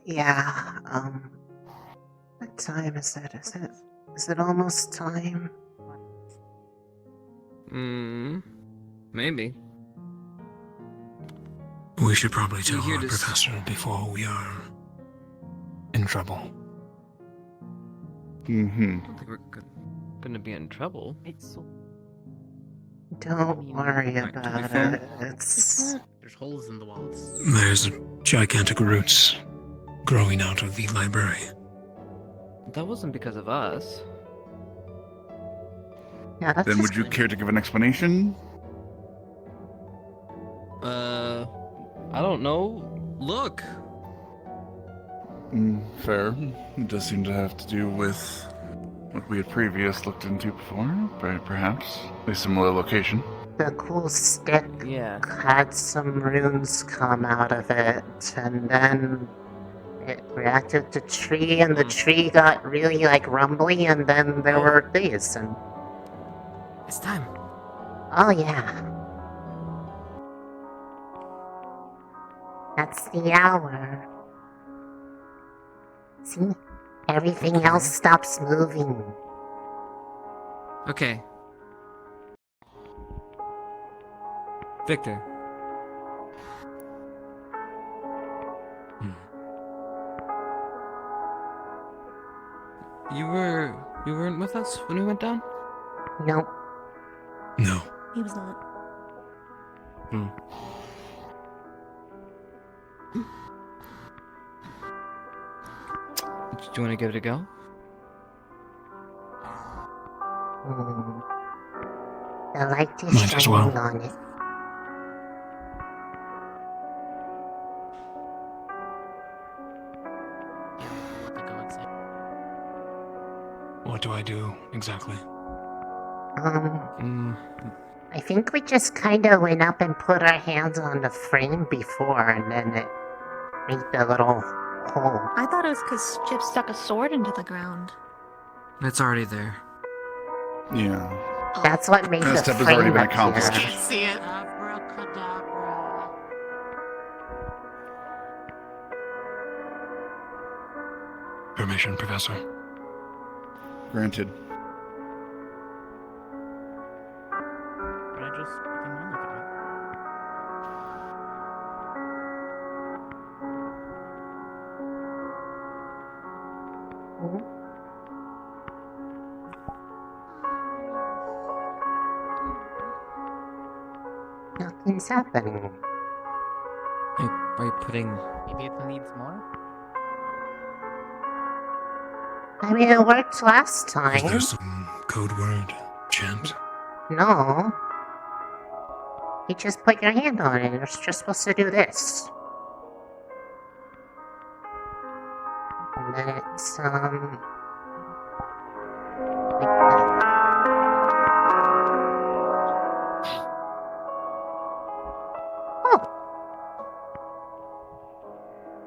Yeah, what time is it? Is it almost time? Maybe. We should probably tell our professor before we are in trouble. I don't think we're gonna be in trouble. Don't worry about it. There's holes in the walls. There's gigantic roots growing out of the library. That wasn't because of us. Yeah, that's Then would you care to give an explanation? I don't know. Look! Fair. It does seem to have to do with what we had previously looked into before, perhaps. A similar location. The cool stick had some runes come out of it, and then it reacted to tree, and the tree got really, rumbly, and then there were these, and... It's time. Oh, yeah. That's the hour. See? Everything else stops moving. Okay. Victor. You weren't with us when we went down? Nope. No. He was not. Do you want to give it a go? The light is Might as well. shining on it. What do I do exactly? I think we just kinda went up and put our hands on the frame before, and then it made the little hole. I thought it was because Chip stuck a sword into the ground. It's already there. Yeah. That's what made That the step frame has already been appear. accomplished. I see it. Abracadabra. Permission, Professor. Granted. But I just didn't want to look at it. Nothing's happening. Are you putting... Maybe it needs more? I mean, it worked last Is time. there some code word, chant? No. You just put your hand on it, and you're just supposed to do this. And then it's, like that. Oh!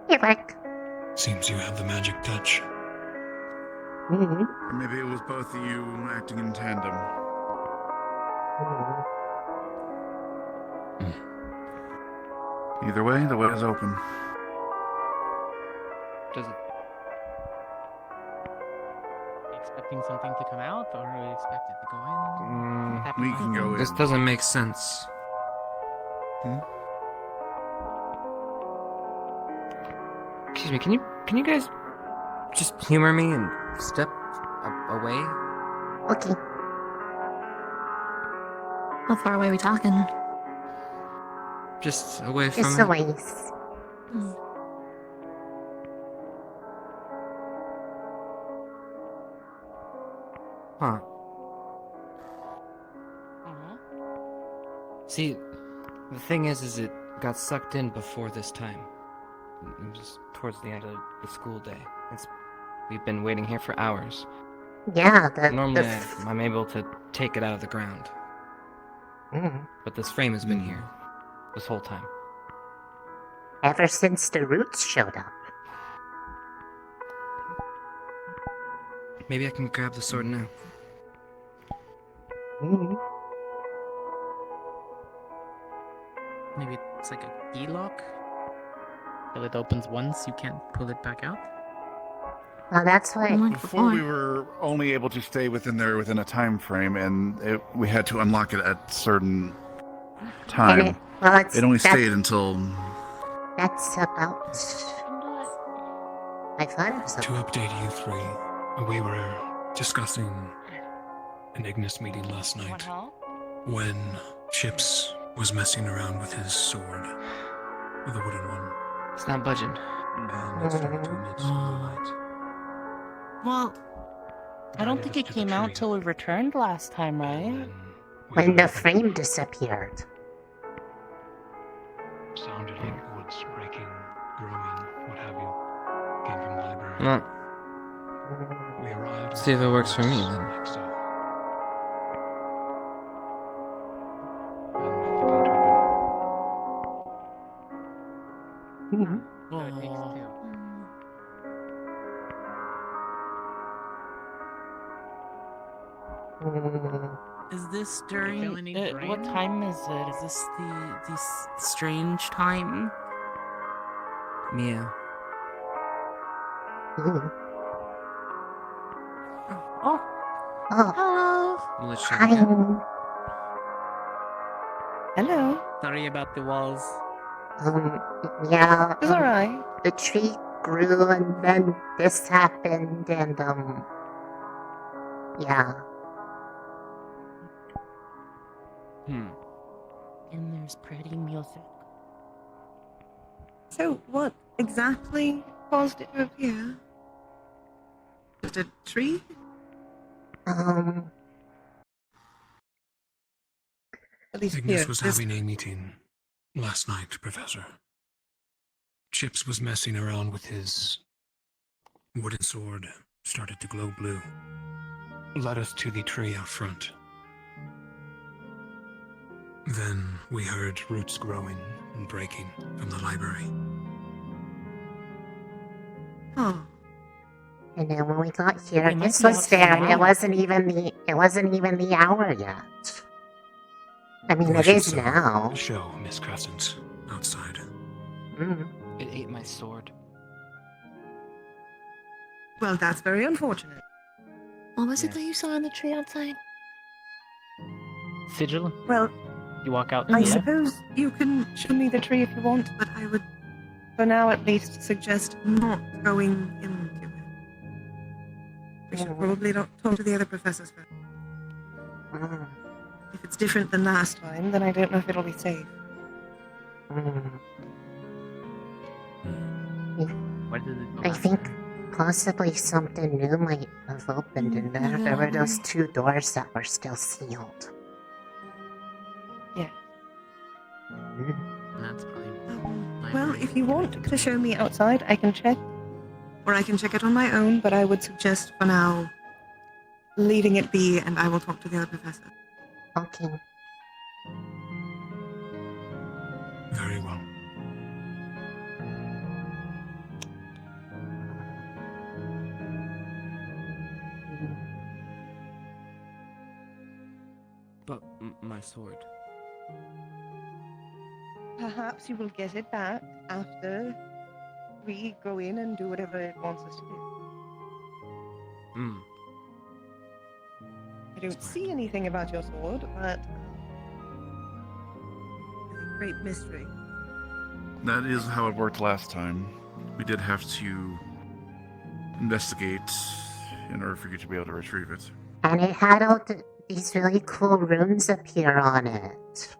Hey, Rick. Seems you have the magic touch. Mm-hmm. Or maybe it was both of you acting in tandem. Either way, the way is open. Does it... Expecting something to come out, or are we expect it to go in? We can go in. This doesn't make sense. Excuse me, can you guys just humor me and step away? Okay. How far away are we talking? Just away from Just it? a ways. Huh. Uh-huh. See, the thing is it got sucked in before this time. It was towards the end of the school day. We've been waiting here for hours. Yeah, Normally, I'm able to take it out of the ground. Mm. But this frame has been here this whole time. Ever since the roots showed up. Maybe I can grab the sword now. Mm. Maybe it's like a key lock. Till it opens once, you can't pull it back out. Well, that's what. Like Before we were only able to stay within a time frame, and we had to unlock it at certain time. It only stayed until. That's about. I thought it was To update you three, we were discussing an Ignis meeting last night when Chips was messing around with his sword, the wooden one, It's not budging. and it started to emit some light. Well, I don't think it came out till we returned last time, right? And then we when the heard frame disappeared. sounded like woods breaking, growing, what have you. Came from the library. Well, We arrived. see if it works for me, then. Like so. And the gate opened. Mm. So it takes two. Mm. Is this feel during? any What brain? time is it? Is this the strange time? Meow. Mm. Oh, Oh, hello. Will it show hi. me now? Hello. Sorry about the walls. Yeah. It's alright. The tree grew, and then this happened, and yeah. And there's pretty music. So, what exactly caused it to appear? Just a tree? At least Ignis here. was this- having a meeting last night, Professor. Chips was messing around with his wooden sword, started to glow blue. Led us to the tree out front. Then we heard roots growing and breaking from the library. Oh, And then when we got here, It might this be was out there, and now. it wasn't even the hour yet. I mean, We it should is so now. show Miss Crescent outside. Mm. It ate my sword. well, that's very unfortunate. What was Yeah. it that you saw in the tree outside? Sigil, Well, you walk out. I to the left. suppose you can show me the tree if you want, but I would, for now at least, suggest not going into it. We should probably not talk to the other professors first. Mm. If it's different than last time, then I don't know if it'll be safe. Mm. Where did it go I last think time? possibly something new might have opened in there. There were those two doors that were still sealed. Yeah. Mm. That's probably. Well, if you want to show me outside, I can check. Or I can check it on my own, but I would suggest for now leaving it be, and I will talk to the other professor. Okay. Very well. But my sword. Perhaps you will get it back after we go in and do whatever it wants us to do. I don't see anything about your sword, but it's a great mystery. That is how it worked last time. We did have to investigate in order for you to be able to retrieve it. And it had all these really cool runes appear on it.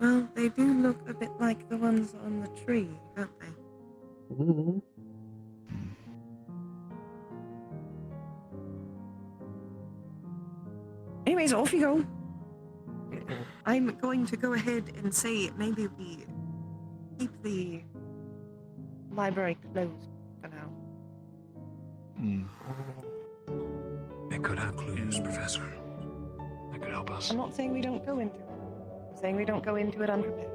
Well, they do look a bit like the ones on the tree, don't they? Mm. Anyways, off you go. I'm going to go ahead and say maybe we keep the library closed for now. It could have clues, Professor. That could help us. I'm not saying we don't go into it. I'm saying we don't go into it unprepared.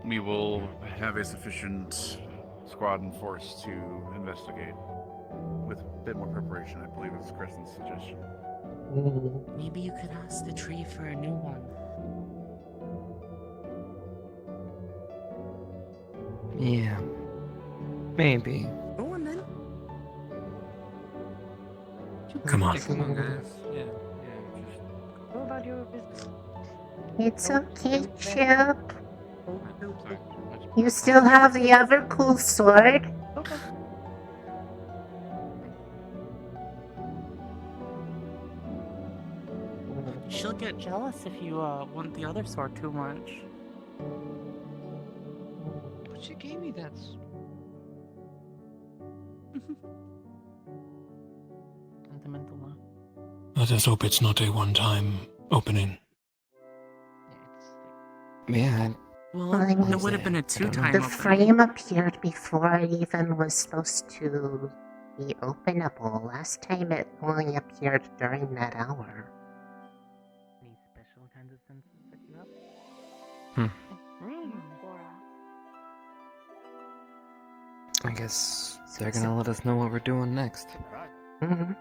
We will have a sufficient squad and force to investigate. With a bit more preparation, I believe is Kristen's suggestion. Maybe you could ask the tree for a new one. Yeah. Maybe. Go on then. Come on. Come on, guys. Yeah. Go about your business. It's okay, Chip. Sorry. You still have the ever cool sword. Okay. She'll get jealous if you want the other sword too much. But she gave me that. Sentimental, huh? Let us hope it's not a one-time opening. Yeah. Well, I mean, it would have been a two-time The opening. frame appeared before it even was supposed to be openable. Last time it only appeared during that hour. Any special kinds of senses that you have? I guess they're gonna let us know what we're doing next. Mhm.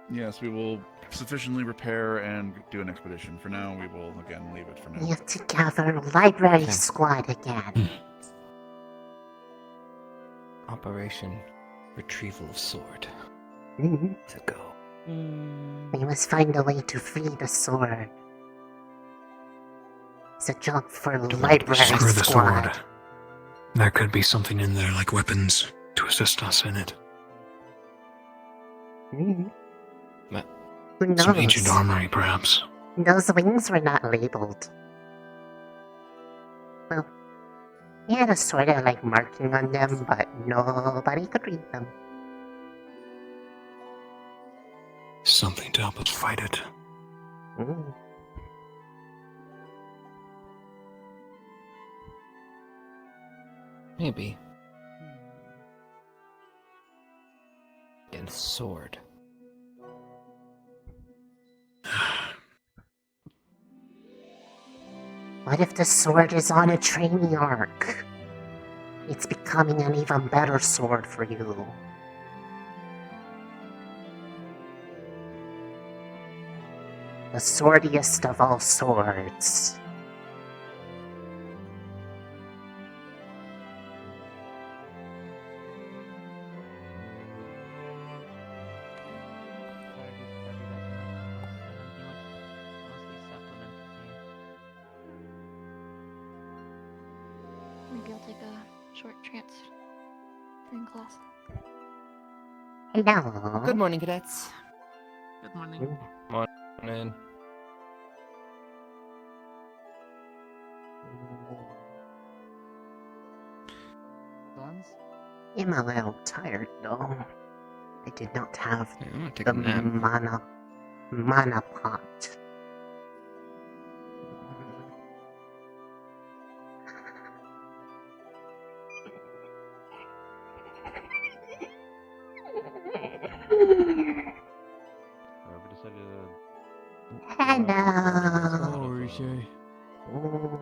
Yes, we will sufficiently repair and do an expedition. For now, we will again leave it for now. We have to gather library Okay. squad again. Operation Retrieval of Sword. Mhm. To go. We must find a way to free the sword. It's a job for library Screw the squad. sword. There could be something in there, like weapons, to assist us in it. Mhm. What? Who Some ancient knows? armory, perhaps. Those wings were not labeled. Well, they had a sort of like marking on them, but nobody could read them. Something to help us fight it. Mm. Maybe. And sword. What if the sword is on a training arc? It's becoming an even better sword for you. The swordiest of all swords. Maybe I'll take a short trance during class. Hello. Good morning, cadets. Good morning. Morning. Guns? I'm a little tired though. I did not have Yeah, I'm gonna take the a nap. mana pot. Hello. Risei.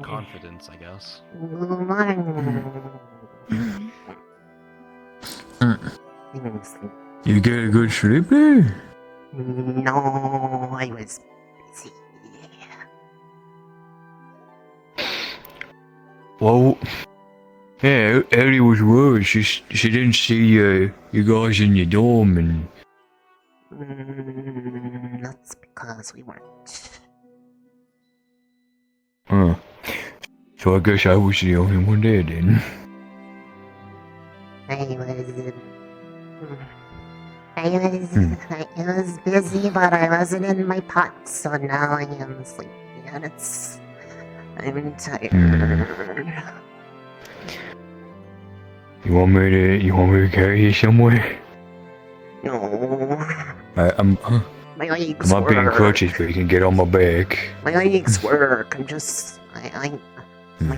Confidence, I guess. Good morning. Didn't sleep. You get a good sleep there? No, I was busy. Well, yeah, Ellie was worried. She didn't see you guys in your dorm, and That's because we weren't. so I guess I was the only one there then. I was busy, but I wasn't in my pot, so now I am sleepy, and I'm tired. You want me to carry you somewhere? No, I'm My legs I might be in work. crutches, but you can get on my back. My legs work. I'm just... my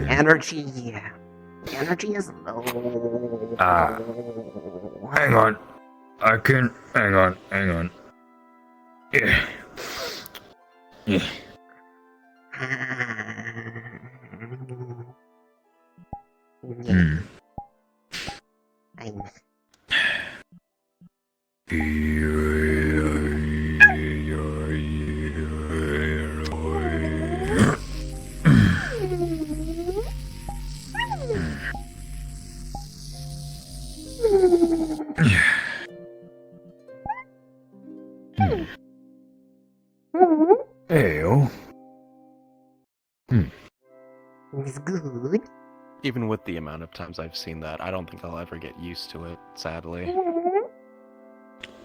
energy is low. Hang on. I can... Hang on. Yeah. Yeah. Ew. It's good. Even with the amount of times I've seen that, I don't think I'll ever get used to it, sadly.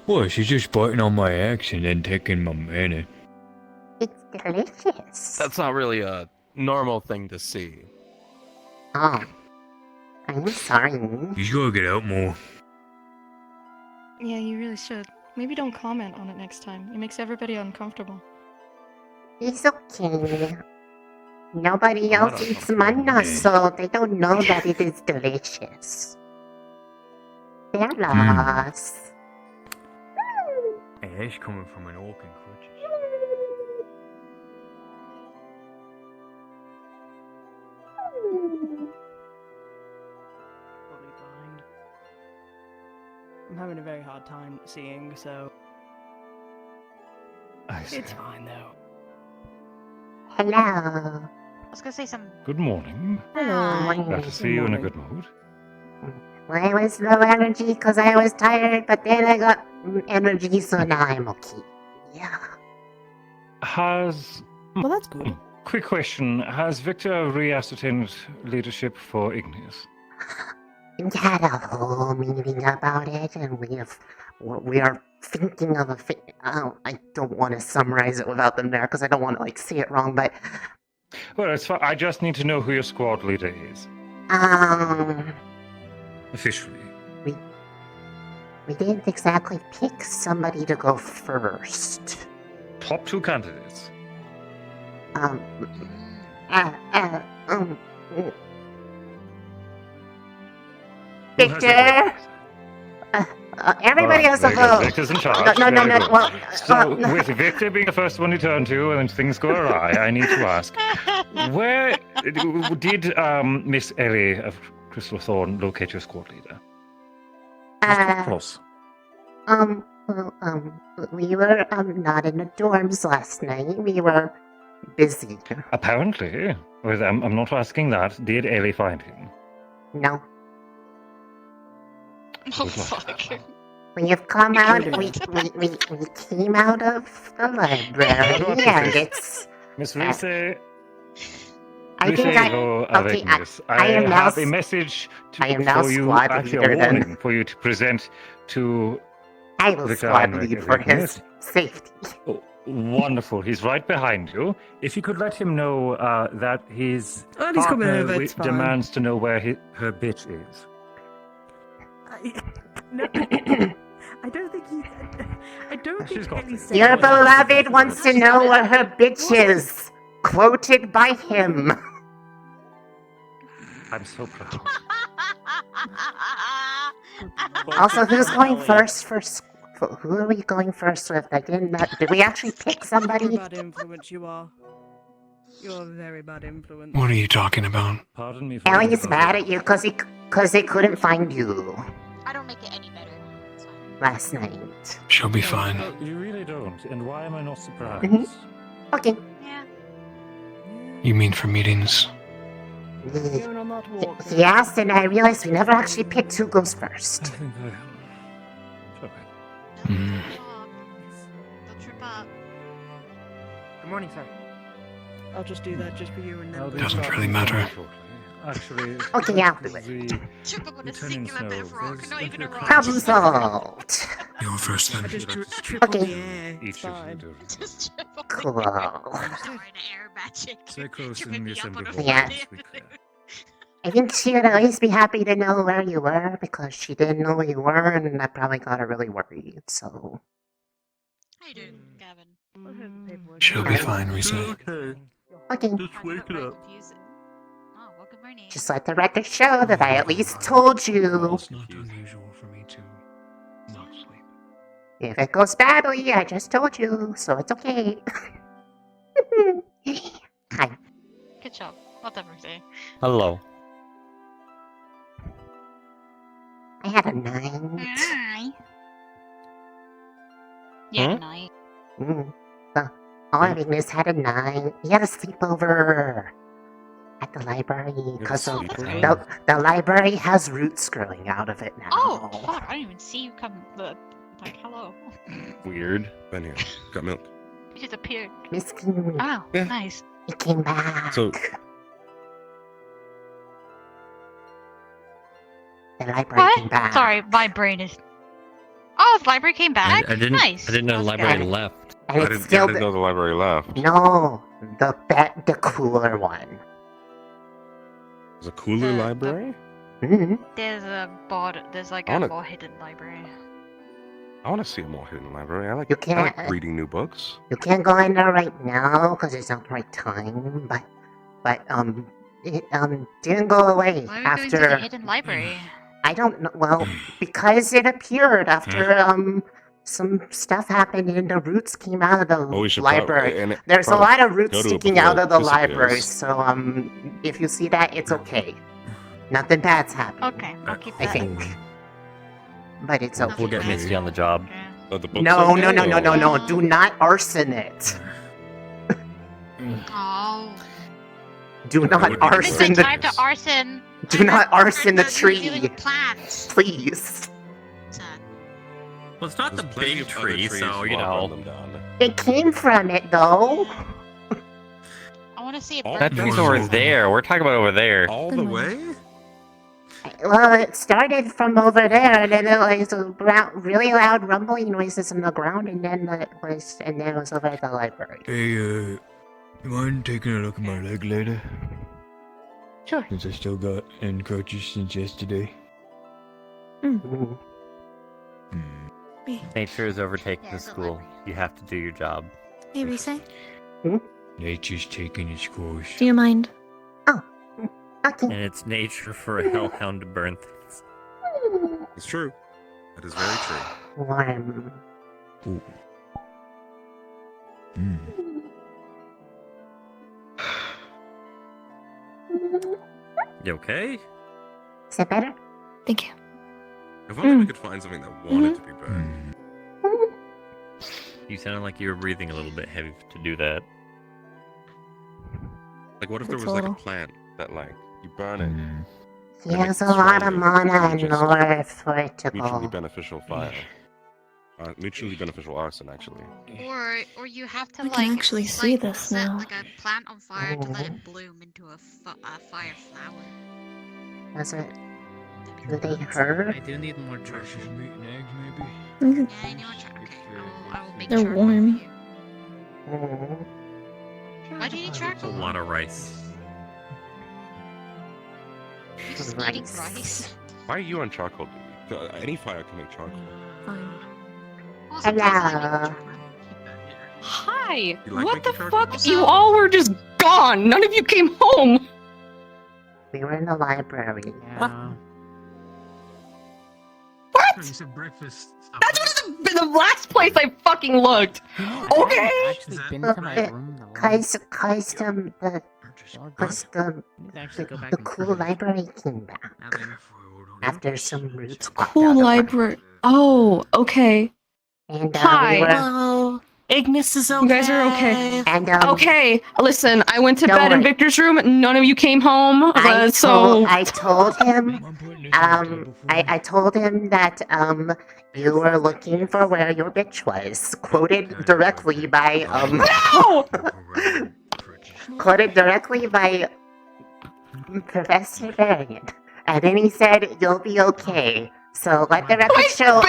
Well, she's just biting on my axe and then taking my mana. It's delicious. That's not really a normal thing to see. Oh. I'm sorry. You just gotta get out more. Yeah, you really should. Maybe don't comment on it next time. It makes everybody uncomfortable. It's okay. Nobody I'm else not eats mana, so they don't know that it is delicious. They're lost. Hey, that's coming from an orc in crutches. Probably blind. I'm having a very hard time seeing, so I see. it's fine though. Hello. I was gonna say some. Good morning. Hello. Glad to see you in a good mood. Well, I was low energy because I was tired, but then I got energy, so now I'm okay. Yeah. Has... Well, that's good. Quick question. Has Victor re-ascertained leadership for Igneous? We had a whole meeting about it, and we are thinking of a... I don't want to summarize it without them there, because I don't want to, like, say it wrong, but... Well, it's fine. I just need to know who your squad leader is. Officially. We didn't exactly pick somebody to go first. Top two candidates. Victor! Everybody has a vote. Victor's in charge. No. Well, so, with Victor being the first one to turn to, and things go awry, I need to ask, where did Miss Ellie of Crystal Thorn locate your squad leader? Close. We were not in the dorms last night. We were busy. Apparently. Well, I'm not asking that. Did Ellie find him? No. Oh, fuck. We have come out, we came out of the library, and it's... Miss Risei... I think I am now... have a message I am now for you, squad actually leader, a then. warning for you to present to... I will squad lead for his safety. Oh, wonderful. He's right behind you. If you could let him know that his Oh, he's coming partner over, it's fine. demands to know where her bitch is. No, I don't think he. I don't think Ellie said. Your beloved wants to know where her bitch is. Quoted by him. I'm so proud. Also, who's going first for who are we going first with? I didn't. Did we actually pick somebody? You're a bad influence, you are. You're a very bad influence. What are you talking about? Pardon me for... Ellie's mad at you because they couldn't find you I don't make it any better. It's fine. last night. She'll be fine. No, you really don't. And why am I not surprised? Okay. Yeah. You mean for meetings? Going on that walk. He asked, and I realized we never actually picked who goes first. I think I am. Okay. Mm. Don't trip up. Good morning, sir. I'll just do that just for you and then. Doesn't really matter. Actually, Okay, I'll do it. Trip up on a singular bit of rock, not even a rock. Problem solved. You're first then. I just trip on Okay. the air. It's Each of you fine. do. Just trip on Cool. the air magic. Stay close Tripping in the me up on assembly a hall. Yeah. Let's be clear. I think she would at least be happy to know where you were because she didn't know where you were, and that probably got her really worried. So How you doing, Gavin? She'll be fine, Risei. Okay. Just wake it up. Oh, well, good morning. Just let the record show that I at least told you. It's not unusual for me to not sleep. If it goes badly, I just told you, so it's okay. Hi. Good job. Well done, Risei. Hello. I had a night. Hi. Yeah, night. All I mean is had a night. He had a sleepover at the library because the library has roots growing out of it now. Oh, fuck, I didn't even see you come. Like, hello. Weird. Been here. Got milk. You just appeared. Miskin. Oh, Yeah. nice. He came back. So, the library came What? back. Sorry, my brain is. Oh, the library came back? I didn't. Nice. I didn't know the That's library good. left. And I it's didn't, still I didn't know the library left. No, the cooler one. There's a cooler library? There's a there's like I a wanna- more hidden library. I want to see a more hidden library. I like, You I can't- like reading new books. You can't go in there right now because it's not the right time. But it didn't go away Why are we going to the after. hidden library? I don't know. Well, because it appeared after some stuff happened and the roots came out of the we should library. and it There's a probably lot of go roots to it sticking before out it of the disappears. library. So if you see that, it's okay. Nothing bad's happening. Okay, I'll keep I that. think. But it's okay. We'll get Misty on the job. Oh, the book's No, okay, no, no, no, or- no, no. Do not arson it. Oh. Do not I missed arson the time the. to arson. Do not arson the Living tree. plants. Please. Sad. Well, it's not There's the plenty big of other tree, trees so who you won't burn know. them down. It came from it though. I want to see it All burn. That tree's over there. We're talking about over there. All the way? Well, it started from over there, and then it was a really loud rumbling noises in the ground, and then it was over at the library. Hey, you mind taking a look at my leg later? Sure. Since I still got encroaches since yesterday. Nature is overtaking the school. You have to do your job. Hey, Risei, Nature's taking its course. do you mind? And it's nature for a hellhound to burn things. It's true. That is very true. Warm. Ooh. You okay? Is that better? Thank you. If only we could find something that wanted to be burned. You sounded like you were breathing a little bit heavy to do that. Like, what if there It's was a like a little. plant that, like, you burn it? He has a lot of mana and Just lore for it to mutually go. beneficial fire. Mutually beneficial arson, actually. Or you have to I can like actually see like, this set now. like a plant on fire to let it bloom into a fire flower. Was it? Do they hurt? I do need more charcoal. Mhm. Yeah, I know. Okay, I will make They're charcoal warm. for you. Mm. Why do you need A charcoal? lot of rice. You're just eating rice. Why are you on charcoal duty? Any fire can make charcoal. Fine. Well, sometimes I make Hello. charcoal. Hi! You like What the making charcoal? fuck? Also- You all were just gone! None of you came home! We were in the library. Yeah. What? You said breakfast. That's the last place I fucking looked! Okay! I've actually been to my room though. Cause the Need to actually go back the and cool finish. library came back Nothing. after some roots. popped Cool out of it. library. Oh, okay. And Hi. we were, Hello. Ignis is okay. You guys are okay. and Okay, listen, I went to Don't bed in worry. Victor's room. None of you came home. So. I told him I told him that you were looking for where your bitch was. Quoted directly by No! quoted directly by Professor Varian. And then he said you'll be okay. So let the record show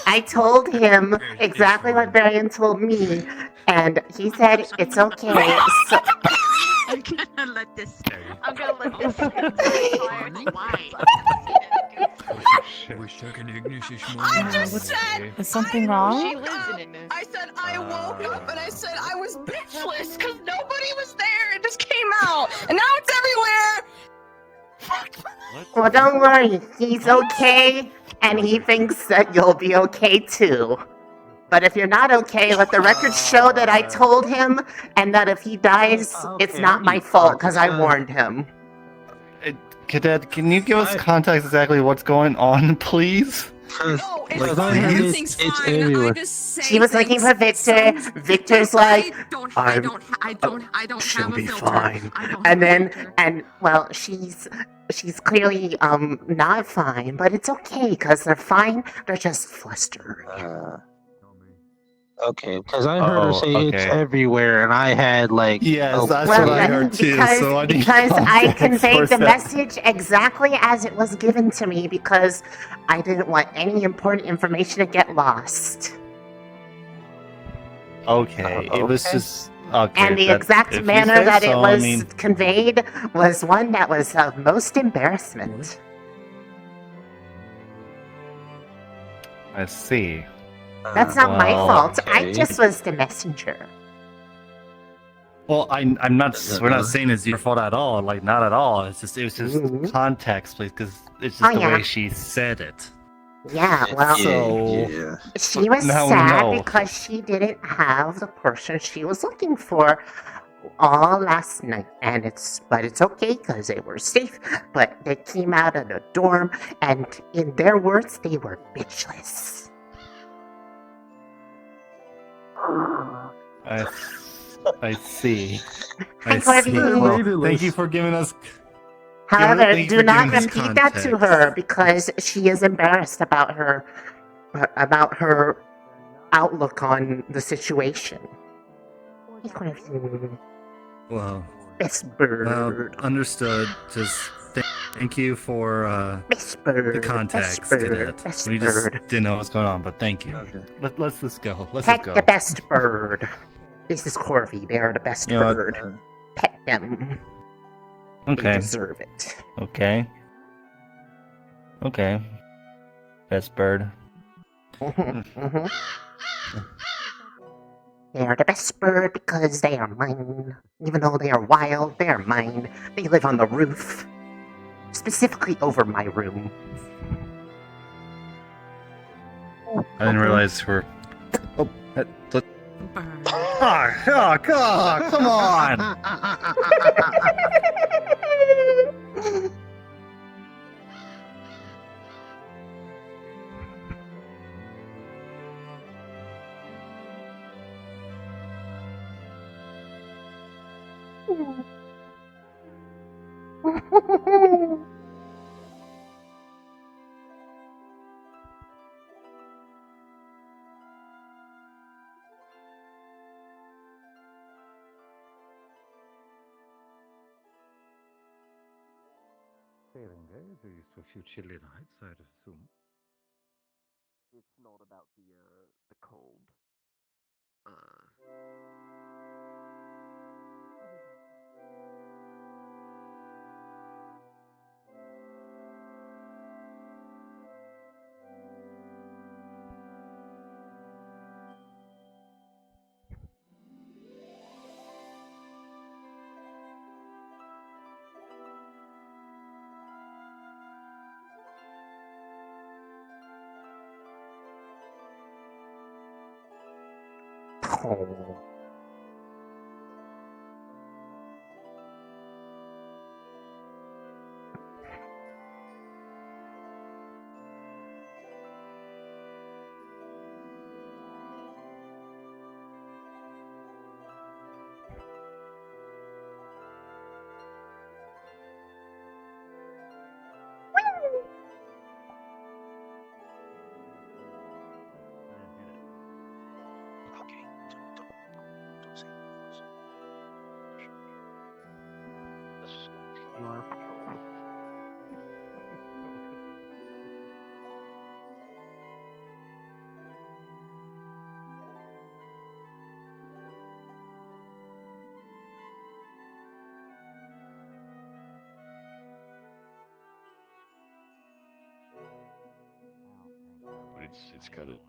I told him exactly what Varian told me, and he said it's okay. So I'm gonna let this. I'm gonna let this. Why? We're stuck in Ignis this I just morning. said Is something wrong? She lives in it. I said I woke up and I said I was bitchless because nobody was there. It just came out, and now it's everywhere. Well, don't worry. He's okay, and he thinks that you'll be okay too. But if you're not okay, let the record show that I told him, and that if he dies, it's not my fault because I warned him. Cadet, can you give us context exactly what's going on, please? No, Like, everything's it's fine. everywhere. I just say She was looking for Victor. Victor's like, I don't have she'll a be filter. fine. I don't And have a then, filter. and well, she's clearly not fine, but it's okay because they're fine. They're just flustered. Okay, because I heard her say it's everywhere, and I had like. Yes, that's Well, what I heard too. So I need because I context conveyed for the that. message exactly as it was given to me because I didn't want any important information to get lost. Okay, it was just okay. And the that- exact if you manner say that it so, was I mean, conveyed was one that was of most embarrassment. I see. That's not my Well, fault. I okay. just was the messenger. Well, I'm not. We're not saying it's your fault at all. Like, not at all. It was just context, please, because it's just Oh, the yeah. way she said it. Yeah, well, So she was now we sad know. because she didn't have the person she was looking for all last night, and it's okay because they were safe. But they came out of the dorm, and in their words, they were bitchless. I see. Hi, I Corby. see. Well, thank you for giving us. However, thank you do for not giving us repeat that to context. her because she is embarrassed about her outlook on the situation. Hey, Corby. Well, Best bird. understood. Just thank you for the context, Cadet. Best We just bird. didn't know what's going on, but thank you. Let's just go. Let's Pet just go. the best bird. This is Corby. They are the best You know what? bird. Pet them. They Okay. deserve it. Okay. Okay. Best bird. Mhm. They are the best bird because they are mine. Even though they are wild, they are mine. They live on the roof. Specifically over my room. I didn't realize we're. Oh, oh, come on! Failing days are used to a few chilly nights, I'd assume. It's not about the cold. Oh. But it's got it.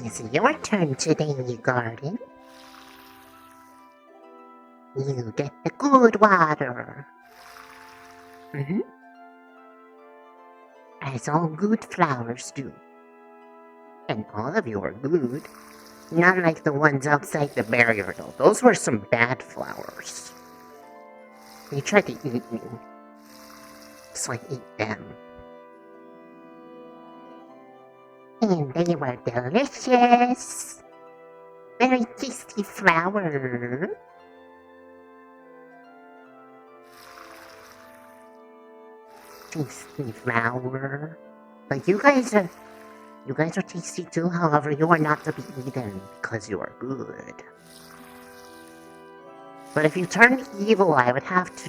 It's your turn today, Garden. You get the good water. Mm-hmm. As all good flowers do. And all of you are good. Not like the ones outside the barrier, though. Those were some bad flowers. They tried to eat me. So I ate them. And they were delicious. Very tasty flower. Tasty flower. But you guys are tasty too, however, you are not to be eaten because you are good. But if you turn evil, I would have to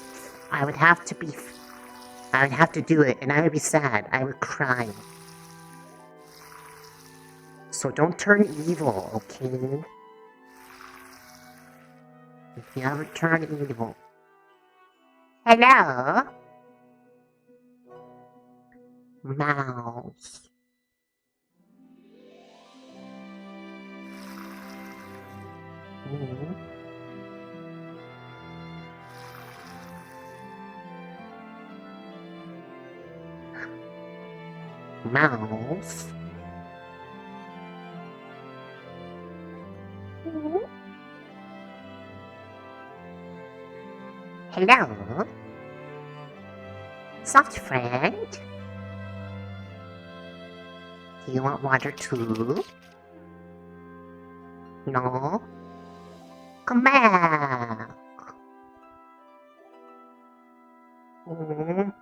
do it, and I would be sad. I would cry. So don't turn evil, okay? If you ever turn evil. Hello? Mouse. Mm. Mouse. Mm. Hello? Soft friend? Do you want water too? No? Come back! Mm.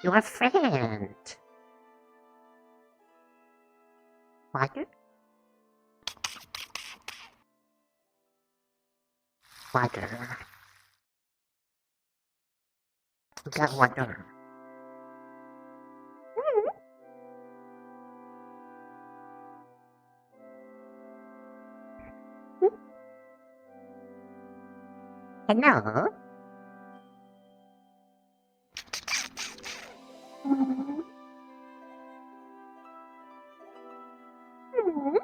You're a friend. Water? Water. We got water. Hello? Mm. Mm.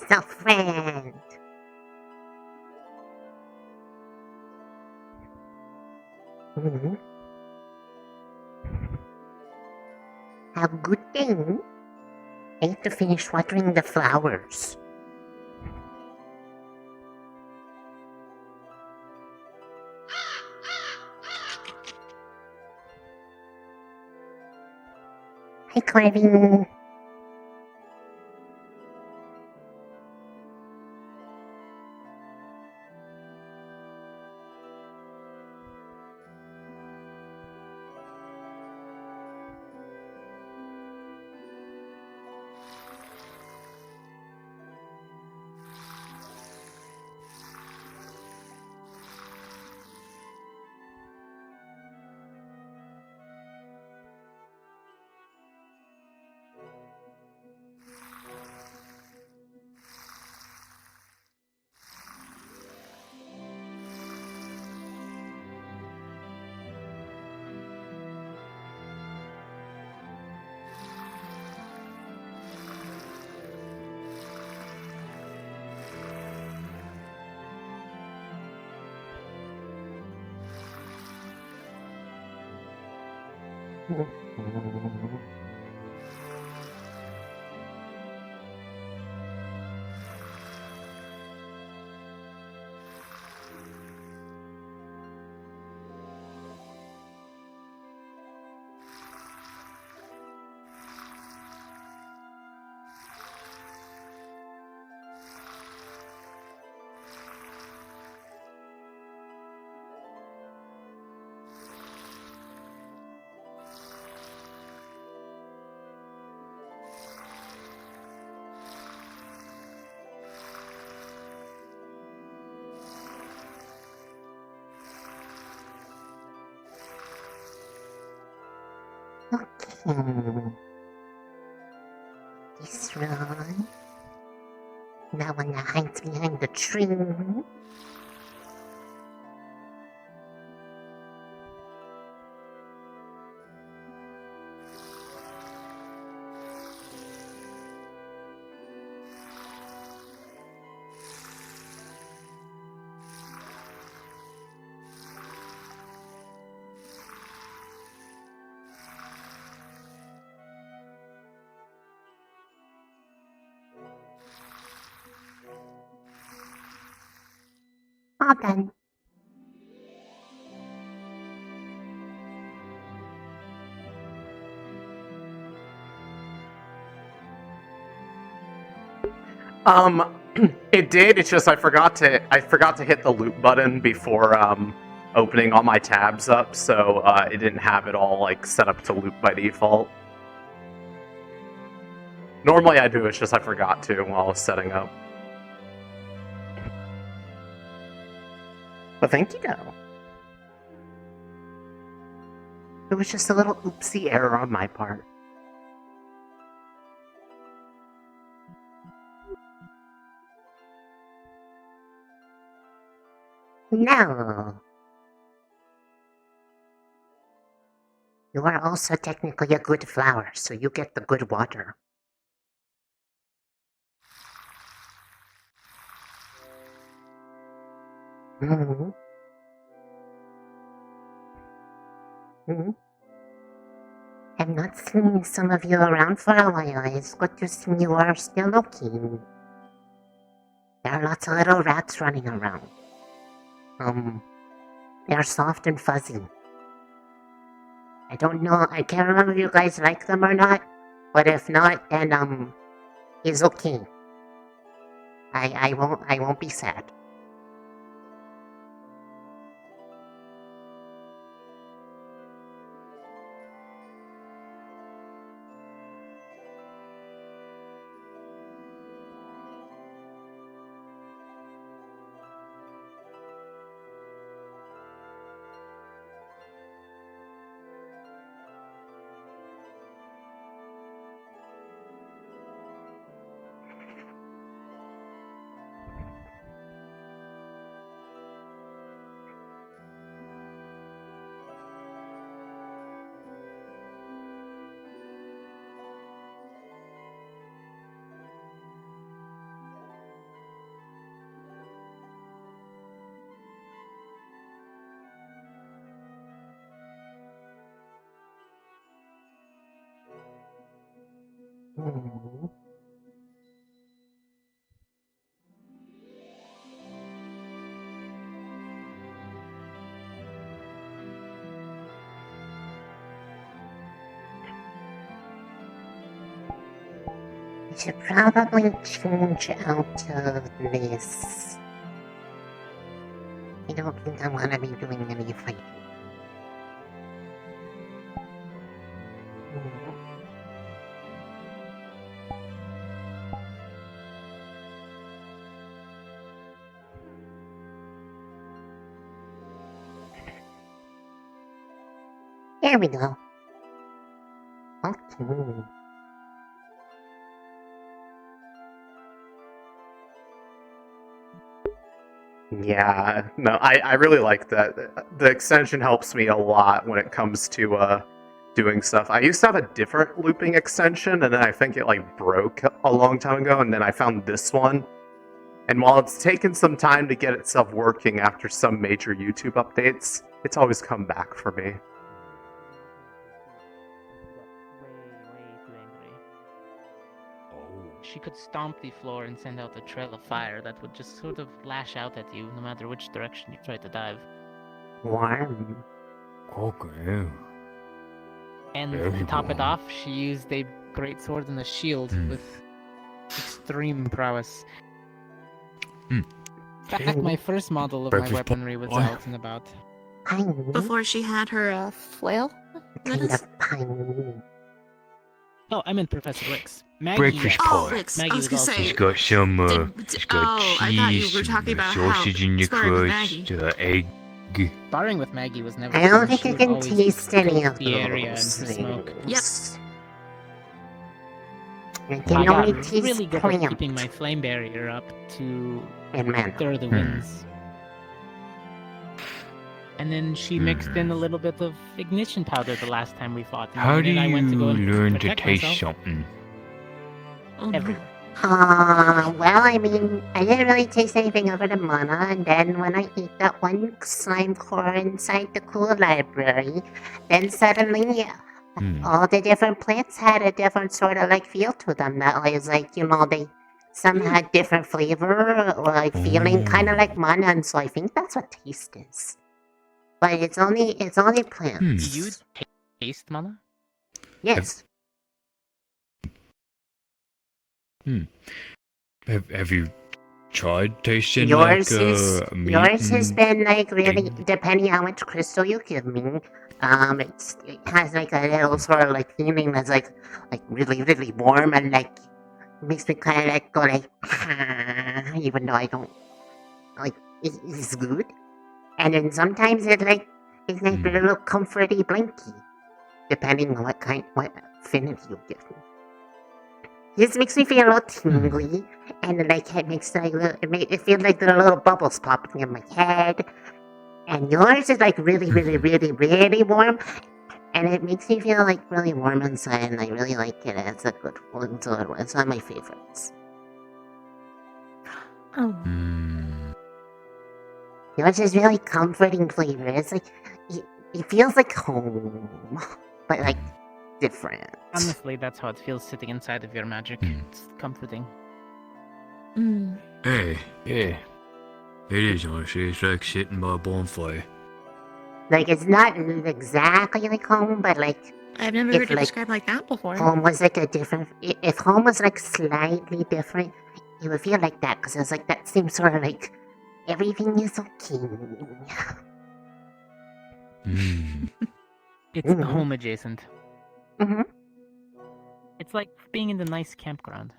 So friend. Mm. How good thing. I have to finish watering the flowers. Hi, Corbin. This one. That one that hides behind the tree. All done. It did. It's just I forgot to hit the loop button before opening all my tabs up, so it didn't have it all like set up to loop by default. Normally I do. It's just I forgot to while I was setting up. But thank you, though. It was just a little oopsie error on my part. No. You are also technically a good flower, so you get the good water. Mm-hmm. Mm-hmm. I've not seen some of you around for a while. It's good to see you are still looking. There are lots of little rats running around. They are soft and fuzzy. I don't know, I can't remember if you guys like them or not, but if not, then, it's okay. I won't be sad. Mm-hmm. I should probably change out of this. I don't think I want to be doing any fighting. There we go. Okay. Yeah, no, I really like that. The extension helps me a lot when it comes to doing stuff. I used to have a different looping extension, and then I think it like broke a long time ago, and then I found this one. And while it's taken some time to get itself working after some major YouTube updates, it's always come back for me. She could stomp the floor and send out a trail of fire that would just sort of lash out at you no matter which direction you tried to dive. Warm. Okay. And to top it off, she used a great sword and a shield with extreme prowess. In fact, my first model of my weaponry was out and about. Before she had her flail? Kind of piney. Oh, I meant Professor Ricks. Maggie, Breakfast pie. Ricks. Maggie I was gonna say. It's got some, it's got I thought you cheese, were talking about sausage how in your square with crust, Maggie. egg Sparring with Maggie was never I don't fun. think She I would can always taste any coat of the area in her those smoke. things. I I can got only taste really good at plant. keeping my flame barrier up to And mana. stir the winds. And then she mixed in a little bit of ignition powder the last time we fought. And How the do minute I went to go you and learn to protect taste myself, something? everywhere. Well, I mean, I didn't really taste anything over the mana, and then when I ate that one slime core inside the cool library, then suddenly all the different plants had a different sort of like feel to them. That was like, some had different flavor or like feeling, kind of like mana, and so I think that's what taste is. But it's only plants. You taste mana? Yes. Have you tried tasting Yours meat? yours has and- been like really depending on which crystal you give me. It has like a little sort of like feeling that's like really really warm and like makes me kind of like go like even though I don't like it's good. And then sometimes it's like a little comforty blankie, depending on what affinity you give me. This makes me feel a little tingly, and like it makes like it feels like there are little bubbles popping in my head. And yours is like really, really, really, really warm, and it makes me feel like really warm inside, and I really like it. It's a good one, so it's one of my favorites. Oh. Yours is really comforting flavor. It's like it feels like home, but like different. Honestly, that's how it feels sitting inside of your magic. It's comforting. Hey, yeah. It is honestly. It's like sitting by a bonfire. Like it's not exactly like home, but like I've never if, heard it like, described like that before. home was like a different. If home was like slightly different, it would feel like that because it's like that same sort of like everything is okay. It's home adjacent. Mm-hmm. It's like being in the nice campground.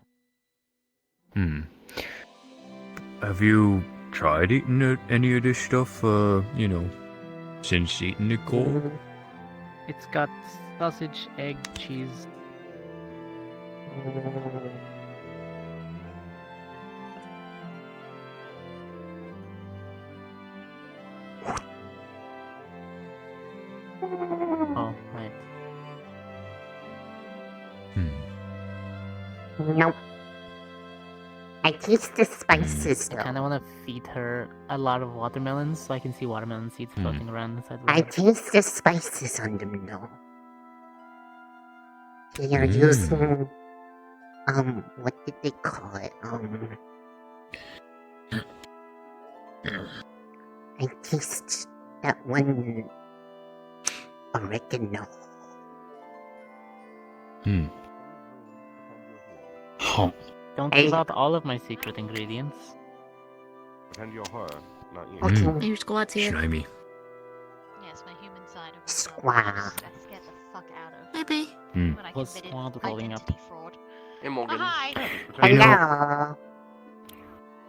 Have you tried eating any of this stuff? Since eating the core? It's got sausage, egg, cheese. Oh, right. Nope. I taste the spices I though. kind of want to feed her a lot of watermelons so I can see watermelon seeds floating around inside the I water. taste the spices on them though. They are using what did they call it? I taste that one oregano. Don't give out all of my secret ingredients. Pretend you're her, not you. Okay. Your squad's here. Slimy. Yes, my human side of Squad. scared the fuck out of. Maybe. When I Plus committed squad rolling up. identity fraud. Hey, Morgan. Hi. Hello.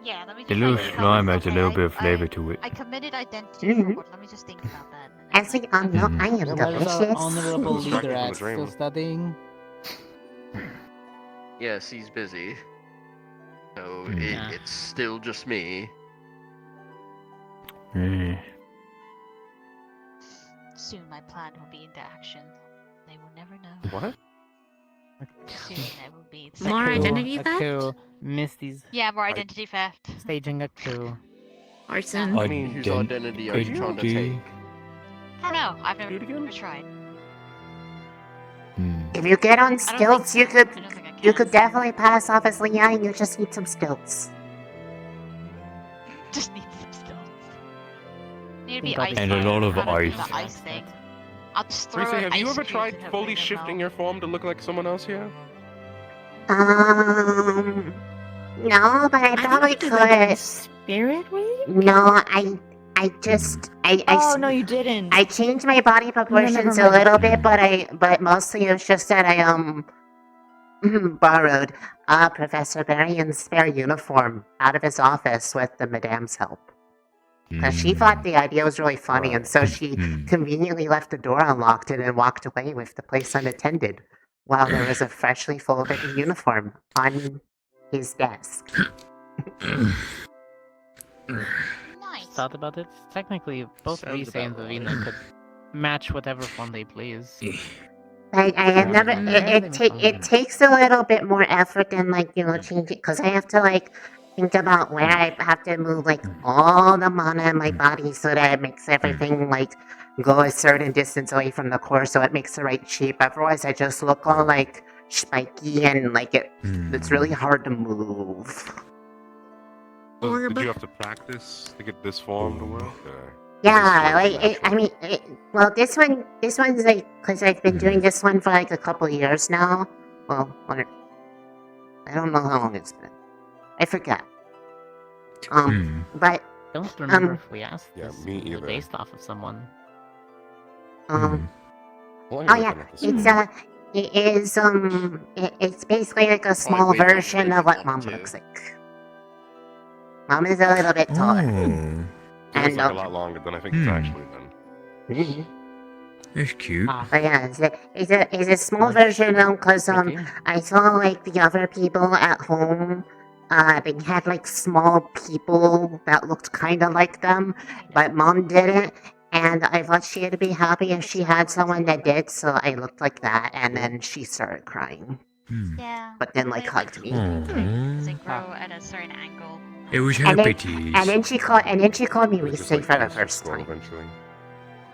Yeah, let me just The little tell you, slime has a okay, little bit of flavor to it. I committed identity fraud. Let me just think about that. Actually, no, I am Where is our delicious. honorable Distracted leader from at? the dream. Still studying? Yes, he's busy. So Nah. it's still just me. Soon my plan will be into action. They will never know. What? Soon there will be. More identity a theft? coup. Misty's Yeah, more identity theft. staging a coup. Arson. I mean, whose identity are you trying to take? I don't know. I've never tried. If you get on stilts, think you could definitely pass off as Leon. You just need some stilts. Just need some stilts. Need to be Think I'll ice. be And a lot of How to do ice. The ice thing. I'll just throw Risei, an have you ice ever cube tried in her fully brain as shifting well. your form to look like someone else here? No, but I probably could. Spirit weed? No, I Oh, no, you didn't. I changed my body proportions never a mind. little bit, but mostly it was just that I borrowed Professor Barion's spare uniform out of his office with the Madame's help. Because she thought the idea was really funny, and so she conveniently left the door unlocked and then walked away with the place unattended, while there was a freshly folded uniform on his desk. Thought about it. Technically, both Risei and Vivina could match whatever font they please. I have never. It takes a little bit more effort than changing, because I have to think about where I have to move all the mana in my body so that it makes everything go a certain distance away from the core, so it makes the right shape. Otherwise, I just look all spiky and it's really hard to move. So did you have to practice to get this form to work? Yeah, well, this one's because I've been doing this one for a couple years now. Well, I don't know how long it's been. I forget. But Don't remember if we asked Yeah, this me was either. based off of someone. oh yeah, it's basically a small version of what Mom looks like. Mom is a little bit taller. It looks a lot longer than I think it's actually then. That's cute. But yeah, it's a small version because I saw the other people at home. They had small people that looked kind of like them, but Mom didn't, and I thought she would be happy if she had someone that did, so I looked like that, and then she started crying. Yeah. But then hugged me. Does it grow at a certain angle? It was And happy then, tease. and then she called me Risei for the first time. Eventually.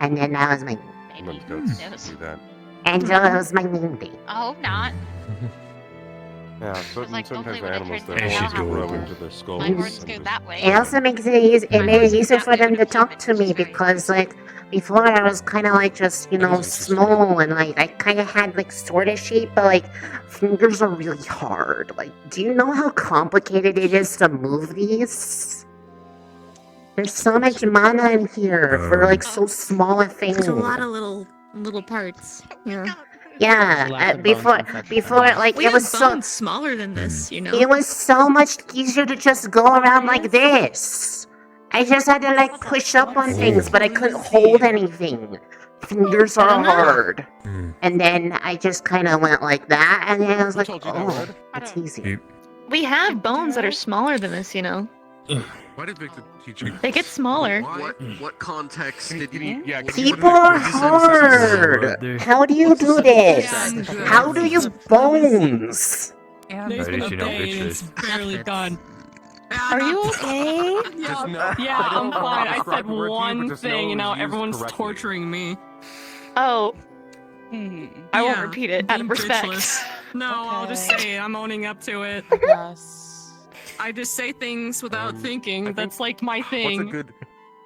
And then that was my Maybe. Goats do that. and that was my name day. I hope not. Yeah, certain hopefully kinds of when I animals turn that to just now, grow into their skulls. my horns go that way. It also makes it easy. It made it easier for them to talk to me because before I was kind of just small and I kind of had sort of shape, but fingers are really hard. Do you know how complicated it is to move these? There's so much mana in here for so small a thing. There's a lot of little parts. Yeah. Yeah, before We it was have so bones smaller than this, you know. it was so much easier to just go around like this. I just had to push up on things, but I couldn't hold anything. Fingers are hard. And then I just kind of went like that, and then I was like, oh, that's easy. We have bones that are smaller than this, you know. Why did Victor teach you? They get smaller. What context did you? Yeah, People are hard. How do you do this? How do you bones? There's been a Additional day and it's bitches. barely done. Are you okay? Yeah, I'm fine. I said But one just thing and know now it's used everyone's correctly. torturing me. Oh, I won't Yeah, repeat it out of being respect. bitchless. No, I'll just say it. I'm owning up to it. I just say things without thinking. That's my thing. What's a good?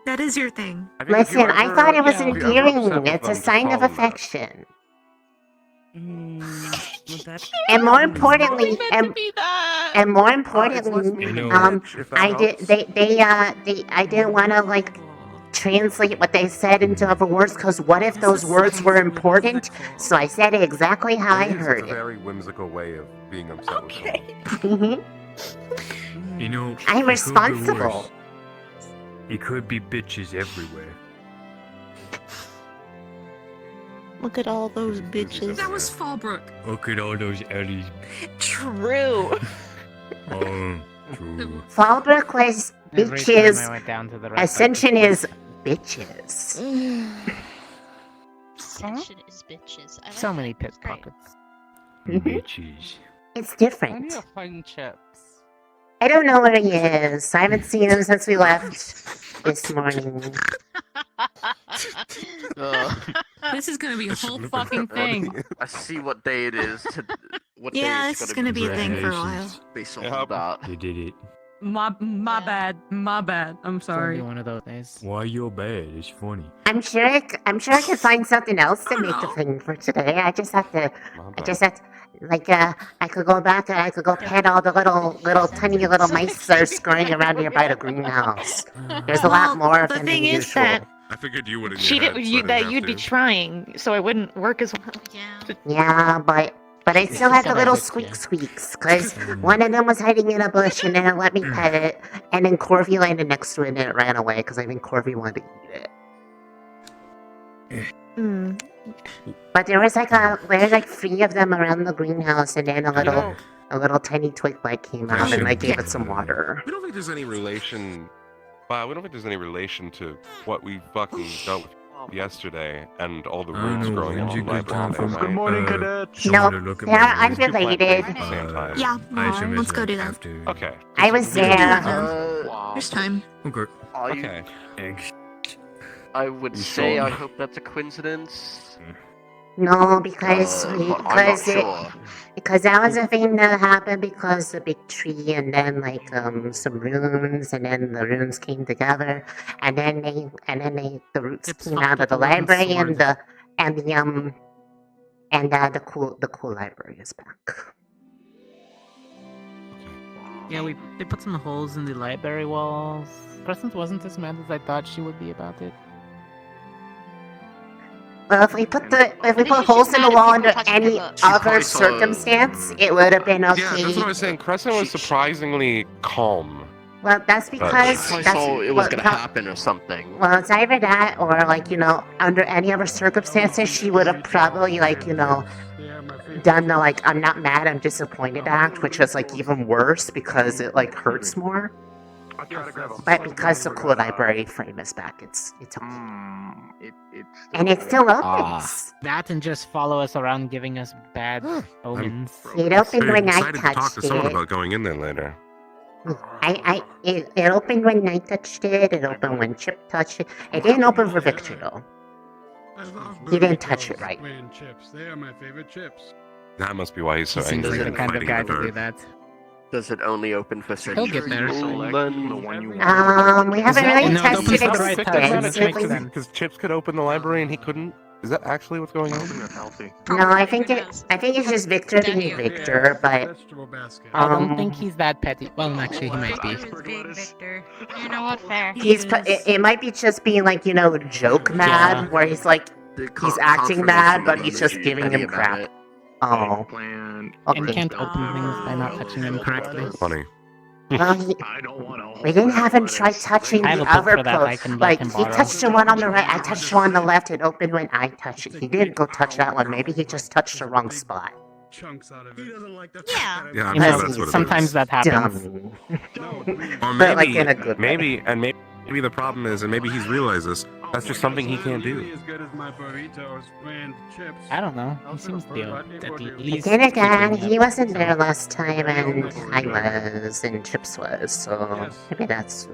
That is your thing. Listen, I thought it was Yeah. endearing. It's a sign of affection. And more importantly, and more importantly, I didn't want to translate what they said into other words, because what if those words were important? So I said it exactly how I heard It's a it. very whimsical way of being upset with someone. You know, I'm it could be responsible. worse. It could be bitches everywhere. Look at all those bitches. That was Fallbrook. Look at all those Ellies. True. True. Fallbrook was Every time I bitches. went down to the rest, I Ascension could- is bitches. Ascension is bitches. I like So that. many That's great. pickpockets. Bitches. It's different. find chips? I don't know where he is. I haven't seen him since we left this morning. This is gonna be a whole fucking thing. I see what day it is. What Yeah, day this it's is gonna be a thing for a while. Congratulations. based on Yep. that. You did it. My bad. I'm It's gonna sorry. be one of those days. Why you're bad? It's funny. I'm sure I could find something else to make a thing for today. I just have to, I could go back and I could go pet all the little tiny little mice that are scurrying around nearby the greenhouse. There's a lot more of The them thing than is usual. that I figured you would have. you'd be trying, so I wouldn't work as well. Yeah. Yeah, but But I It's still just had the got a little hook, yeah. squeaks, because one of them was hiding in a bush and then it let me pet it, and then Corvy landed next to it and it ran away, because I think Corvy wanted to eat it. But there's like 3 of them around the greenhouse, and then a little tiny twig bite came out, and I gave it some water. We don't think there's any relation. Wow, we don't think there's any relation to what we fucking dealt with yesterday and all the roots growing out of the library. Good morning, cadets. No, they're unrelated. Yeah, let's go do that. Okay. I was there. There's time. Okay. Okay. I would say I hope that's a coincidence. No, because I'm not sure. because that was a thing that happened because the big tree, and then some runes, and then the runes came together, and then the roots came out of the library, and the cool library is back. Yeah, they put some holes in the library walls. Crescent wasn't as mad as I thought she would be about it. Well, if we put holes in the wall under any other circumstance, it would have been okay. Yeah, that's what I was saying. Crescent was surprisingly calm. Well, that's because I thought it was gonna happen or something. Well, it's either that or under any other circumstances, she would have probably done the I'm not mad, I'm disappointed act, which is even worse because it hurts more. But because the cool library frame is back, it's okay. And it still opens. That and just follow us around giving us bad omens. It opened when I Excited to talk touched to someone it. about going in there later. It opened when I touched it, it opened when Chip touched it. It didn't open for Victor though. He didn't touch it right. Chips. They are my favorite chips. That must be why he's so He seems angry like the and kind of fighting guy the to do bird. that. Does it only open for He'll get there. We haven't really No, it tested opens it for the right time. extensively. Because Chips could open the library and he couldn't. Is that actually what's going on? No, I think it's just Victor being Victor, but I don't think he's that petty. Well, actually, he might be. Victor. You know what? Fair. it might be just being joke mad, where he's he's acting mad, but he's just giving him crap. Oh. And can't open things by not touching them correctly. Funny. Well, we didn't have him try touching I have the a book other for that I can let him he borrow. touched the one on the right, I touched the one on the left, it opened when I touched it. He didn't go touch that one, maybe he just touched the wrong spot. Chunks out of it. He doesn't like that. Yeah. Yeah, I'm You sure know, that's what it sometimes is. that happens. Or But, maybe, in a good way. maybe the problem is, and maybe he's realized this, that's just something he can't do. As good as my burritos, brand chips. I don't know. He seems to at least. Then again, keeping he up. wasn't there last time, and I was, and Chips was, so maybe that's.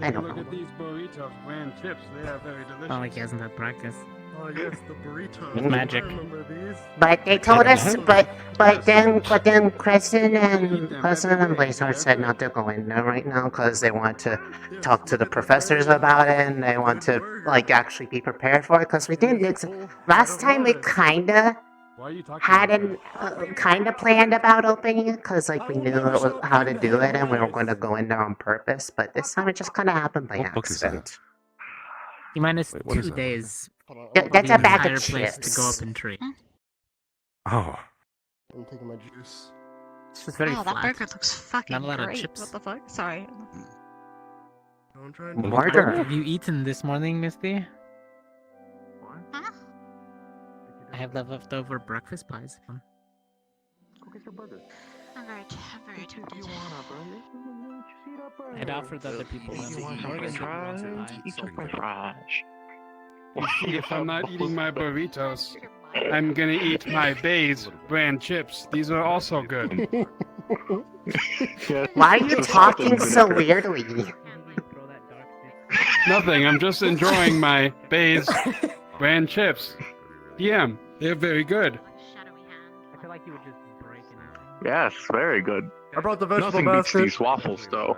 I don't Look know. at these burritos, brand chips. They are very delicious. Not like he hasn't had practice. Oh yes, the burritos. Magic. I remember these. But they told us, but then Crescent and Blazehard said not to go in there right now because they want to talk to the professors about it, and they want to actually be prepared for it. Because we didn't. Last time we kinda planned about opening it because we knew how to do it, and we were going to go in there on purpose. But this time it just kind of happened by accident. T-minus Wait, what is 2 that? days. That's the a bag of entire place to chips. go up in tree. Oh. I'm taking my juice. It's just very Wow, flat. that burger looks fucking Not a lot of great. chips. What the fuck? Sorry. Murder. What have you eaten this morning, Misty? Huh? I have leftover breakfast pies. I'm very tempted. I'd offered other people one. If I'm not eating my burritos, I'm gonna eat my Bays brand chips. These are also good. Why are you talking so weirdly? Nothing. I'm just enjoying my Bays brand chips. PM. They're very good. I feel like you would just break it. Yes, very good. I brought the vegetable Nothing beats basket. these waffles, though.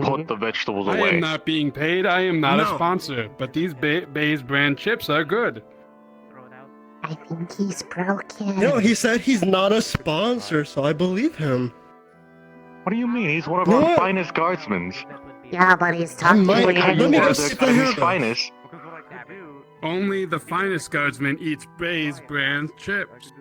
Put the vegetables I away. am not being paid. I am not a sponsor. But these Bays brand chips are good. I think he's broken. No, he said he's not a sponsor, so I believe him. What do you mean? He's one of No. our finest guardsmen. Yeah, but he's talking might- weird. let me One go of the see if I Academy's have it. finest. Only the finest guardsman eats Bays brand chips.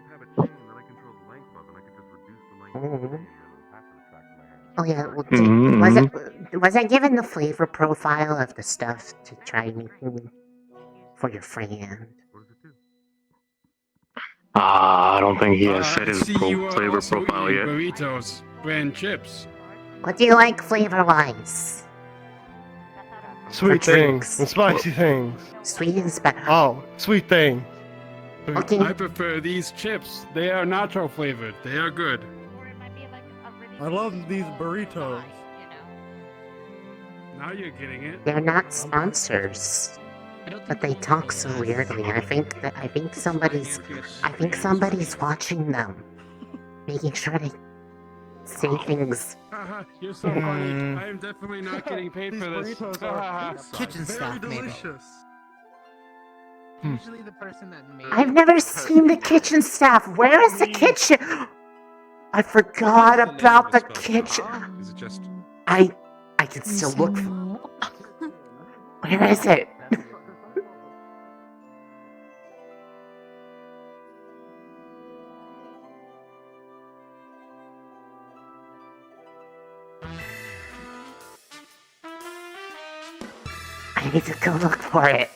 Oh yeah, well, Mm. was I given the flavor profile of the stuff to try making for your friend? I don't think he has set I his see you are flavor also profile eating yet. burritos, brand chips. What do you like flavor-wise? Sweet things and spicy things. Sweet and spicy. Oh, sweet thing. Okay. I prefer these chips. They are nacho flavored. They are good. I love these burritos. Now you're getting it. They're not sponsors, but they talk so weirdly. I think somebody's watching them, making sure they say things. You're so funny. I am definitely not getting paid for this. Kitchen staff, maybe. delicious. Usually the person that made I've never seen the kitchen staff. Where is the kitchen? I forgot about the kitchen. Is it just? I can still look. Where is it? I need to go look for it.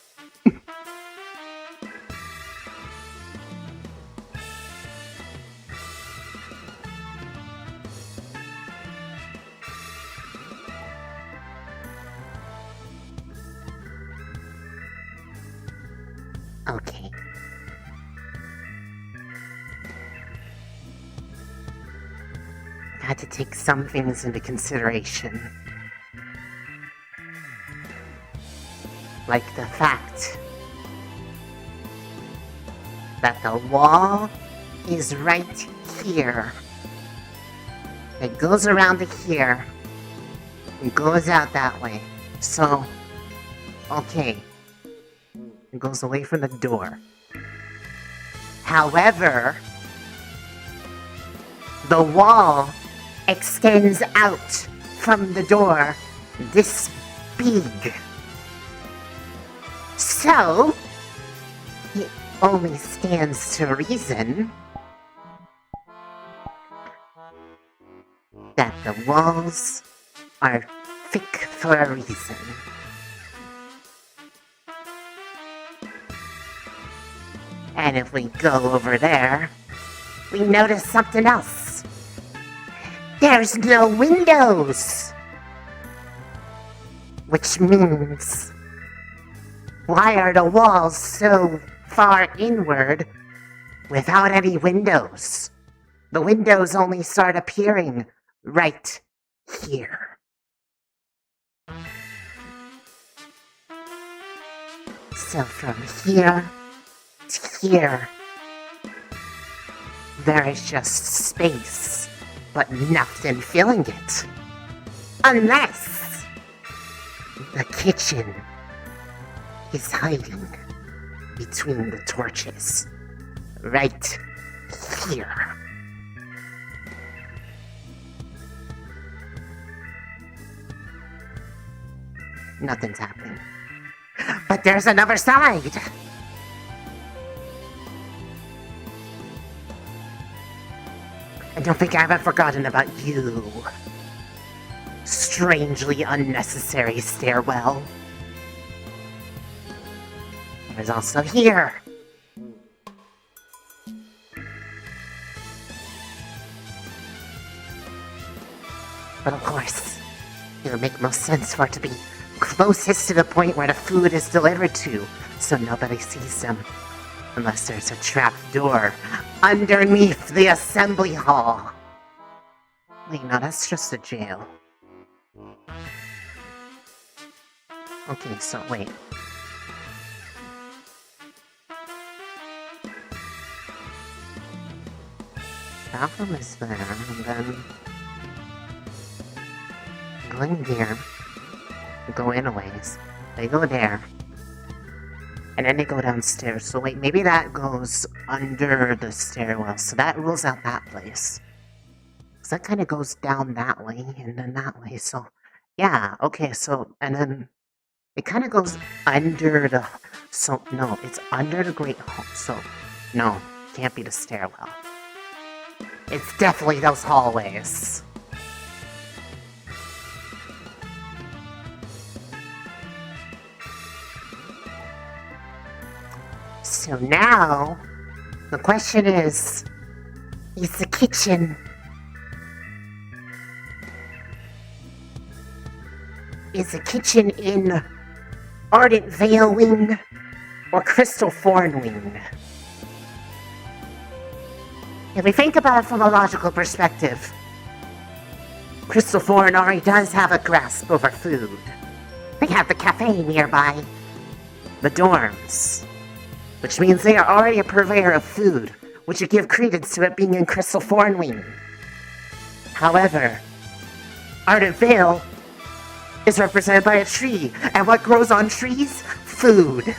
Okay. I had to take some things into consideration. Like the fact that the wall is right here. It goes around to here and goes out that way. So, okay. It goes away from the door. However, the wall extends out from the door this big. So, it only stands to reason that the walls are thick for a reason. And if we go over there, we notice something else. There's no windows! Which means, why are the walls so far inward without any windows? The windows only start appearing right here. So from here to here, there is just space, but nothing filling it. Unless the kitchen is hiding between the torches. Right here. Nothing's happening. But there's another side! I don't think I haven't forgotten about you. Strangely unnecessary stairwell. There's also here. But of course, it would make most sense for it to be closest to the point where the food is delivered to, so nobody sees them. Unless there's a trap door underneath the assembly hall. Wait, no, that's just a jail. Okay, so wait. Bathroom is there, and then go in here, go in a ways, they go there, and then they go downstairs. So wait, maybe that goes under the stairwell, so that rules out that place. So that kind of goes down that way, and then that way, so yeah, okay, so, and then it kind of goes under the, so, no, it's under the Great Hall, so, no, can't be the stairwell. It's definitely those hallways. So now, the question is the kitchen... Is the kitchen in Ardent Vale Wing or Crystal Thorn Wing? If we think about it from a logical perspective, Crystal Thorn already does have a grasp over food. They have the cafe nearby, the dorms, which means they are already a purveyor of food, which would give credence to it being in Crystal Thorn Wing. However, Ardent Vale is represented by a tree, and what grows on trees? Food.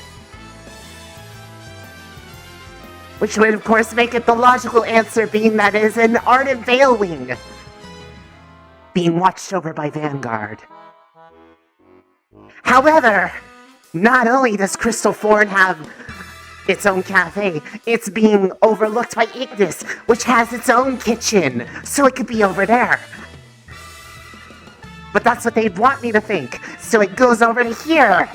Which would of course make it the logical answer being that it is an Ardent Vale Wing, being watched over by Vanguard. However, not only does Crystal Thorn have its own cafe, it's being overlooked by Ignis, which has its own kitchen, so it could be over there. But that's what they'd want me to think, so it goes over to here,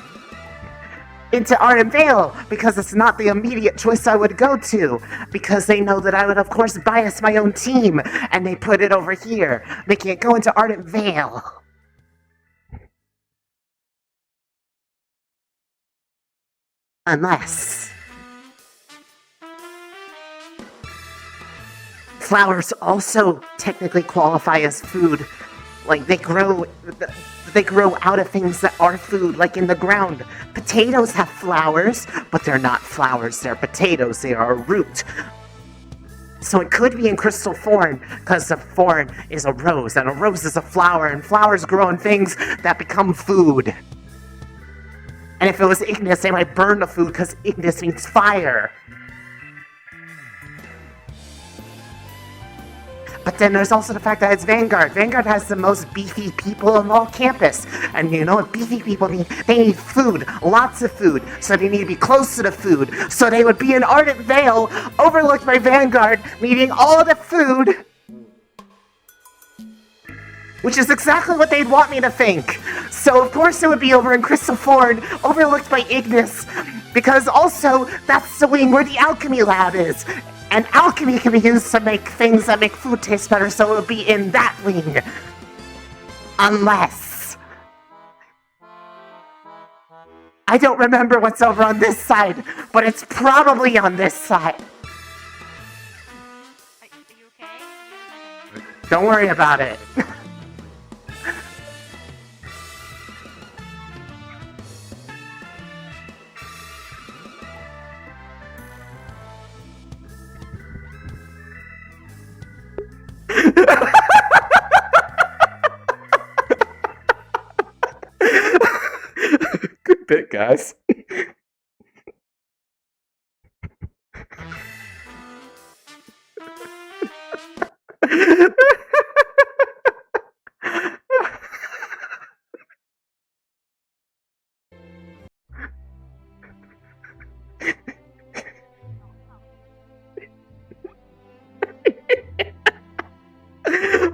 into Ardent Vale, because it's not the immediate choice I would go to, because they know that I would of course bias my own team, and they put it over here, making it go into Ardent Vale. Unless... flowers also technically qualify as food. Like, they grow out of things that are food, like in the ground. Potatoes have flowers, but they're not flowers, they're potatoes, they are a root. So it could be in Crystal Thorn, because the thorn is a rose, and a rose is a flower, and flowers grow on things that become food. And if it was Ignis, they might burn the food, because Ignis means fire. But then there's also the fact that it's Vanguard. Vanguard has the most beefy people on all campus. And you know what beefy people need? They need food. Lots of food. So they need to be close to the food. So they would be in Ardent Vale, overlooked by Vanguard, needing all the food. Which is exactly what they'd want me to think. So of course it would be over in Crystal Thorn, overlooked by Ignis. Because also, that's the wing where the alchemy lab is. And alchemy can be used to make things that make food taste better, so it would be in that wing. Unless... I don't remember what's over on this side, but it's probably on this side. Are you okay? Don't worry about it. Good bit, guys.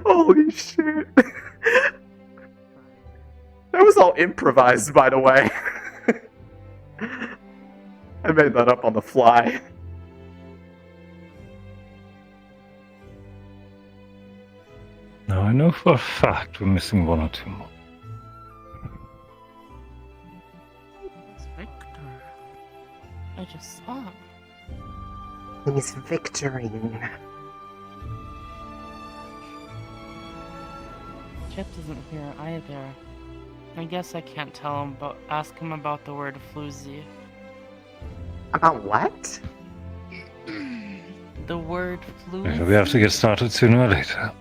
Holy shit. That was all improvised, by the way. I made that up on the fly. Now I know for a fact we're missing one or two more. It's Victor. I just saw him. He's victoring. Chip isn't here either. I guess I can't tell him, but ask him about the word floozy. About what? The word floozy? We have to get started sooner or later.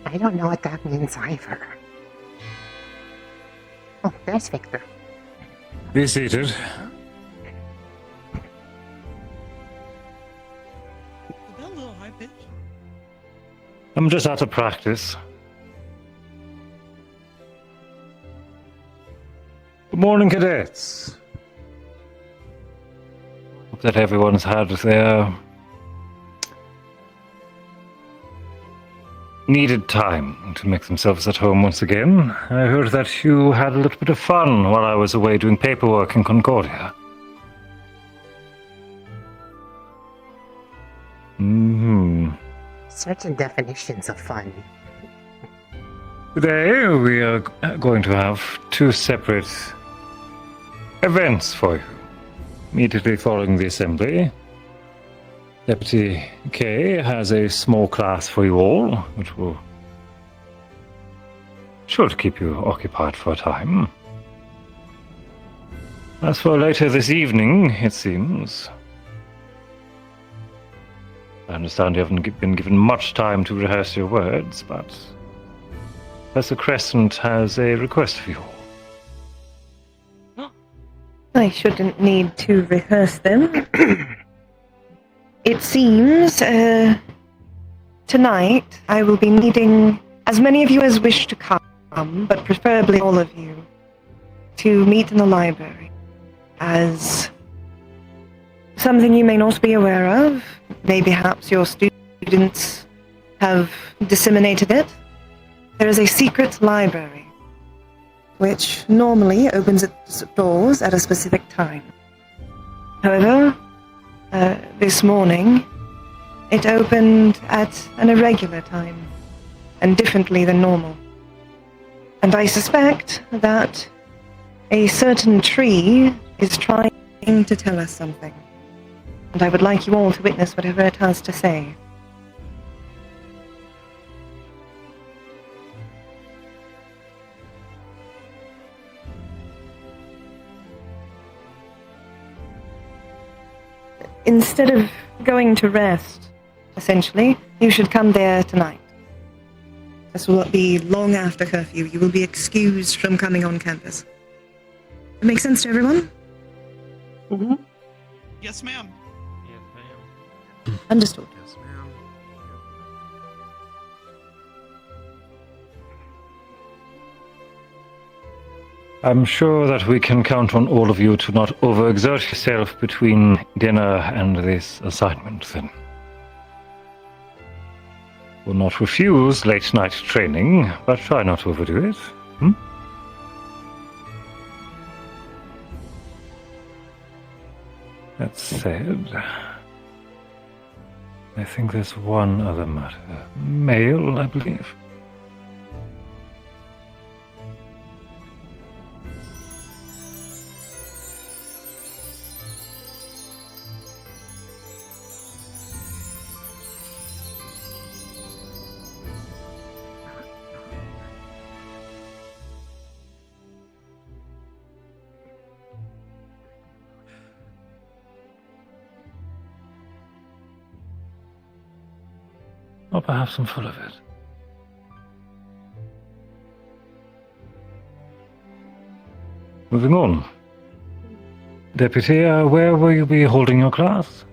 I don't know what that means either. Oh, there's Victor. Be seated. That little high pitch. I'm just out of practice. Good morning, cadets. Hope that everyone's had their needed time to make themselves at home once again. I heard that you had a little bit of fun while I was away doing paperwork in Concordia. Certain definitions of fun. Today, we are going to have two separate events for you. Immediately following the assembly, Deputy K has a small class for you all, which will sure to keep you occupied for a time. As for later this evening, it seems, I understand you haven't been given much time to rehearse your words, but Professor Crescent has a request for you all. I shouldn't need to rehearse them. It seems, tonight I will be needing as many of you as wish to come, but preferably all of you, to meet in the library. As something you may not be aware of, maybe perhaps your students have disseminated it. There is a secret library, which normally opens its doors at a specific time. However, this morning, it opened at an irregular time, and differently than normal. And I suspect that a certain tree is trying to tell us something. And I would like you all to witness whatever it has to say. Instead of going to rest, essentially, you should come there tonight. This will be long after curfew. You will be excused from coming on campus. It makes sense to everyone? Mm-hmm. Yes, ma'am. Understood. Yes, ma'am. I'm sure that we can count on all of you to not overexert yourself between dinner and this assignment, then. Will not refuse late night training, but try not to overdo it. That said, I think there's one other matter. Mail, I believe. Or perhaps I'm full of it. Moving on. Deputy, where will you be holding your class?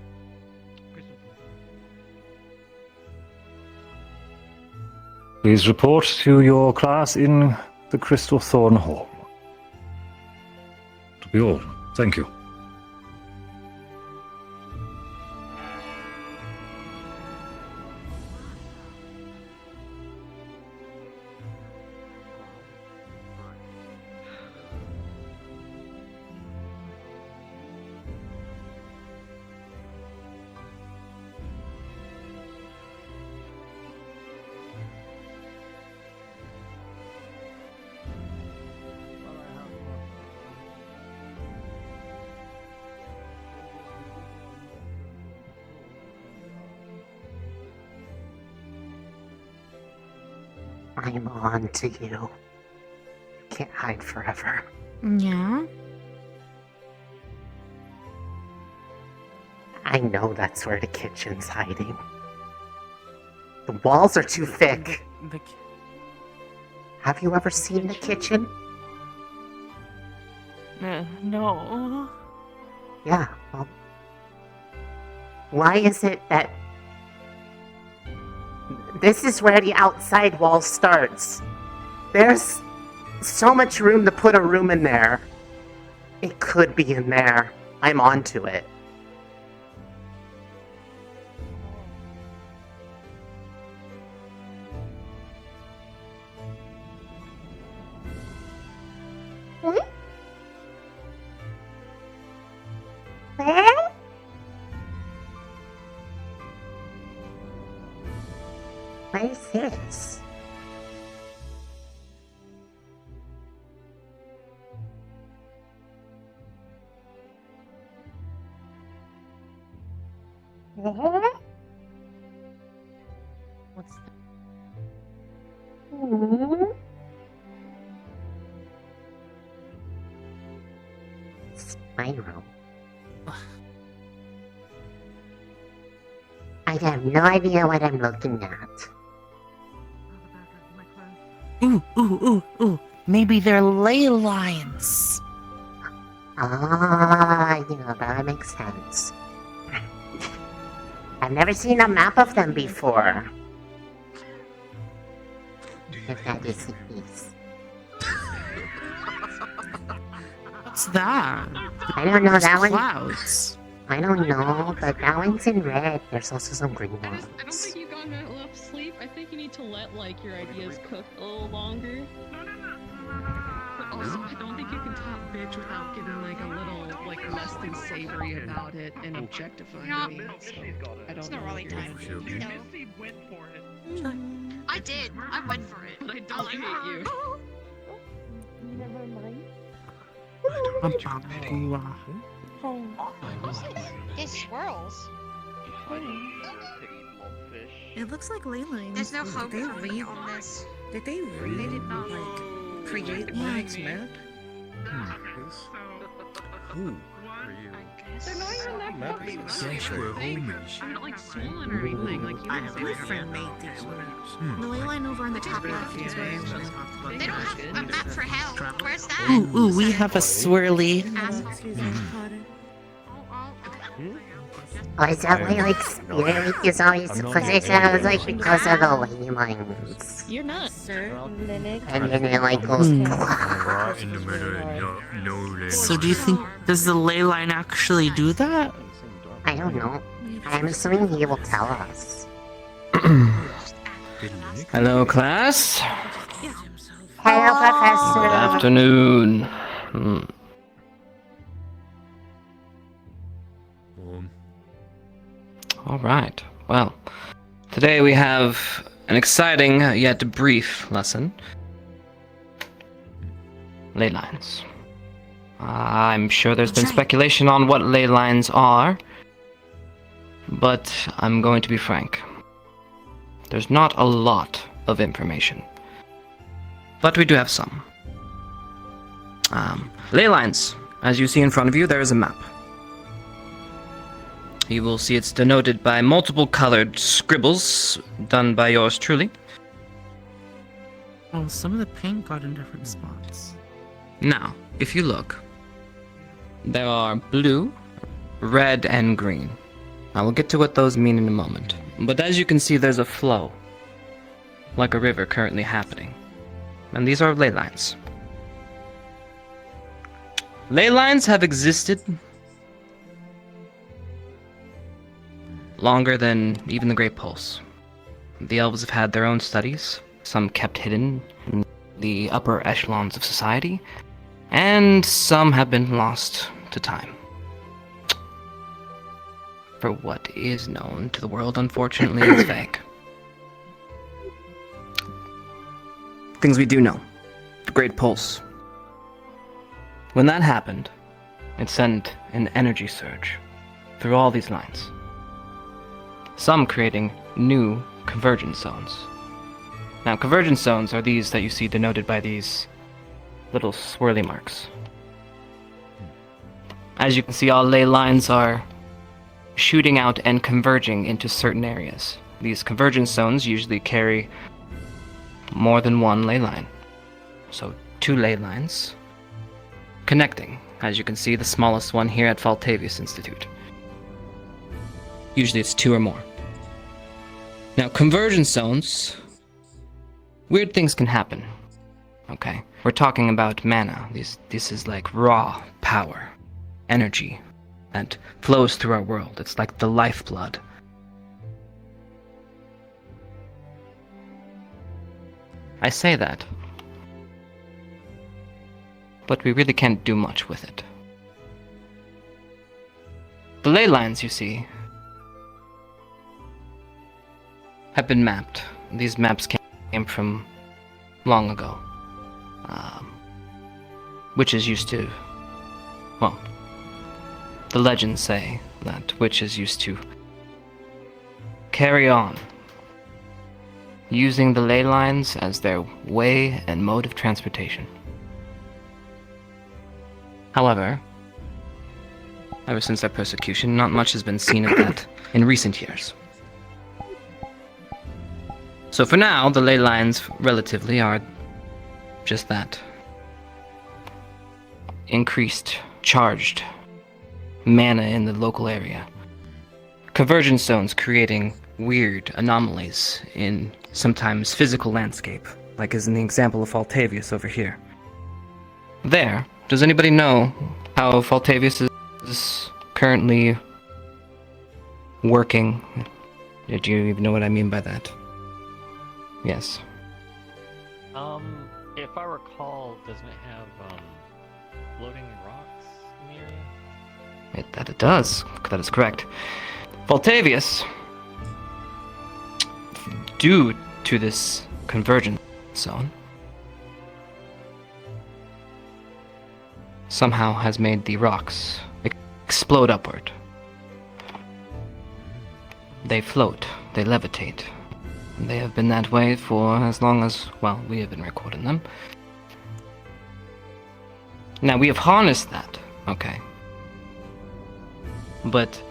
Please report to your class in the Crystal Thorn Hall. To be all. Thank you. I'm on to you. Can't hide forever. Yeah? I know that's where the kitchen's hiding. The walls are too thick. Have you ever seen the kitchen? No. Yeah, well... Why is it that... This is where the outside wall starts. There's so much room to put a room in there. It could be in there. I'm onto it. What is this? What's that? Spiral. I have no idea what I'm looking at. Ooh. Maybe they're ley lines. Ah, that makes sense. I've never seen a map of them before. If that is the case. What's that? I don't know, that one. Clouds. I don't know, but that one's in red. There's also some green ones. I don't think you've gotten enough sleep. I think you need to let your ideas cook a little longer. But also, I don't think you can top bitch without giving a little less than savory about it and objectifying me. So I don't know. Really time. I did. I went for it. But I don't hate you. Never mind. It swirls. It looks like ley lines. There's no hope for me on this. Did they really They did not create Onyx map? They're not even that fucking Yes, we're homies. I'm not swollen or anything. You didn't My friend made these maps. The ley line over on the top left is where They don't have a map for hell. Where's that? Ooh, we have a swirly. Oh, is that why, Spirit is always positioned because of the ley lines? You're not, sir. Linux. And then it, goes... Right in the middle, no ley. So do you think, does the ley line actually do that? I don't know. I'm assuming he will tell us. Hello, class. Hello, Professor. Good afternoon. All right. Well, today we have an exciting yet brief lesson. Ley lines. I'm sure there's been speculation on what ley lines are, but I'm going to be frank. There's not a lot of information, but we do have some. Ley lines. As you see in front of you, there is a map. You will see it's denoted by multiple colored scribbles done by yours truly. Oh, some of the paint got in different spots. Now, if you look, there are blue, red, and green. I will get to what those mean in a moment. But as you can see, there's a flow, like a river currently happening. And these are ley lines. Ley lines have existed longer than even the Great Pulse. The elves have had their own studies, some kept hidden in the upper echelons of society, and some have been lost to time. For what is known to the world, unfortunately, is vague. Things we do know. The Great Pulse. When that happened, it sent an energy surge through all these lines. Some creating new convergence zones. Now, convergence zones are these that you see denoted by these little swirly marks. As you can see, all ley lines are shooting out and converging into certain areas. These convergence zones usually carry more than one ley line. So 2 ley lines connecting. As you can see, the smallest one here at Faltavius Institute. Usually it's 2 or more. Now, convergence zones, weird things can happen. Okay? We're talking about mana. This is like raw power, energy that flows through our world. It's like the lifeblood. I say that, but we really can't do much with it. The ley lines, you see, have been mapped these maps came from long ago. Witches used to, well, the legends say that witches used to carry on, using the ley lines as their way and mode of transportation. However, ever since their persecution, not much has been seen of that in recent years. So for now, the ley lines relatively are just that. Increased, charged mana in the local area. Convergence zones creating weird anomalies in sometimes physical landscape, like as in the example of Faltavius over here. There, does anybody know how Faltavius is currently working? Do you even know what I mean by that? Yes. If I recall, doesn't it have floating rocks in the area? It does. That is correct. Faltavius, due to this convergence zone, somehow has made the rocks explode upward. They float, they levitate. They have been that way for as long as, well, we have been recording them. Now, we have harnessed that, okay. But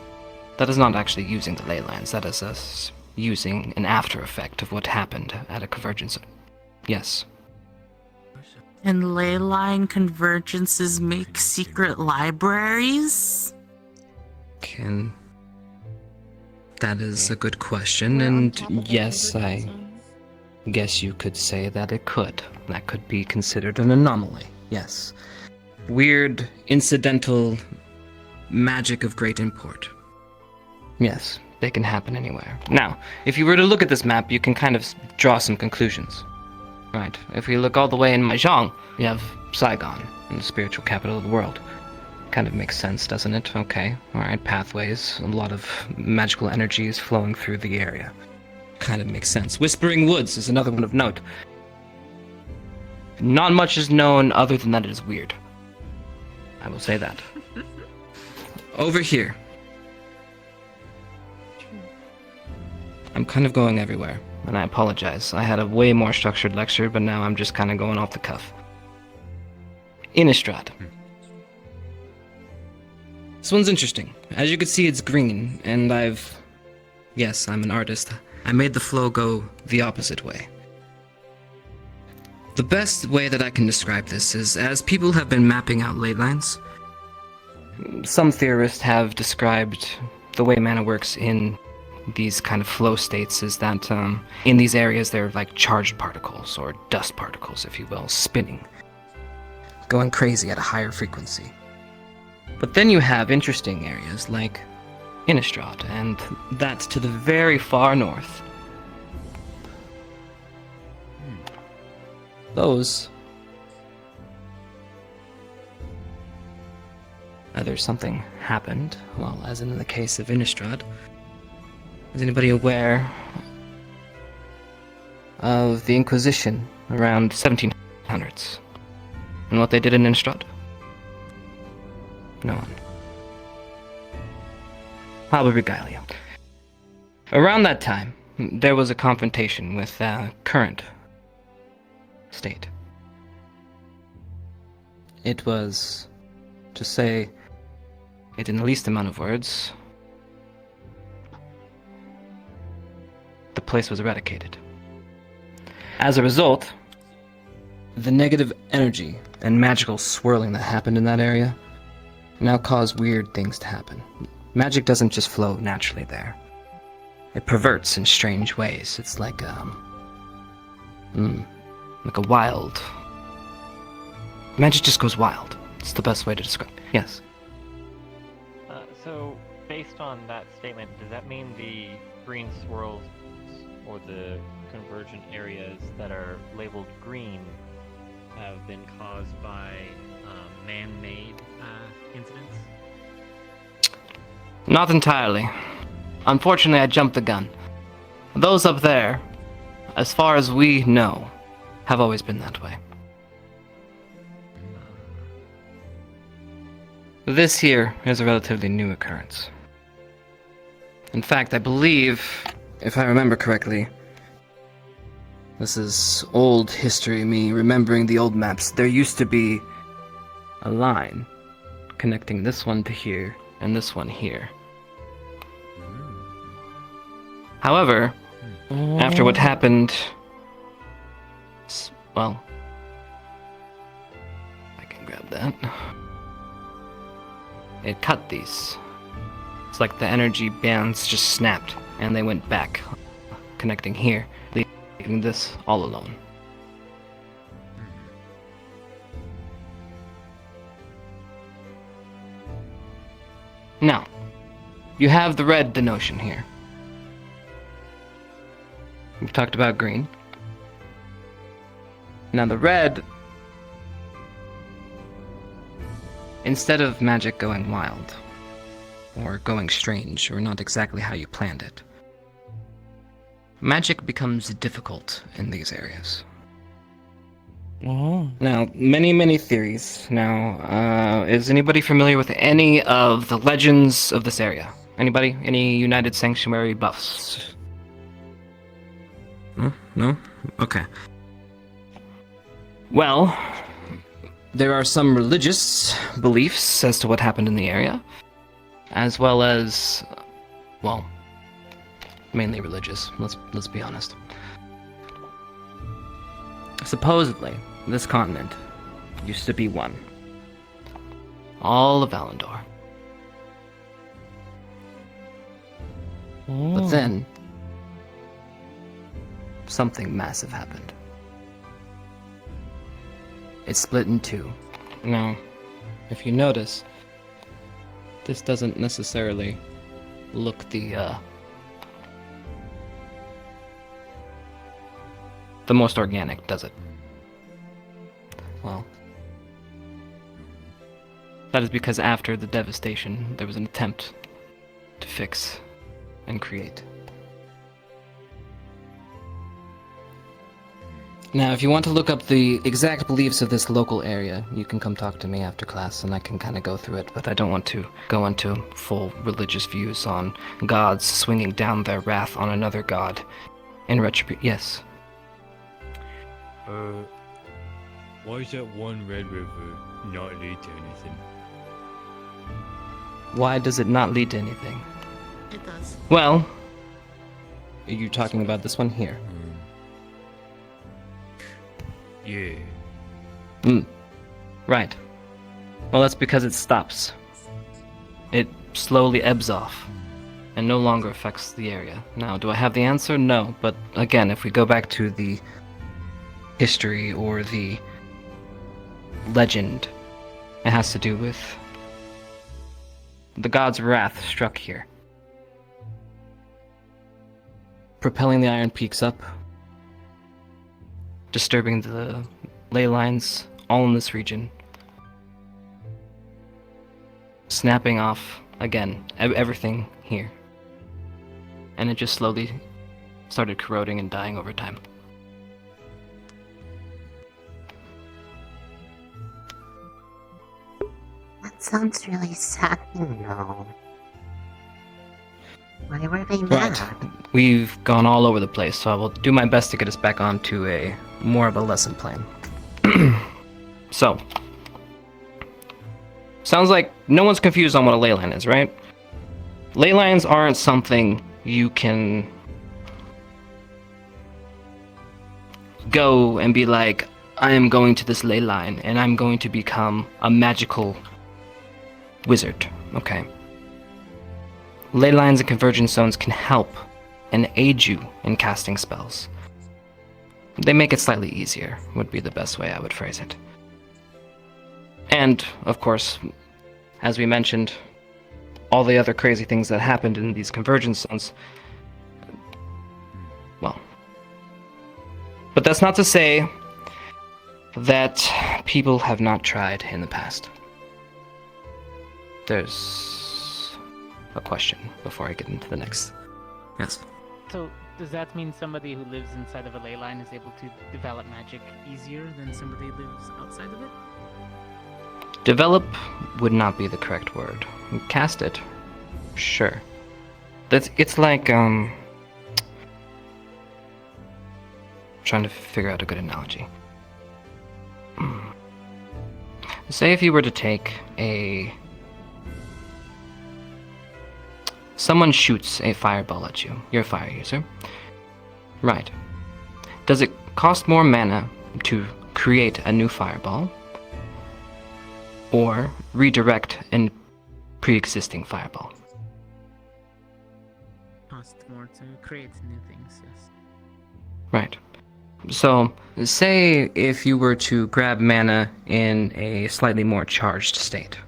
that is not actually using the ley lines, that is us using an after effect of what happened at a convergence. Yes. And ley line convergences make secret libraries? That is a good question, and yes, I guess you could say that it could. That could be considered an anomaly, yes. Weird, incidental magic of great import. Yes, they can happen anywhere. Now, if you were to look at this map, you can kind of draw some conclusions. Right, if we look all the way in Mahjong, we have Saigon, the spiritual capital of the world. Kind of makes sense, doesn't it? Okay, alright, pathways, a lot of magical energies flowing through the area. Kind of makes sense. Whispering Woods is another one of note. Not much is known other than that it is weird. I will say that. Over here. I'm kind of going everywhere, and I apologize. I had a way more structured lecture, but now I'm just kind of going off the cuff. Innistrad. This one's interesting. As you can see, it's green, and yes, I'm an artist. I made the flow go the opposite way. The best way that I can describe this is, as people have been mapping out ley lines, some theorists have described the way mana works in these kind of flow states is that in these areas they're like charged particles, or dust particles, if you will, spinning, going crazy at a higher frequency. But then you have interesting areas like Innistrad, and that's to the very far north. Those... either something happened, well, as in the case of Innistrad. Is anybody aware of the Inquisition around 1700s? And what they did in Innistrad? No one. I will regale you. Around that time, there was a confrontation with the current state. It was, to say it in the least amount of words, the place was eradicated. As a result, the negative energy and magical swirling that happened in that area now cause weird things to happen. Magic doesn't just flow naturally there. It perverts in strange ways. It's like a wild... Magic just goes wild. It's the best way to describe it. Yes. So, based on that statement, does that mean the green swirls or the convergent areas that are labeled green have been caused by man-made incidents? Not entirely. Unfortunately, I jumped the gun. Those up there as far as we know, have always been that way. This here is a relatively new occurrence. In fact, I believe, if I remember correctly, this is old history, me remembering the old maps. There used to be a line connecting this one to here and this one here. However, after what happened, well, I can grab that. It cut these. It's like the energy bands just snapped and they went back, connecting here, leaving this all alone. Now, you have the red denotion here. We've talked about green. Now the red, instead of magic going wild, or going strange, or not exactly how you planned it, magic becomes difficult in these areas. Now, many theories. Now, is anybody familiar with any of the legends of this area? Anybody? Any United Sanctuary buffs? No? Okay. Well, there are some religious beliefs as to what happened in the area, as well as, well, mainly religious, let's be honest. Supposedly, this continent used to be one. All of Valandor. But then, something massive happened. It split in two. Now, if you notice, this doesn't necessarily look the most organic, does it? Well, that is because after the devastation, there was an attempt to fix and create. Now, if you want to look up the exact beliefs of this local area, you can come talk to me after class and I can kind of go through it, but I don't want to go into full religious views on gods swinging down their wrath on another god in retribution. Yes? Why is that one red river not lead to anything? Why does it not lead to anything? It does. Well, are you talking about this one here? Yeah. Right. Well, that's because it stops. It slowly ebbs off and no longer affects the area. Now, do I have the answer? No, but again, if we go back to the history or the legend, it has to do with the god's wrath struck here, propelling the Iron Peaks up, disturbing the ley lines all in this region, snapping off again everything here, and it just slowly started corroding and dying over time. That sounds really sad, though. Why were they Right. mad? We've gone all over the place, so I will do my best to get us back onto a more of a lesson plan. So, sounds like no one's confused on what a ley line is, right? Ley lines aren't something you can go and be like, I am going to this ley line and I'm going to become a magical wizard, okay? Ley lines and convergence zones can help and aid you in casting spells. They make it slightly easier, would be the best way I would phrase it. And, of course, as we mentioned, all the other crazy things that happened in these convergence zones, well. But that's not to say that people have not tried in the past. There's a question before I get into the next. Yes. So, Does that mean somebody who lives inside of a ley line is able to develop magic easier than somebody who lives outside of it? Develop would not be the correct word. Cast it, sure. It's like trying to figure out a good analogy. Say if you were to take someone shoots a fireball at you. You're a fire user. Right. Does it cost more mana to create a new fireball or redirect a pre-existing fireball? Cost more to create new things, yes. Right. So, say if you were to grab mana in a slightly more charged state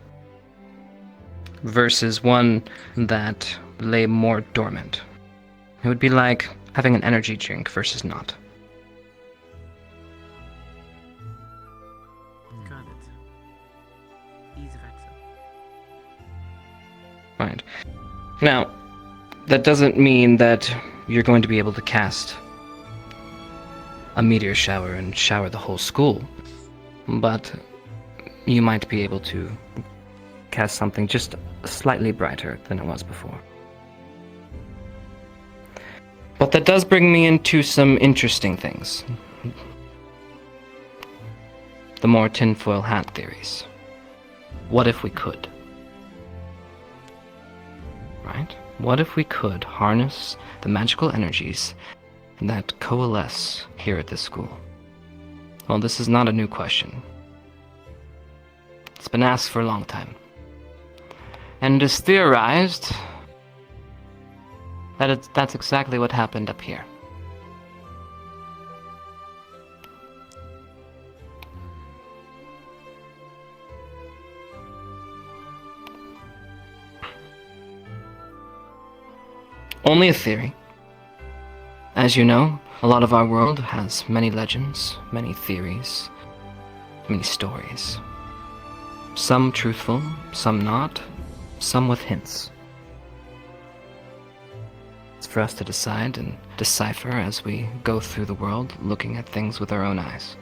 versus one that lay more dormant. It would be like having an energy drink versus not. Got it. Ease of access. Right. Now, that doesn't mean that you're going to be able to cast a meteor shower and shower the whole school, but you might be able to cast something just slightly brighter than it was before. But that does bring me into some interesting things. The more tinfoil hat theories. What if we could? Right? What if we could harness the magical energies that coalesce here at this school? Well, this is not a new question. It's been asked for a long time. And it is theorized that that's exactly what happened up here. Only a theory. As you know, a lot of our world has many legends, many theories, many stories. Some truthful, some not, some with hints. It's for us to decide and decipher as we go through the world, looking at things with our own eyes.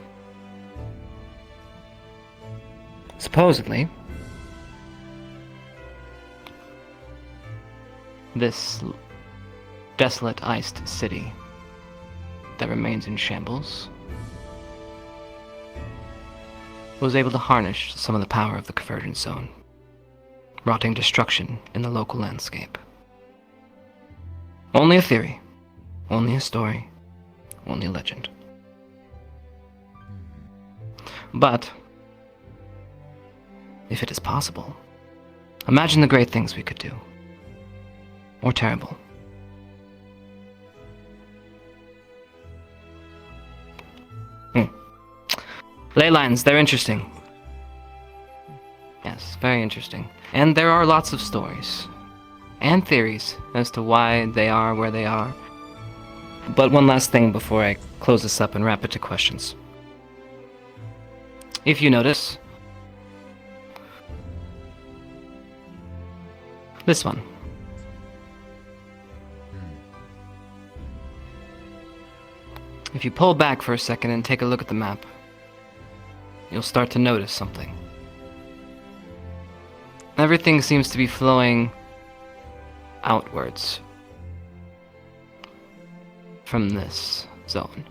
Supposedly, this desolate iced city that remains in shambles was able to harness some of the power of the convergence zone, wroughting destruction in the local landscape. Only a theory, only a story, only a legend. But if it is possible, imagine the great things we could do. Or terrible. Ley lines, they're interesting. Yes, very interesting. And there are lots of stories and theories as to why they are where they are. But one last thing before I close this up and wrap it to questions. If you notice, this one. If you pull back for a second and take a look at the map, you'll start to notice something. Everything seems to be flowing outwards from this zone.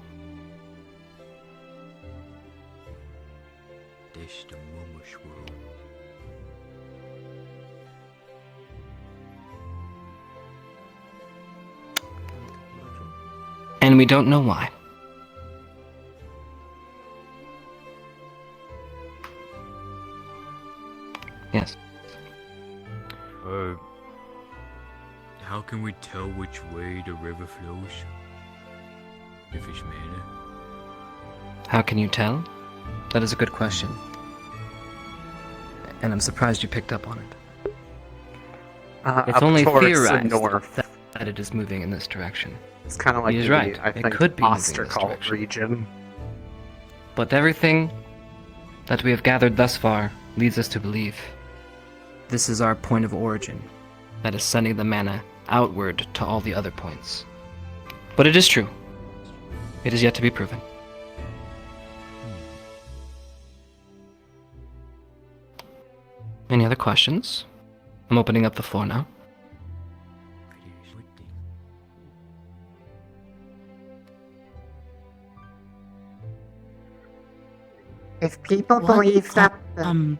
And we don't know why. Yes. How can we tell which way the river flows? If it's mana? How can you tell? That is a good question. And I'm surprised you picked up on it. It's only theorized that it is moving in this direction. It's kind of like He's the, right. I think, it could be Osterkalt region. But everything that we have gathered thus far leads us to believe this is our point of origin that is sending the mana outward to all the other points. But it is true. It is yet to be proven. Any other questions? I'm opening up the floor now. If people believe that the...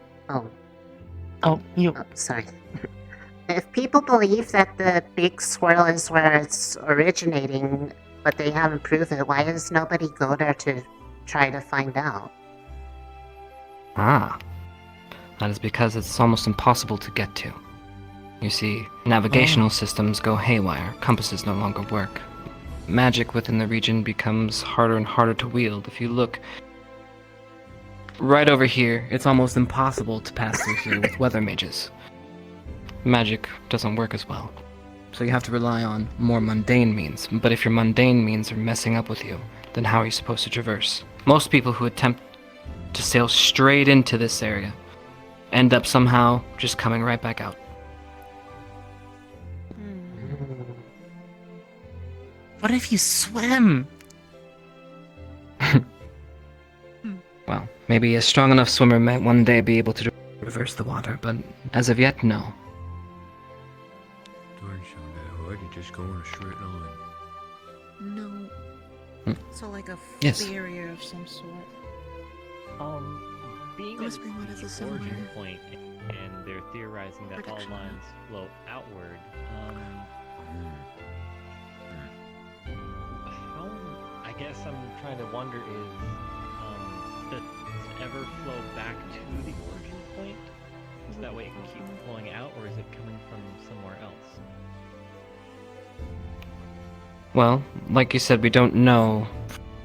sorry. If people believe that the big swirl is where it's originating, but they haven't proved it, why does nobody go there to try to find out? Ah. That is because it's almost impossible to get to. You see, navigational systems go haywire, compasses no longer work. Magic within the region becomes harder and harder to wield. If you look right over here, it's almost impossible to pass through here with weather mages. Magic doesn't work as well. So you have to rely on more mundane means. But if your mundane means are messing up with you, then how are you supposed to traverse? Most people who attempt to sail straight into this area end up somehow just coming right back out. What if you swim? Well, maybe a strong enough swimmer might one day be able to reverse the water, but as of yet, no. Just go in a straight line. No. So like a Yes. barrier of some sort. Being that it's the origin point, and they're theorizing that all lines flow outward, how, I guess I'm trying to wonder is, does it ever flow back to the origin point? So that way it can keep flowing out, or is it coming from somewhere else? Well, like you said, we don't know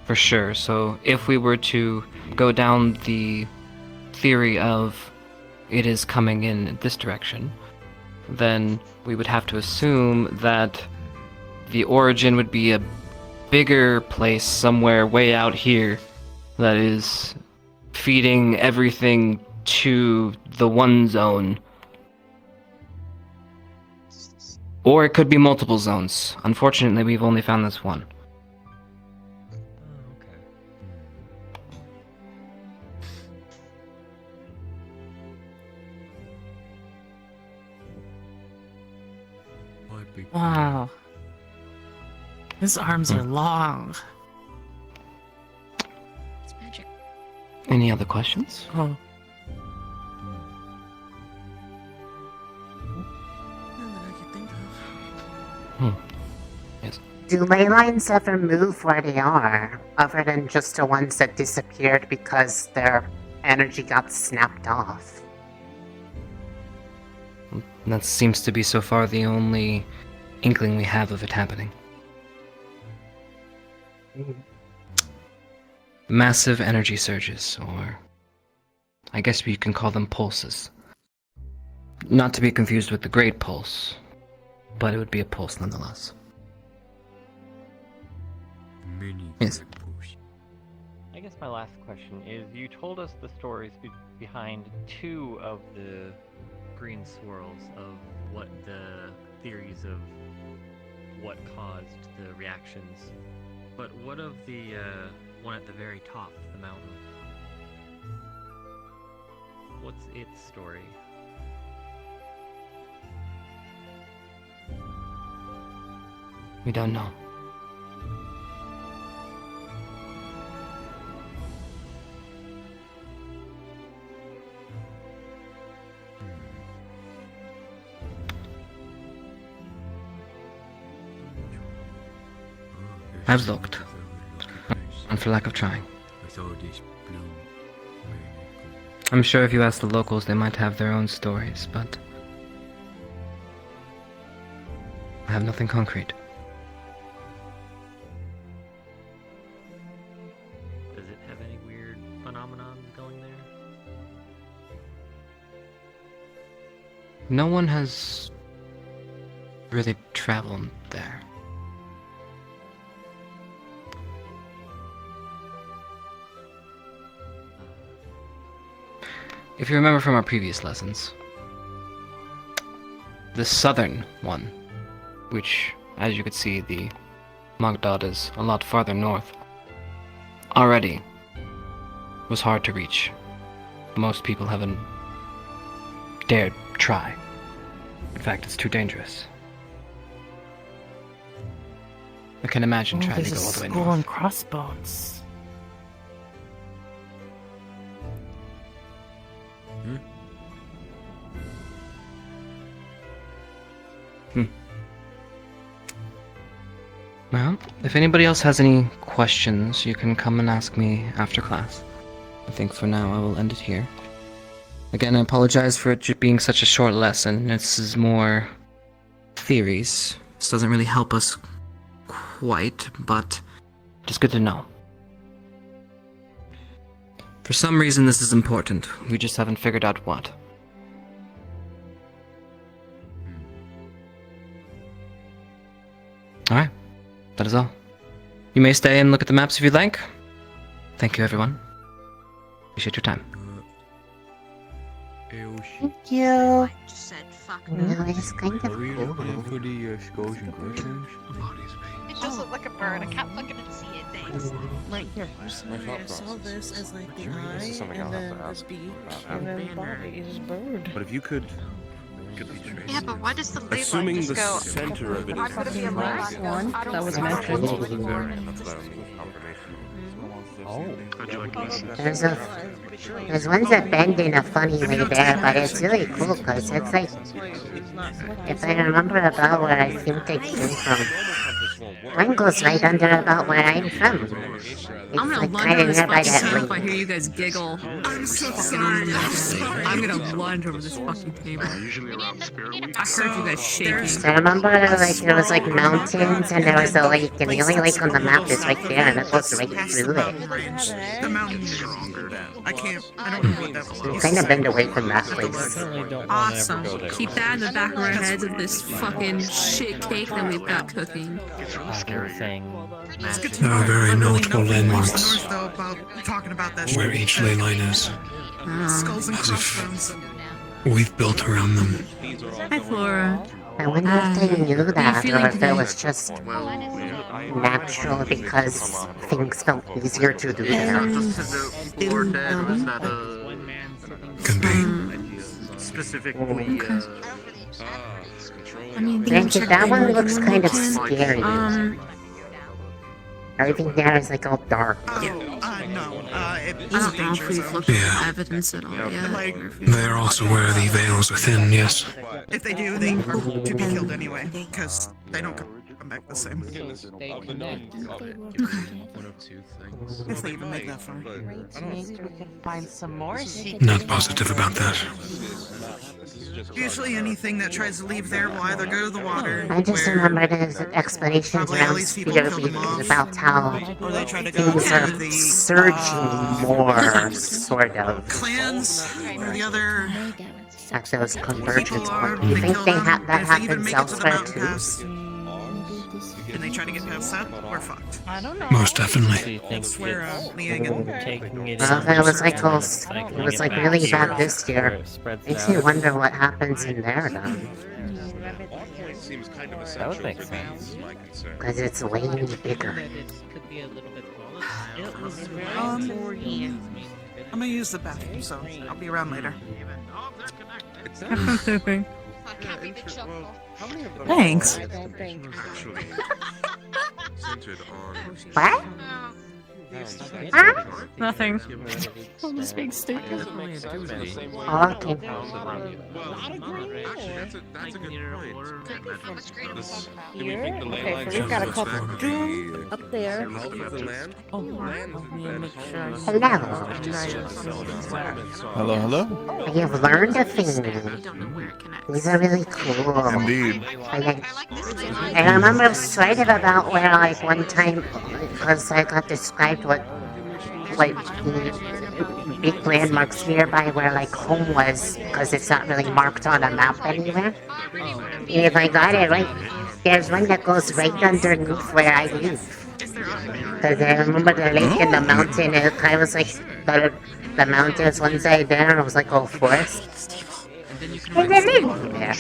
for sure, so if we were to go down the theory of it is coming in this direction, then we would have to assume that the origin would be a bigger place somewhere way out here that is feeding everything to the one zone. Or it could be multiple zones. Unfortunately, we've only found this one. Wow. His arms are long. It's magic. Any other questions? Oh. None that I can think of. Yes. Do ley lines ever move where they are, other than just the ones that disappeared because their energy got snapped off? That seems to be so far the only inkling we have of it happening. Massive energy surges, or I guess you can call them pulses. Not to be confused with the Great Pulse, but it would be a pulse nonetheless. Yes. I guess my last question is, you told us the stories behind two of the green swirls of what the theories of what caused the reactions, but what of the one at the very top of the mountain? What's its story? We don't know. I've looked, and for lack of trying. I'm sure if you ask the locals, they might have their own stories, but I have nothing concrete. Does it have any weird phenomenon going there? No one has really traveled there. If you remember from our previous lessons, the southern one, which, as you could see, the Magdad is a lot farther north. Already was hard to reach. Most people haven't dared try. In fact, it's too dangerous. I can imagine trying to go all the way Skull north. and crossbones. Well, if anybody else has any questions, you can come and ask me after class. I think for now I will end it here. Again, I apologize for it being such a short lesson. This is more theories. This doesn't really help us quite, but just good to know. For some reason this is important. We just haven't figured out what. Alright. That is all. You may stay and look at the maps if you'd like. Thank you, everyone. Appreciate your time. Thank you. No, it's kind of Are we cool. looking for the skulls and crossbones? It does look like a bird. I can't fucking see it. Thanks. Like here, personally, I saw this as like the eye, and then this beak, and then body is bird. But if you could Yeah, but why does the ley line assuming just the go? center of it Why is would it be a ley Last line? one I don't that was see mentioned. There's ones that bend in a funny way there, but it's really cool because it's like, if I remember about where I think they came from, one goes right under about where I'm from. It's I'm gonna like lunge kind over of this nearby fucking that table if I lake. hear you guys giggle. I'm so sorry. I'm gonna lunge over this fucking table. I heard you guys shaking. I remember like there was like mountains and there was a lake, and the only lake on the map is right there, and it goes right through it. The mountains. I don't know what that We kind of bend away from that place. Awesome. Keep that in the back of our heads of this fucking shit cake that we've got cooking. Scary thing. There are very notable landmarks Talking about that where each ley line is, Skulls and as if crossbones. we've built around them. Hi, Flora. I wonder if they knew that, feeling or if it today? was just natural because things felt easier to do there. Could be. Specifically, I mean, Granted, that one looks kind of scary. Everything there is like all dark. I don't know if we've looked Yeah. at evidence at all yet. They are also where the veils within, yes. If they do, they are to be killed anyway, because they don't come back the same. If they even make that far. Maybe we can find some more secrets. Not positive about that. Usually anything that tries to leave there will either go to the water, I just remember there's explanations around Spear Week about how things are surging more, sort of, clans, or the other. at those convergence points. Do you think that happens elsewhere too? And they try to get past that, we're fucked. I don't know. Most definitely. That's where Leangan. Well, it was like really bad this year. Makes me wonder what happens in there though. That would make sense. Because it's way bigger. I'm gonna use the bathroom, so I'll be around later. Have fun sleeping. Thanks. What? Nothing. I'm just being stupid. Oh, okay. Here? Okay, so we've got a couple dooms up there. Hello. Hello? I have learned a thing now. These are really cool. Indeed. I remember sort of about where, like, one time, because I got described what the big landmarks nearby where, like, home was, because it's not really marked on a map anywhere. And if I got it right, there's one that goes right underneath where I live. Because I remember the lake and the mountain, and it kind of was like, the mountains one side there, and it was like all forest. And then there.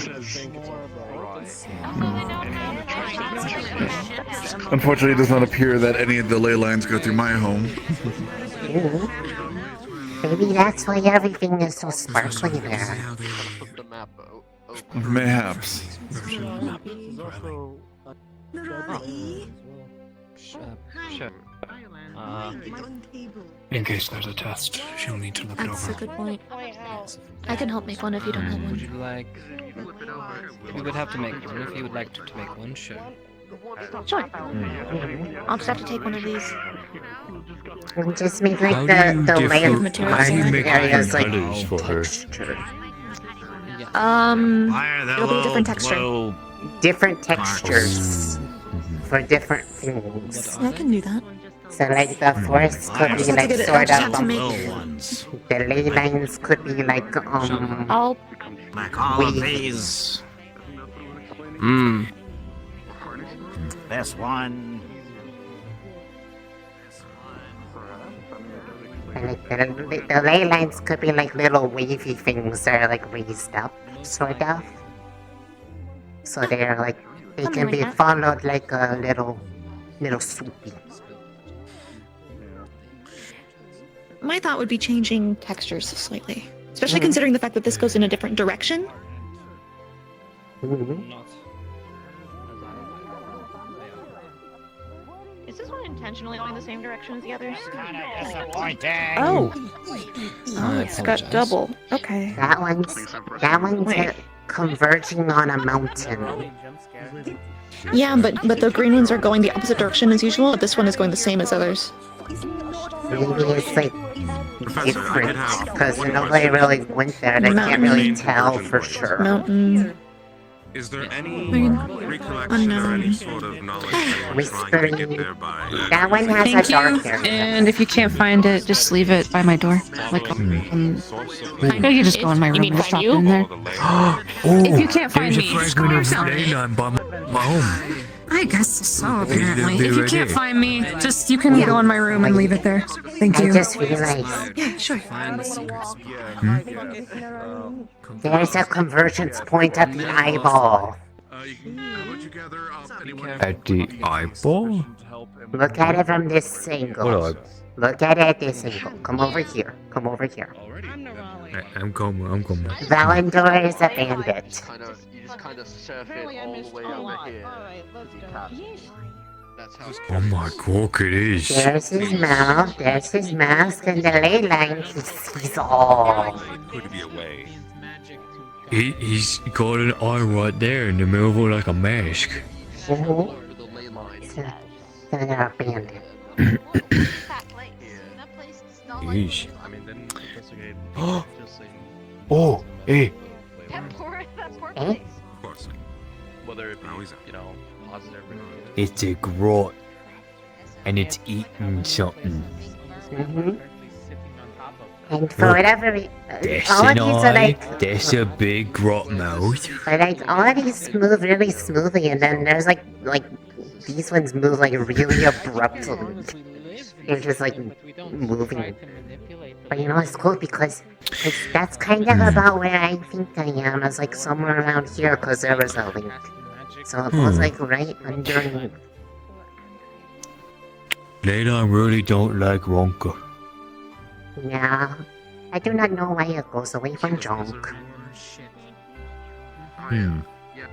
Unfortunately, it does not appear that any of the ley lines go through my home. Maybe that's why everything is so sparkly there. Mayhaps. Sure. In case there's a test, she'll need to look it That's a over. good point. I can help make one if you don't have Would you one. like... We would have to make one. If you would like to make one, sure. Sure. I'll just have to take one of these. Just make How like do you the layer differ- how do you make areas like colours for her? texture. It'll be a different texture. Different textures for different things. Yeah, I can do that. So like the forest could be like sort of the ley lines could be like I'll Like all of weave. these. This one. And like the ley lines could be like little wavy things that are like raised up, sort of. So they're like they Something can like be that. followed like a little swoopy. My thought would be changing textures slightly, especially considering the fact that this goes in a different direction. Is this one intentionally going the same direction as the others? Oh, it's got double. Okay. That one's converging on a mountain. Yeah, but the green ones are going the opposite direction as usual. This one is going the same as others. Maybe it's like different because nobody really went there. They can't really tell for sure. Mountain. Is there any Green. recollection or any sort of knowledge that you were trying to get there by? That one has Thank a dark you. area. And if you can't find it, just leave it by my door. Like, you can just go in my room and just drop it in there. If you can't find me, just call There's a yourself. fragment of ley line by my home. I guess so, apparently. Be If you right can't there. find me, just you can go in my room and leave it there. Thank I you. just realized Yeah, sure. there's a convergence point at the eyeball. At the eyeball? Look at it from this angle. What Look at it at this angle. Come over here. Come over here. I'm coming. Valendor is a bandit. You just kind of surf it all the way over here. That's how. Oh my god, it is. There's his mouth. There's his mask, and the ley line. He's all. Could be a way. He's got an eye right there in the middle of it like a mask. So they're a bandit. Jeez. Oh, hey. That poor Eh? place. Of course. Whether it be, positive or negative. It's a grot. And it's eating something. And for whatever reason, That's all of an these are eye. like, That's a big grot mouth. but like all of these move really smoothly, and then there's like these ones move like really abruptly. They're just like moving. But it's cool because that's kind of about where I think I am. I was like somewhere around here because there was a link. So it was like right underneath. Layla really don't like Wonka. Yeah, I do not know why it goes away from junk.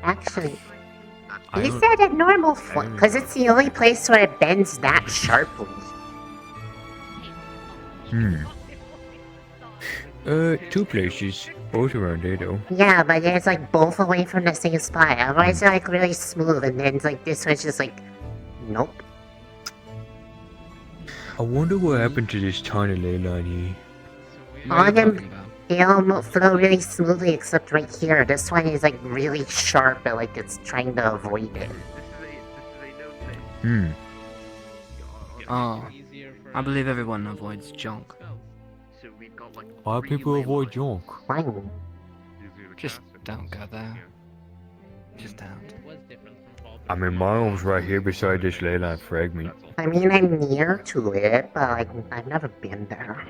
Actually, he said at normal foot because it's the only place where it bends that sharply. Two places. Both around there though. Yeah, but it's like both away from the same spot. Otherwise, they're like really smooth, and then like this one's just like, nope. I wonder what happened to this tiny ley line here. All of them, they all flow really smoothly except right here. This one is like really sharp, but like it's trying to avoid it. Oh, I believe everyone avoids junk. Why people avoid junk? Why? Just don't go there. Just don't. I mean, my home's right here beside this ley line fragment. I mean, I'm near to it, but like I've never been there.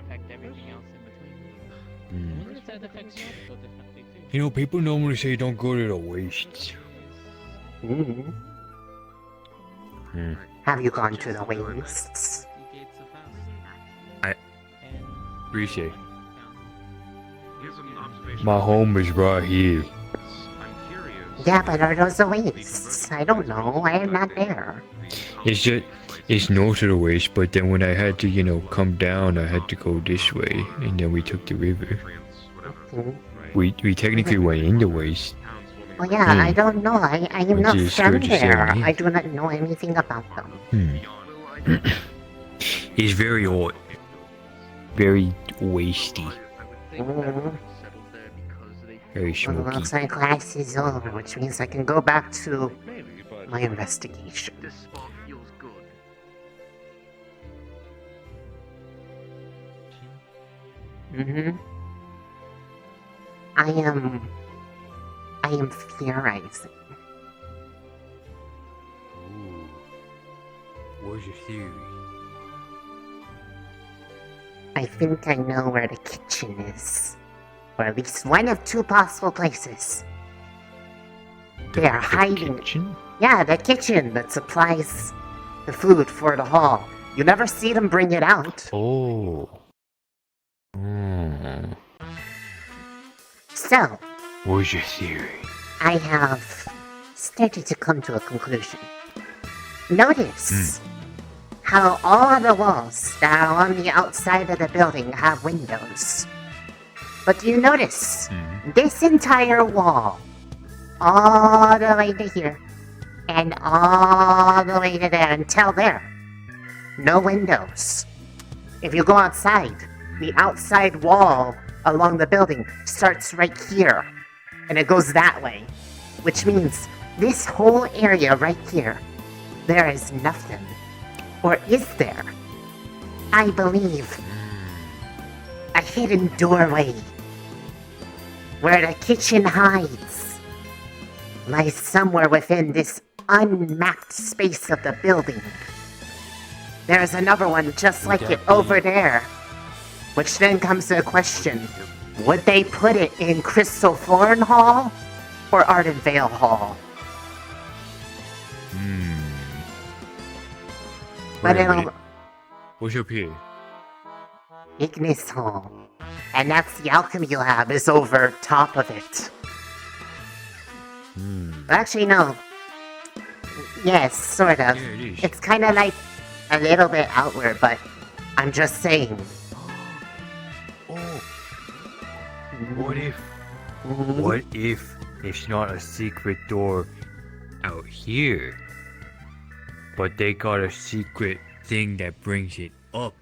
You know, people normally say don't go to the wastes. Have you gone to the wastes? Risei. My home is right here. Yeah, but are those the wastes? I don't know. I am not there. It's north of the waste, but then when I had to, come down, I had to go this way, and then we took the river. We technically went in the waste. Well, yeah, I don't know. I am not Which is from good to say, there. yeah. I do not know anything about them. It's very hot. Very wasty. Very Well, smoky. looks like class is over, which means I can go back to my investigation. I am theorizing. What's your theory? I think I know where the kitchen is. Or at least one of two possible places. They are hiding. Yeah, the kitchen that supplies the food for the hall. You never see them bring it out. Oh. So, What's your theory? I have started to come to a conclusion. Notice how all of the walls that are on the outside of the building have windows. But do you notice this entire wall, all the way to here, and all the way to there until there, no windows. If you go outside, the outside wall along the building starts right here, and it goes that way, which means this whole area right here, there is nothing. Or is there? I believe a hidden doorway where the kitchen hides lies somewhere within this unmapped space of the building. There's another one just like it over there, which then comes to the question, would they put it in Crystal Thorn Hall or Arden Vale Hall? But it'll... What's up here? Ignis Hall. And that's the alchemy lab is over top of it. Actually, no. Yes, sort of. It's kind of like a little bit outward, but I'm just saying. What if it's not a secret door out here, but they got a secret thing that brings it up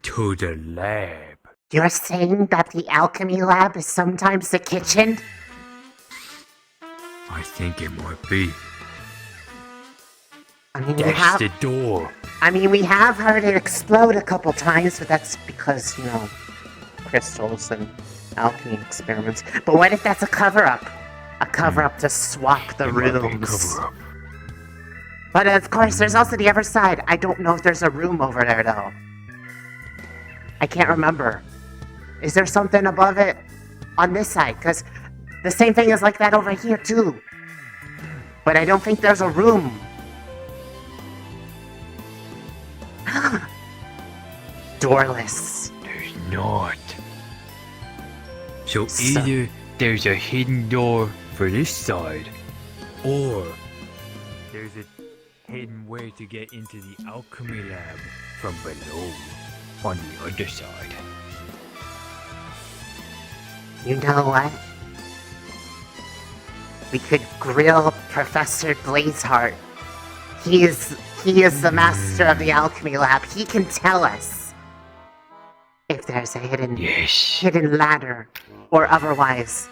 to the lab? You're saying that the alchemy lab is sometimes the kitchen? I think it might be. I mean, That's the door. I mean, we have heard it explode a couple times, but that's because, crystals and alchemy experiments. But what if that's a cover-up? A cover-up to swap the rooms. But of course, there's also the other side. I don't know if there's a room over there, though. I can't remember. Is there something above it on this side? Because the same thing is like that over here, too. But I don't think there's a room. Doorless. There's not. So either there's a hidden door for this side, or there's a hidden way to get into the alchemy lab from below, on the other side. You know what? We could grill Professor Blazeheart. He is the master of the alchemy lab. He can tell us if there's a hidden ladder, or otherwise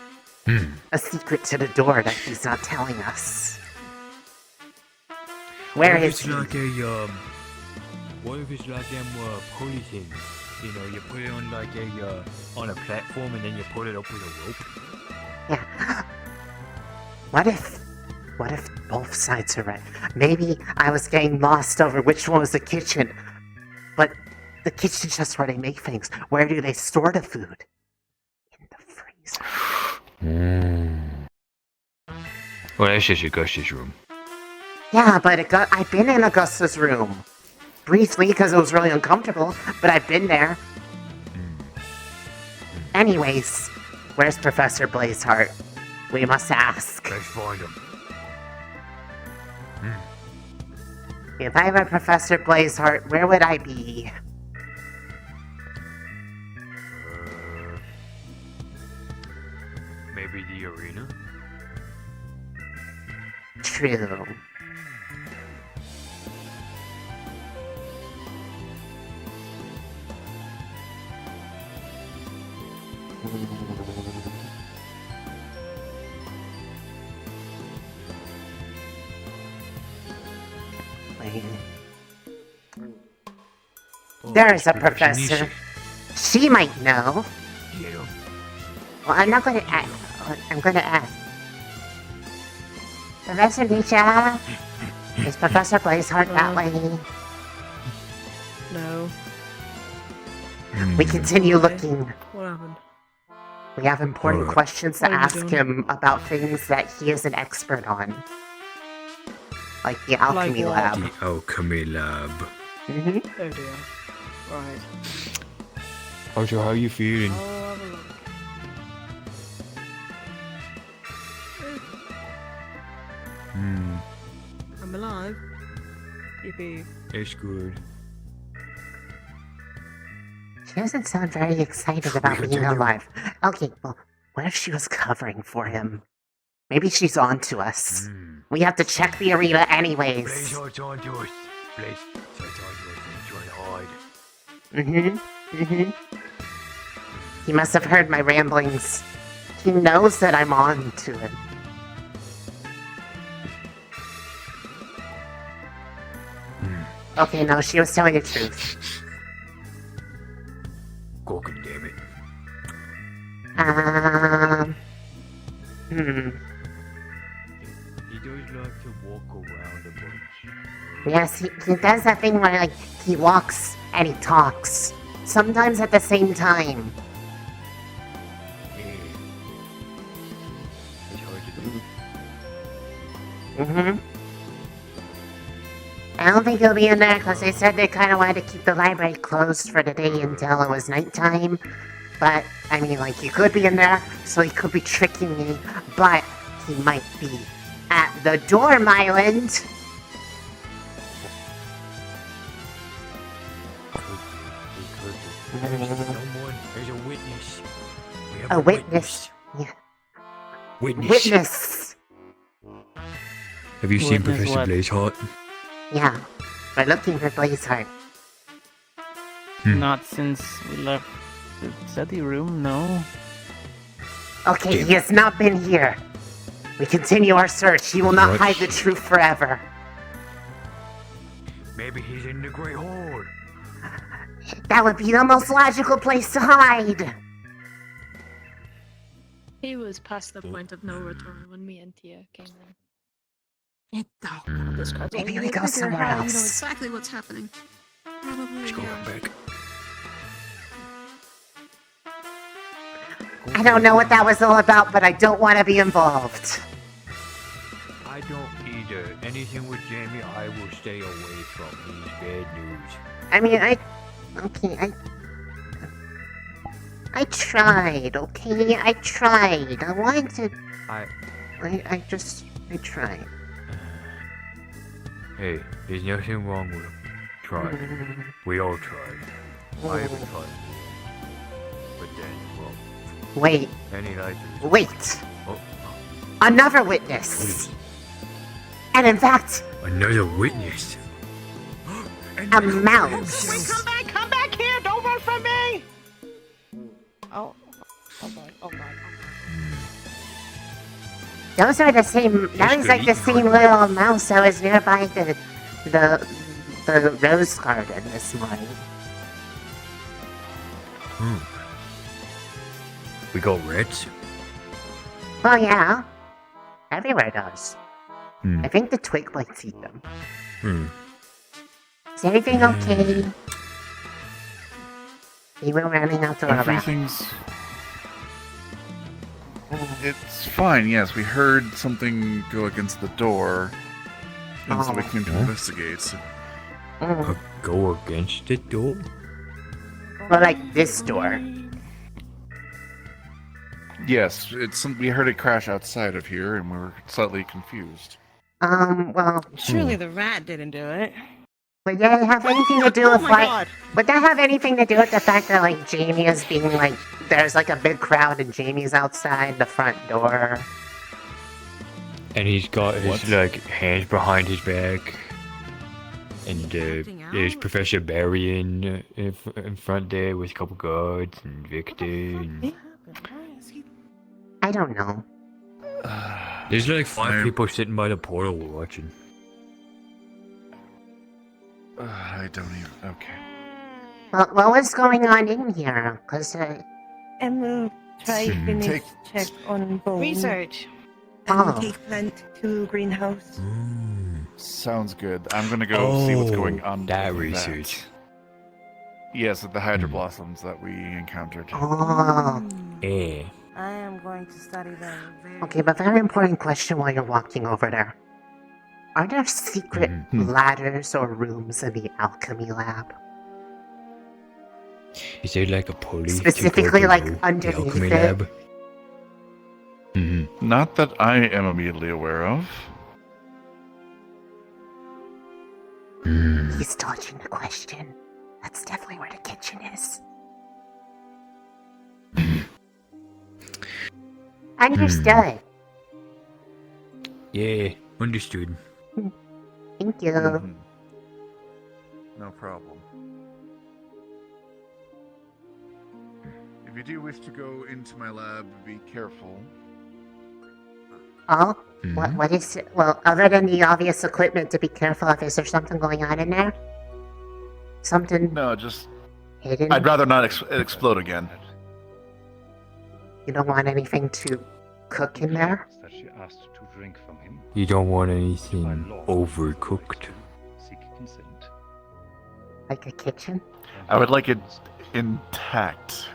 a secret to the door that he's not telling us. Where is he? What if it's like them pulley things? You put it on like on a platform and then you pull it up with a rope. Yeah. What if both sides are right? Maybe I was getting lost over which one was the kitchen. But the kitchen's just where they make things. Where do they store the food? In the freezer. Well, that's just Augustus' room. Yeah, but I've been in Augusta's room. Briefly, because it was really uncomfortable, but I've been there. Anyways, where's Professor Blazeheart? We must ask. Let's find him. If I were Professor Blazeheart, where would I be? Maybe the arena? True. There's a professor. She might know. Well, I'm not going to ask. I'm going to ask. Professor Nisha? Is Professor Blazeheart that way? No. We continue looking. What happened? We have important questions to ask him about things that he is an expert on. Like the alchemy lab. The alchemy lab. Mm-hmm. Oh dear. Right. Arthur, how are you feeling? I'll have a look. I'm alive. Yippee. It's good. She doesn't sound very excited about being alive. Okay, well, what if she was covering for him? Maybe she's on to us. We have to check the arena anyways. Blazeheart's on to us. Blazeheart's on to us and trying to hide. He must have heard my ramblings. He knows that I'm on to him. Okay, no, she was telling the truth. God damn it. He does like to walk around a bunch. Yes, he does that thing where, like, he walks and he talks. Sometimes at the same time. It's hard to do. I don't think he'll be in there because they said they kind of wanted to keep the library closed for the day until it was nighttime. But, I mean, like, he could be in there, so he could be tricking me, but he might be at the dorm island. Someone, there's a witness. We have A witness. Yeah. Witness. Have you seen Witness Professor what? Blazeheart? Yeah. We're looking for Blazeheart. Not since we left the study room, no. Okay, he has not been here. We continue our search. He will not What? hide the truth forever. Maybe he's in the Great Hall. That would be the most logical place to hide. He was past the point of no return when me and Tia came in. This card's Maybe only we go figure somewhere how else. You know exactly what's happening. Probably. Let's go back. I don't know what that was all about, but I don't want to be involved. I don't either. Anything with Jamie, I will stay away from. He's bad news. I mean, I tried, okay? I tried. I wanted to... I tried. Hey, there's nothing wrong with him. Try. We all tried. I haven't tried. But then, well... Wait. Any light is... Wait. Oh, Another witness. And in fact, another witness. a mouse. Wait, come back here! Don't run from me! Oh god. Those are the same. That was like the same little mouse that was nearby the rose garden this morning. We got rats? Well, yeah. Everywhere does. I think the twig blights eat them. Is everything okay? You were running out to our Everything's... It's fine, yes. We heard something go against the door. And so we came to investigate. So. Go against the door? Well, like this door. Yes, we heard it crash outside of here, and we were slightly confused. Well... Surely the rat didn't do it. Would that have anything to do with, my like... God. Would that have anything to do with the fact that, like, Jamie is being, like... There's, like, a big crowd and Jamie's outside the front door? And he's got his, like, hands behind his back. And there's Professor Barry in front there with a couple guards and Victor and... I don't know. There's like 5 people sitting by the portal watching. I don't even... Okay. Well, what was going on in here? Because, And we'll try finish check on bone. Research. And take plant to greenhouse. Sounds good. I'm gonna go see what's going on. That with research. Yes, with the hydro blossoms that we encountered. Oh. Yeah. I am going to study them very... Okay, but very important question while you're walking over there. Are there secret ladders or rooms in the alchemy lab? Is there like a pulley? Specifically, like, the underneath alchemy it? lab? Not that I am immediately aware of. He's dodging the question. That's definitely where the kitchen is. Understood. Yeah, understood. Thank you. No problem. If you do wish to go into my lab, be careful. Oh? What is it? Well, other than the obvious equipment to be careful of, is there something going on in there? Something... No, just... hidden? I'd rather not explode again. You don't want anything to cook in there? That she asked to drink from him. You don't want anything overcooked. Seek consent. Like a kitchen? I would like it intact.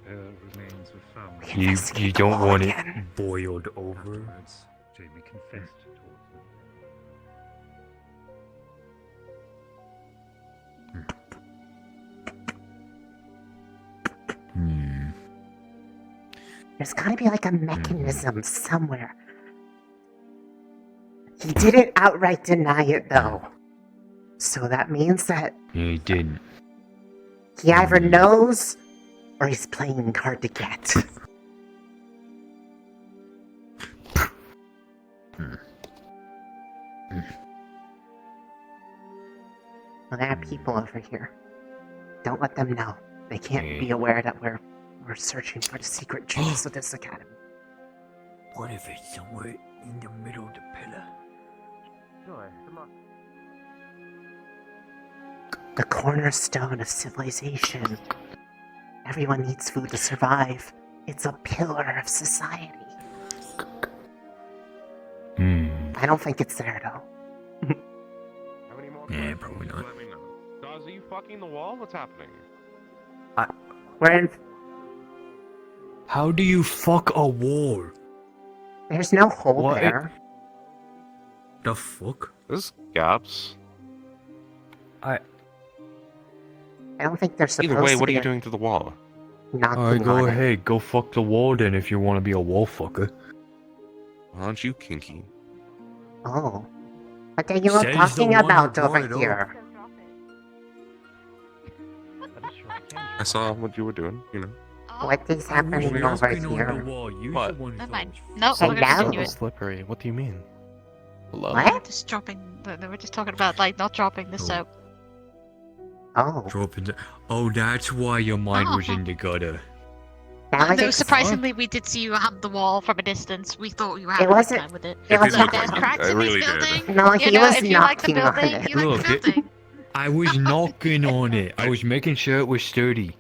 Her remains were found. You don't want it boiled over. Jamie confessed towards them. There's gotta be like a mechanism somewhere. He didn't outright deny it though. So that means that Yeah, he didn't. he either knows or he's playing hard to get. Well, there are people over here. Don't let them know. They can't be aware that we're searching for the secret truths of this academy. What if it's somewhere in the middle of the pillar? Sure, come on. The cornerstone of civilization. Everyone needs food to survive. It's a pillar of society. I don't think it's there though. Yeah, probably not. Let me know. Dawes, are you fucking the wall? What's happening? We're in... How do you fuck a wall? There's no hole What? there. The fuck? There's gaps. I don't think they're supposed Either way, to what be are you doing to the wall? knocking Alright, go on it. ahead. Go fuck the wall then if you want to be a wall fucker. Aren't you kinky? Oh. What are you Says the talking one about who over brought it here? I saw what you were doing, you know. What is happening over here? What? Never mind. No, Hey, we're gonna now. continue it. Slippery. What do you mean? Hello? What? Just dropping. We're just talking about like not dropping the soap. Oh. Dropping the... Oh, that's why your mind was in the gutter. That was Though surprisingly, we did see you hammer the wall from a distance. We thought you were It having a good wasn't- time with it. it wasn't- Like, there's cracks I in really this did. building. No, you he know, was if you like the knocking on building, it. you like Look, the building. I was knocking on it. I was making sure it was sturdy.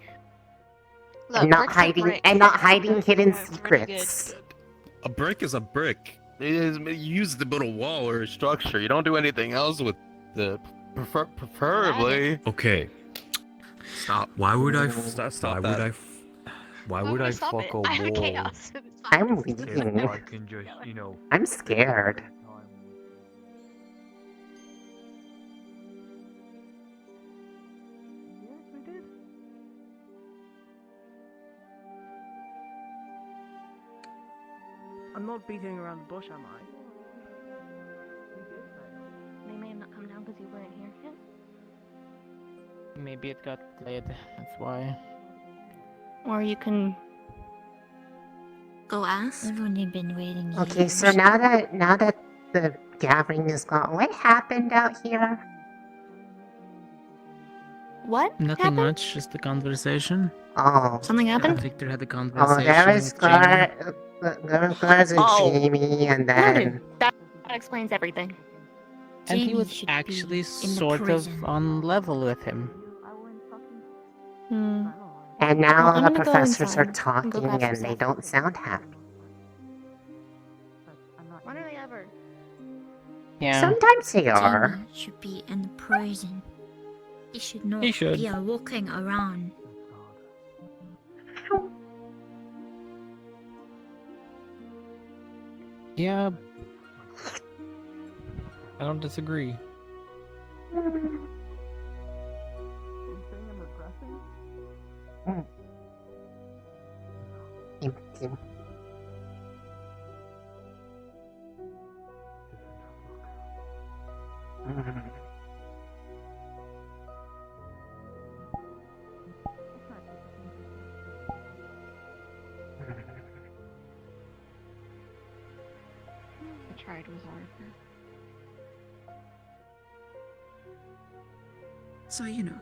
Look, And not bricks are hiding bricks. and not hiding hidden They're pretty good. secrets. A brick is a brick. It is you use the little wall or a structure. You don't do anything else with the preferably. Okay. Stop. Why would I? Stop Why that. would I? Why would I Stop fuck it. a I'm wall? chaos. It's I'm If leaving. I can just, I'm scared. I'm not beating around the bush, am I? They may have not come down because you weren't here yet. Maybe it got delayed. That's why. Or you can go ask. I've only been waiting. Okay, so now that the gathering is gone, what happened out here? What? Nothing happened? much, just a conversation. Oh. Something happened? Victor had a Oh, conversation there was with Jamie. there was a Jamie, and then Noted. That explains everything. And he Jamie was should be actually in the sort of prison. on level with him. Hmm. and now Well, I'm the gonna go professors are inside and go talking, catch and the they stuff. don't sound happy. When are they ever? Yeah. Sometimes they are. Jamie should be in the prison. He should not He should. be walking around. Yeah. I don't disagree. Empty. I tried with Arthur. So, you know.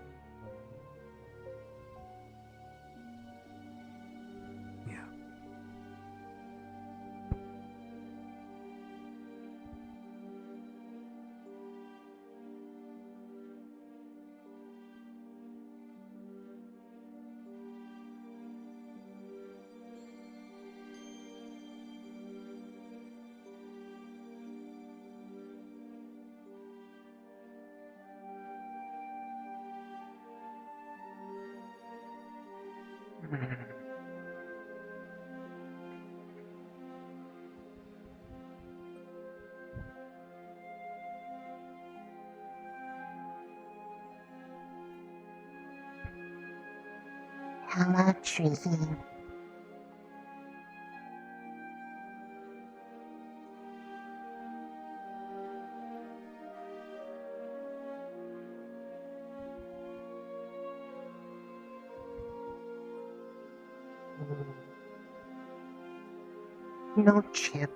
Hello, tree. No chip.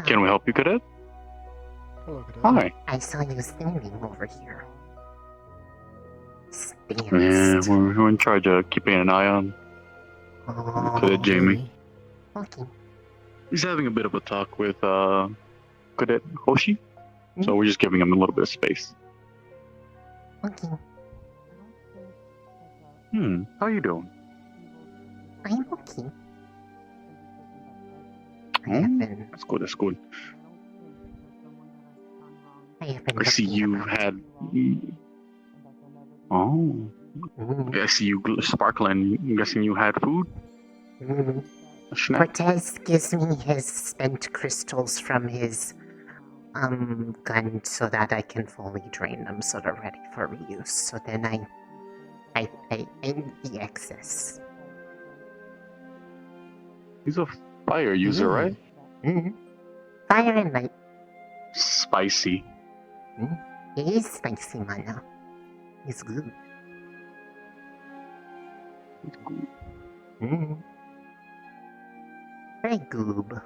Can we help you, Cadet? Hello, Cadet. Hi. I saw you standing over here. Yeah, we're in charge of keeping an eye on Cadet Jamie. Okay. He's having a bit of a talk with Cadet Hoshi, so we're just giving him a little bit of space. Okay. How you doing? I'm okay. That's good, that's good. I see you had... Oh. I see you sparkling. I'm guessing you had food? A snack? Cortez gives me his spent crystals from his gun so that I can fully drain them so they're ready for reuse. So then I end the excess. He's a fire user, right? Fire and light. Spicy. It is spicy, mana. It's good. It's good. Very good.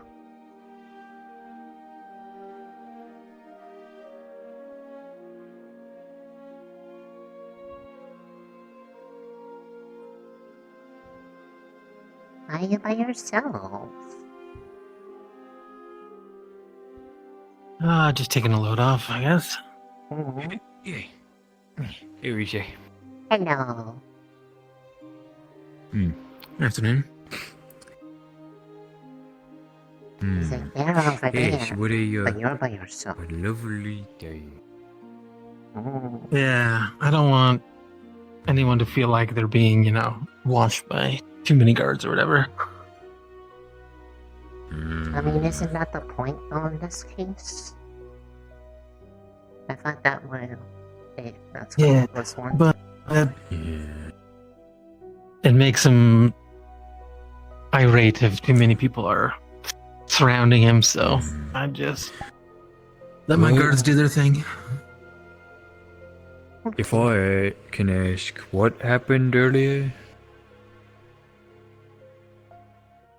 Why are you by yourself? Just taking a load off, I guess. Hey, Risei. Hello. Afternoon. He's like, they're over Yes, there, what a but you're by yourself. a lovely day. Yeah, I don't want anyone to feel like they're being, watched by too many guards or whatever. I mean, isn't that the point, though, in this case? I thought that would... that's what Yeah, it was one. but it makes him irate if too many people are surrounding him, so I just let my guards do their thing. If I can ask, what happened earlier?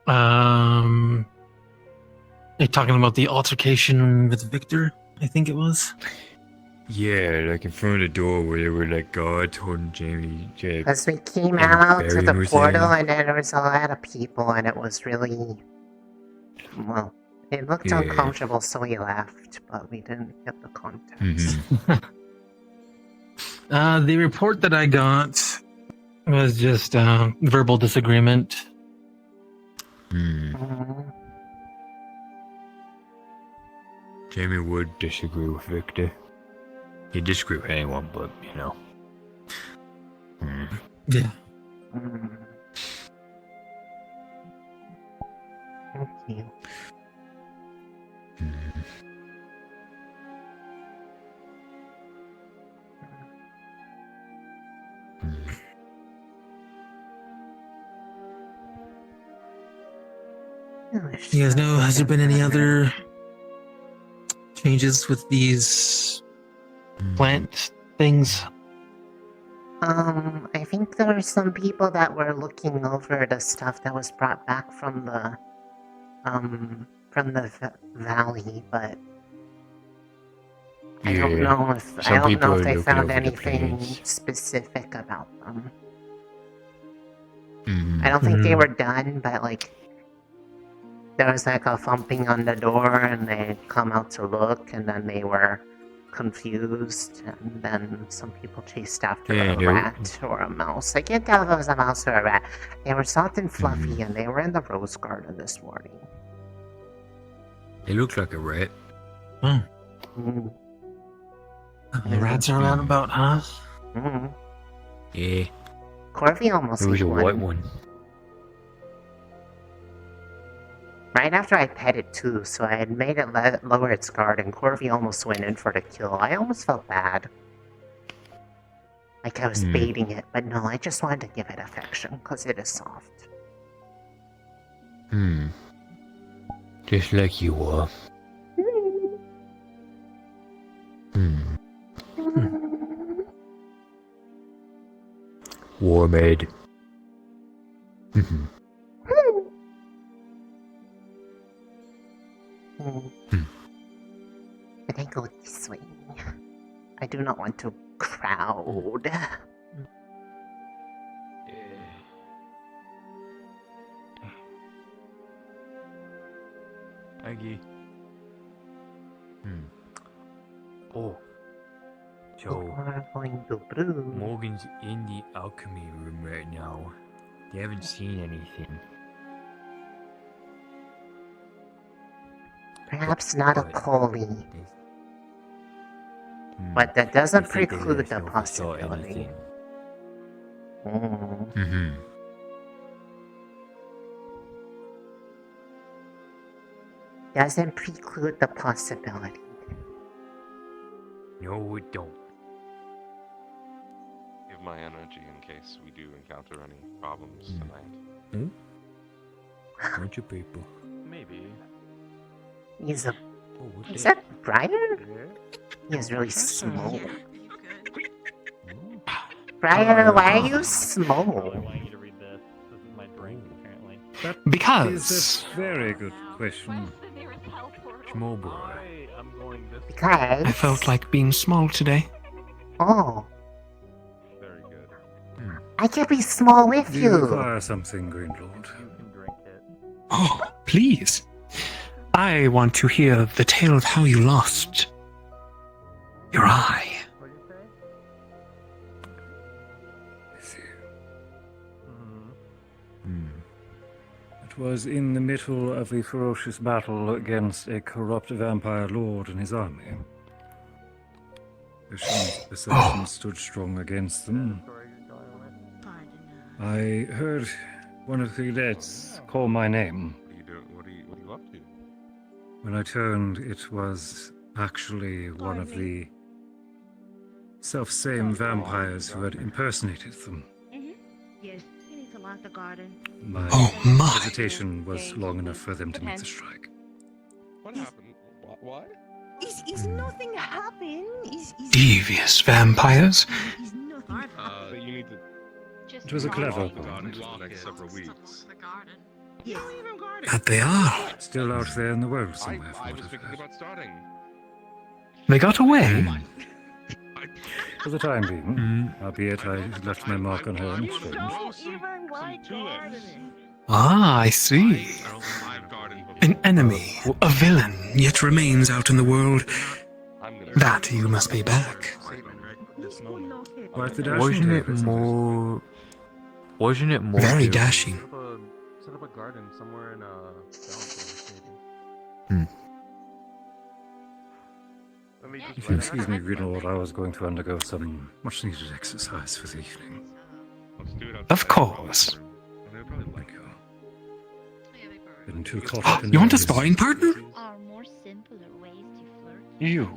Are you talking about the altercation with Victor? I think it was. Yeah, like in front of the door where there were like guards holding Jamie. Because we came out to the portal and then there was a lot of people and it was really... Well, it looked uncomfortable, so we left, but we didn't get the context. The report that I got was just verbal disagreement. Jamie would disagree with Victor. He'd disagree with anyone, but Yeah. Thank you. You guys know, has there been any other changes with these plant things? I think there were some people that were looking over the stuff that was brought back from the valley, but I don't know if they found anything specific about them. I don't think they were done, but like there was like a thumping on the door and they come out to look and then they were confused and then some people chased after a rat or a mouse. I can't tell if it was a mouse or a rat. They were soft and fluffy and they were in the rose garden this morning. It looked like a rat. The rats are around about, huh? Yeah. Corby almost It was ate a one. white one. Right after I pet it too, so I had made it lower its guard, and Corby almost went in for the kill. I almost felt bad. Like I was baiting it, but no, I just wanted to give it affection, because it is soft. Just like you are. War maid. But I go this way. I do not want to crowd. Aggie. Oh. So, We're going to brew. Morgan's in the alchemy room right now. They haven't seen anything. Perhaps not a Coley. But that doesn't preclude the possibility. Doesn't preclude the possibility. No, it don't. Give my energy in case we do encounter any problems tonight. Bunch of people. Maybe. He's a... Is that Briar? He is really small. Briar, why are you small? I want you to read this. This is my drink, apparently. Because... Is a very good question. Small boy. Because... I felt like being small today. Oh. Very good. I can be small with Do you. you require something, Green Lord? Oh, please. I want to hear the tale of how you lost your eye. It was in the middle of a ferocious battle against a corrupt vampire lord and his army. Ascension stood strong against them. I heard one of the cadets call my name. What are you up to? When I turned, it was actually one of the self-same vampires who had impersonated them. Yes, you need to lock the garden. My hesitation was long enough for them to make the strike. What happened? What? Is nothing happened? Devious vampires. You need to. It was a clever for point. the next several weeks. That they are. Still out there in the world somewhere. I was thinking about starting. They got away. For the time being, albeit I left my mark on her and strange. Ah, I see. An enemy, a villain, yet remains out in the world. That you must be back. Wasn't it more? Very dashing. Set up a garden somewhere in If you excuse me, Greenlord, I was going to undergo some much-needed exercise for the evening. Of course. Thank you. Been too caught up in You want a the sparring partner? Are more simpler ways to flirt. You.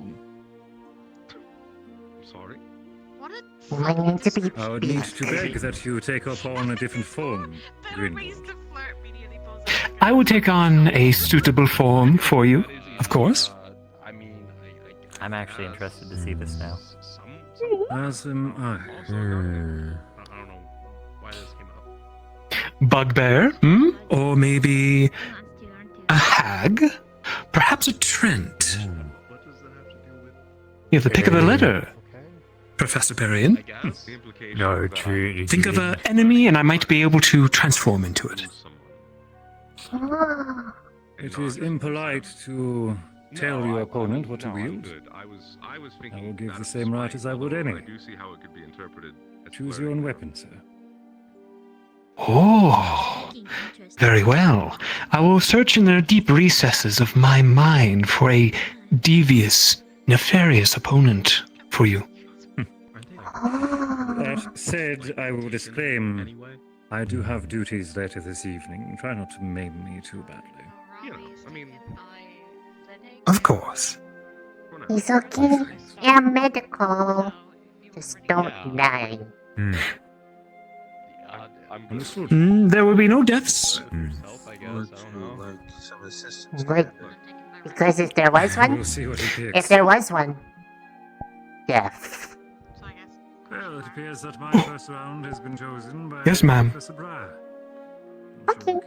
Sorry? I need to be. I would need to beg that you take up on a different form, Greenlord. I will take on a suitable form for you, of course. I'm actually interested to see this now. As am I. I don't know why this came up. Bugbear, or maybe a hag? Perhaps a Trent? You have the pick of the litter, Professor Perrion. No, Think of an enemy and I might be able to transform into it. It is impolite to tell your opponent what to wield. I will give the same right as I would any. I do see how it could be interpreted. Choose your own weapon, sir. Oh, very well. I will search in the deep recesses of my mind for a devious, nefarious opponent for you. That said, I will disclaim, I do have duties later this evening. Try not to maim me too badly. Of course. He's okay. Yeah, medical. Just don't die. There will be no deaths. Good. Because if there was one, death. Well, it appears that my first round has been chosen by Yes, ma'am. Professor Briar. Okay.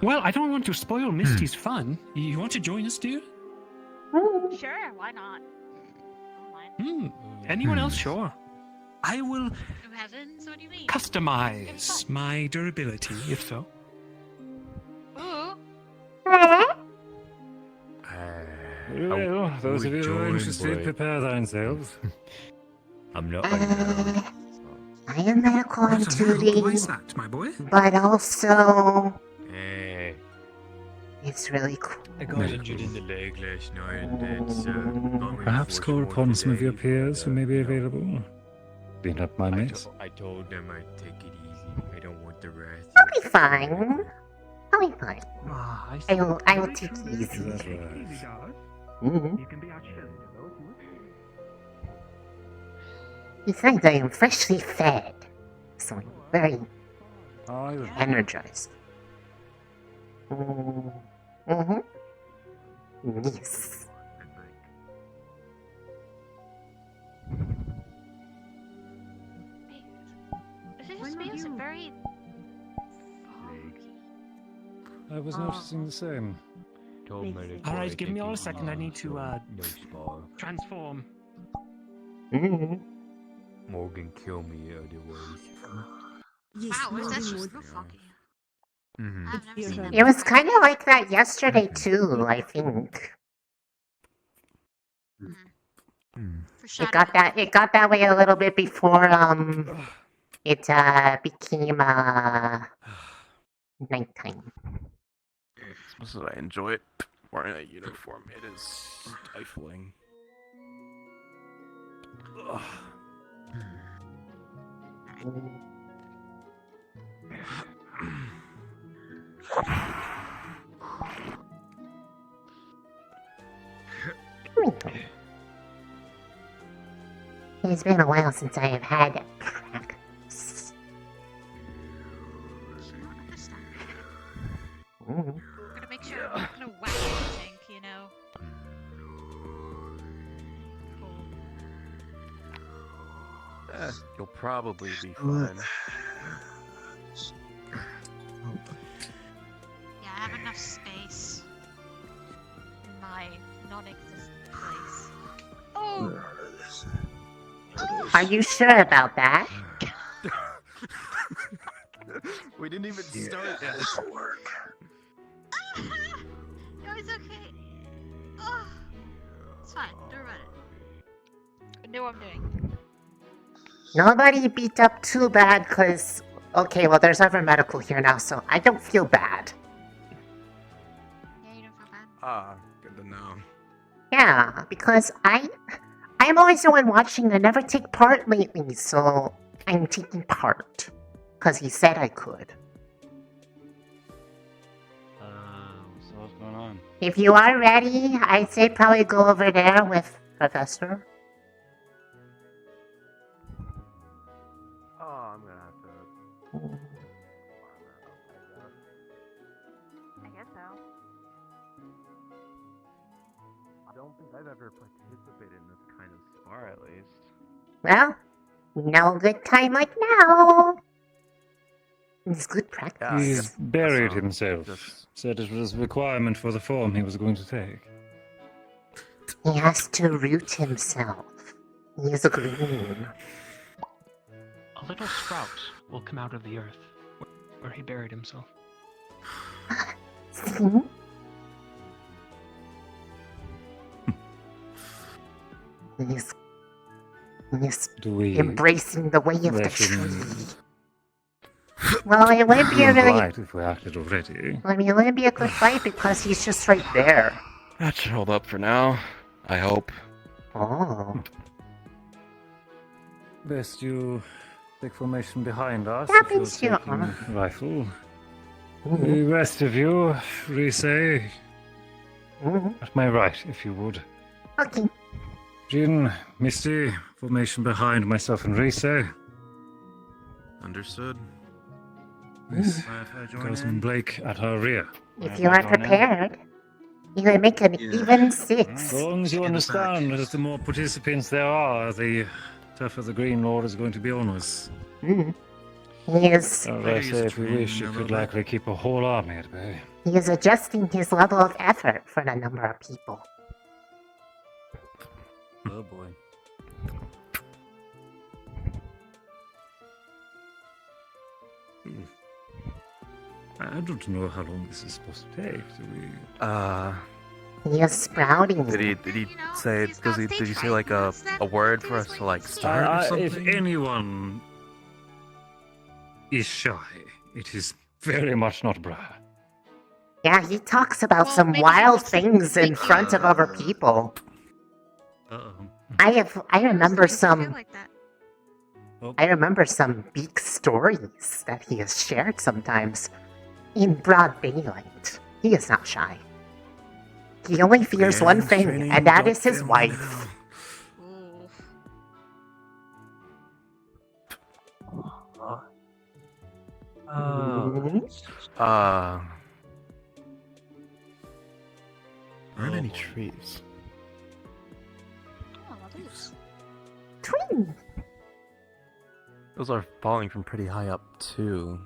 Well, I don't want to spoil Misty's fun. You want to join us, dear? Sure, why not? Anyone else? Sure. I will From heavens? What do you mean? customize my durability, if so. Ooh. Well, those of you who are interested, prepare themselves. I'm not. I am medical on duty. Why is that, my boy? But also, it's really cool. I got injured in the leg last night, and it's Perhaps call upon some of your peers who may be available. Clean up my mess. I told them I'd take it easy. I don't want the wrath. I'll be fine. I'll be fine. I will take it easy. Besides, I am freshly fed, so I'm very energized. Yes. This feels very I was noticing the same. Alright, give me all a second. I need to transform. Morgan kill me otherwise. Wow, is that just so foggy? Mm-hmm. I've never seen that It was before. kind of like that yesterday too, I think. It got that way a little bit before it became nighttime. As much as I enjoy it, wearing a uniform, it is stifling. Ugh. It's been a while since I have had practice. We're gonna make sure we're not gonna whack anything, you know. You'll probably be fine. Yeah, I have enough space in my non-existent place. Oh! Are you sure about that? We didn't even start yet. No, it's okay. Oh, it's fine. Don't worry about it. I know what I'm doing. Nobody beat up too bad, cause okay, well there's other medical here now, so I don't feel bad. Yeah, you don't feel bad. Ah, good to know. Yeah, because I'm always the one watching. I never take part lately, so I'm taking part. Cause he said I could. So what's going on? If you are ready, I'd say probably go over there with Professor. Oh, I'm gonna have to. I guess so. I don't think I've ever participated in this kind of spar, at least. Well, no good time like now. It's good practice. He's buried himself. Said it was a requirement for the form he was going to take. He has to root himself. He is green. A little sprout will come out of the earth where he buried himself. See? He's embracing the way of the tree. Well, it wouldn't be a really. Right, if we acted already. I mean, it wouldn't be a good fight because he's just right there. That should hold up for now. I hope. Oh. Best you take formation behind us. That if you're means you taking are. rifle. The rest of you, Risei, at my right, if you would. Okay. Jin, Misty, formation behind myself and Risei. Understood. Miss Cousin Blake at her rear. If you are prepared, you can make an even 6. As long as you understand that the more participants there are, the tougher the Green Lord is going to be on us. He is. As I say, if we wish, you could likely keep a whole army at bay. He is adjusting his level of effort for the number of people. Oh boy. I don't know how long this is supposed to take. Do we? He is sprouting. Did he say? Did he say like a word for us to like start or something? If anyone is shy, it is very much not Briar. Yeah, he talks about some wild things in front of other people. I remember some. I remember some big stories that he has shared sometimes in broad daylight. He is not shy. He only fears one thing, and that is his wife. Aren't any trees? Twin. Those are falling from pretty high up too.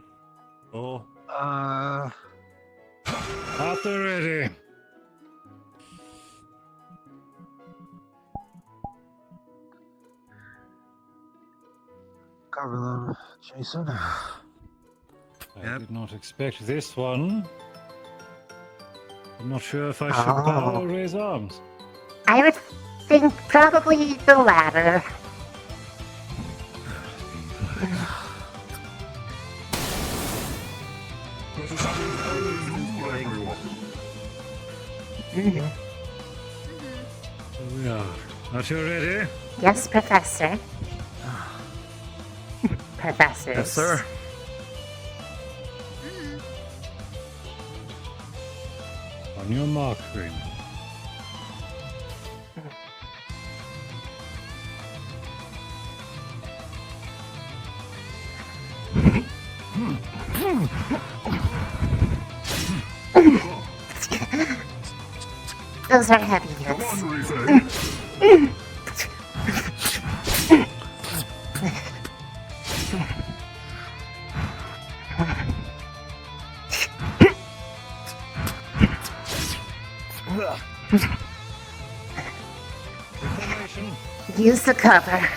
Oh. At the ready. cover them, Jason. I did not expect this one. I'm not sure if I should bow or raise arms. I would think probably the latter. Here we are. Are you ready? Yes, Professor. Professors. Yes, sir. On your mark, Green. Those are heavy, yes. Use the cover.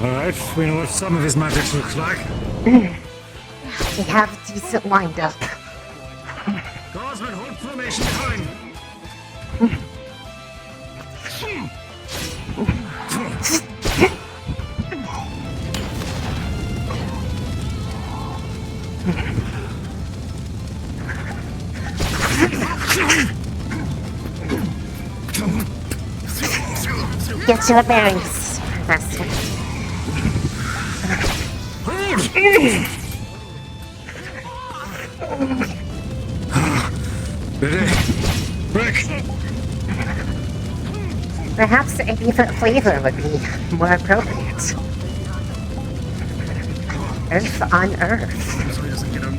Alright, we know what some of his magic looks like. We have a decent wind-up. Guardsmen, hold formation behind! Get your bearings, Professor. Ready? Break! Perhaps a different flavor would be more appropriate. Earth on Earth. So he doesn't get him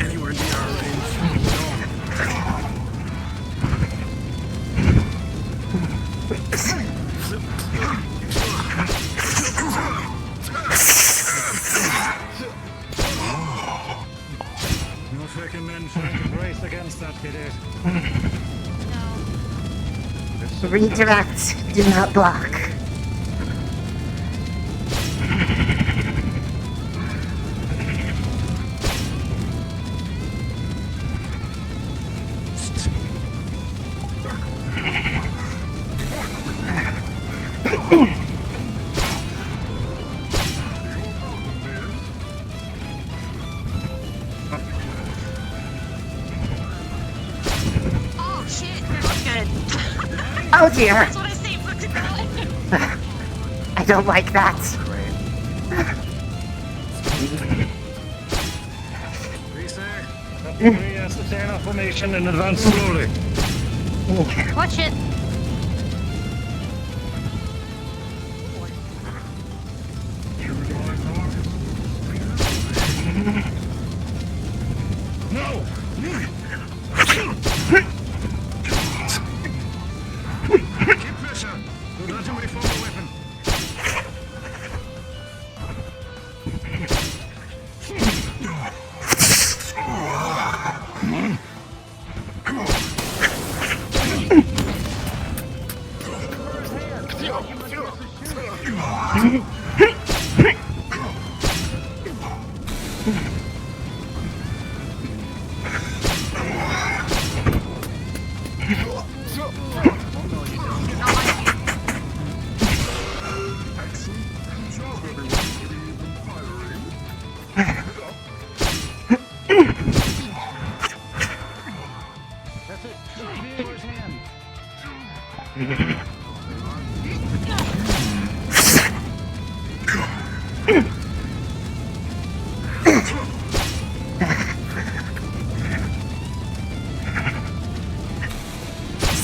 anywhere near our range. Not recommend trying to brace against that, kid. Redirect, do not block. Oh shit, they're not good. Oh dear. That's what I say, fucking God. I don't like that. Risei, ascertain our formation and advance slowly. Watch it. No! Keep pressure. Don't let him reform the weapon.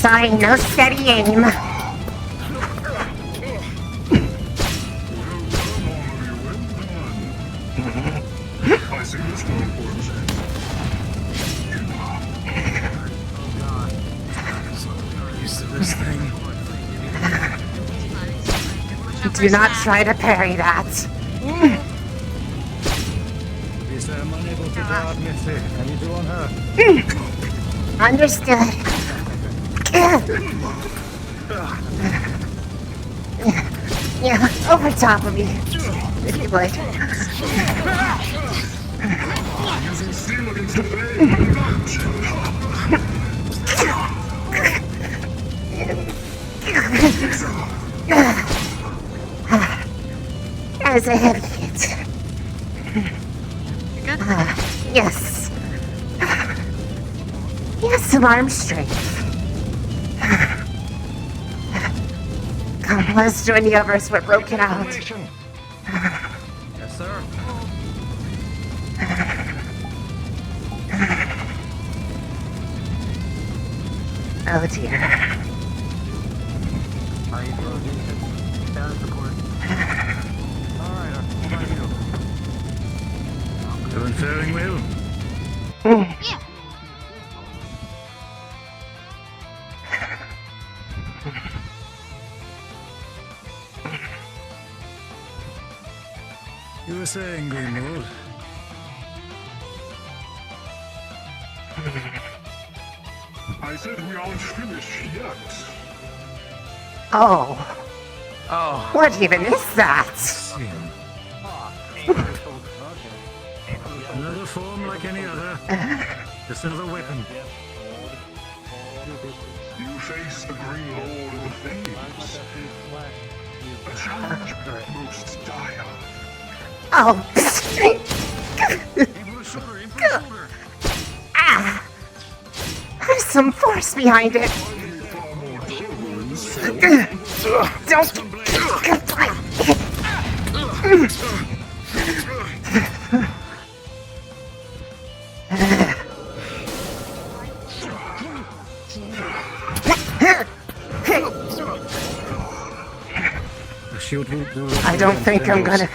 Sorry, no steady aim. I see this one Used to this thing. Do not try to parry that. Risei, unable to guard Missy. I need you on her. Understood. Yeah, over top of me, if you would. Using steel against the bay. As a heavy hit. You good? Yes. Yes, some arm strength. Most and the others were broken out. Yes, sir. Oh dear. How you doing, Jason? Status report. Alright, what about you? Doing faring well. Yeah. You were saying, Greenwood. I said we aren't finished yet. Oh. Oh. What even is that? Another form like any other. Just another weapon. You face the Green Lord of the Flames. A challenge most dire. Oh. Ah. There's some force behind it. Don't. I don't think I'm gonna.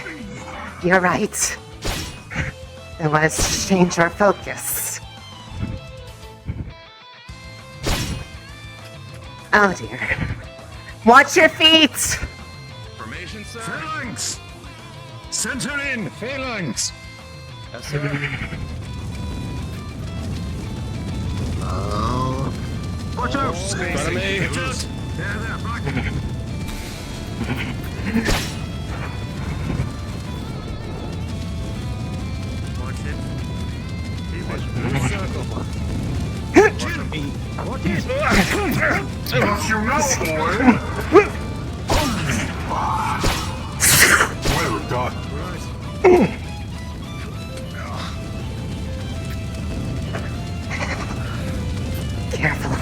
You're right. Let's change our focus. Oh dear. Watch your feet! Formation, sir. Phalanx! Center in! Phalanx! Yes, sir. Watch out! In front of me. There, block. Watch it. Keep it. Circle. What is Watch your mouth, boy! Well done. Careful.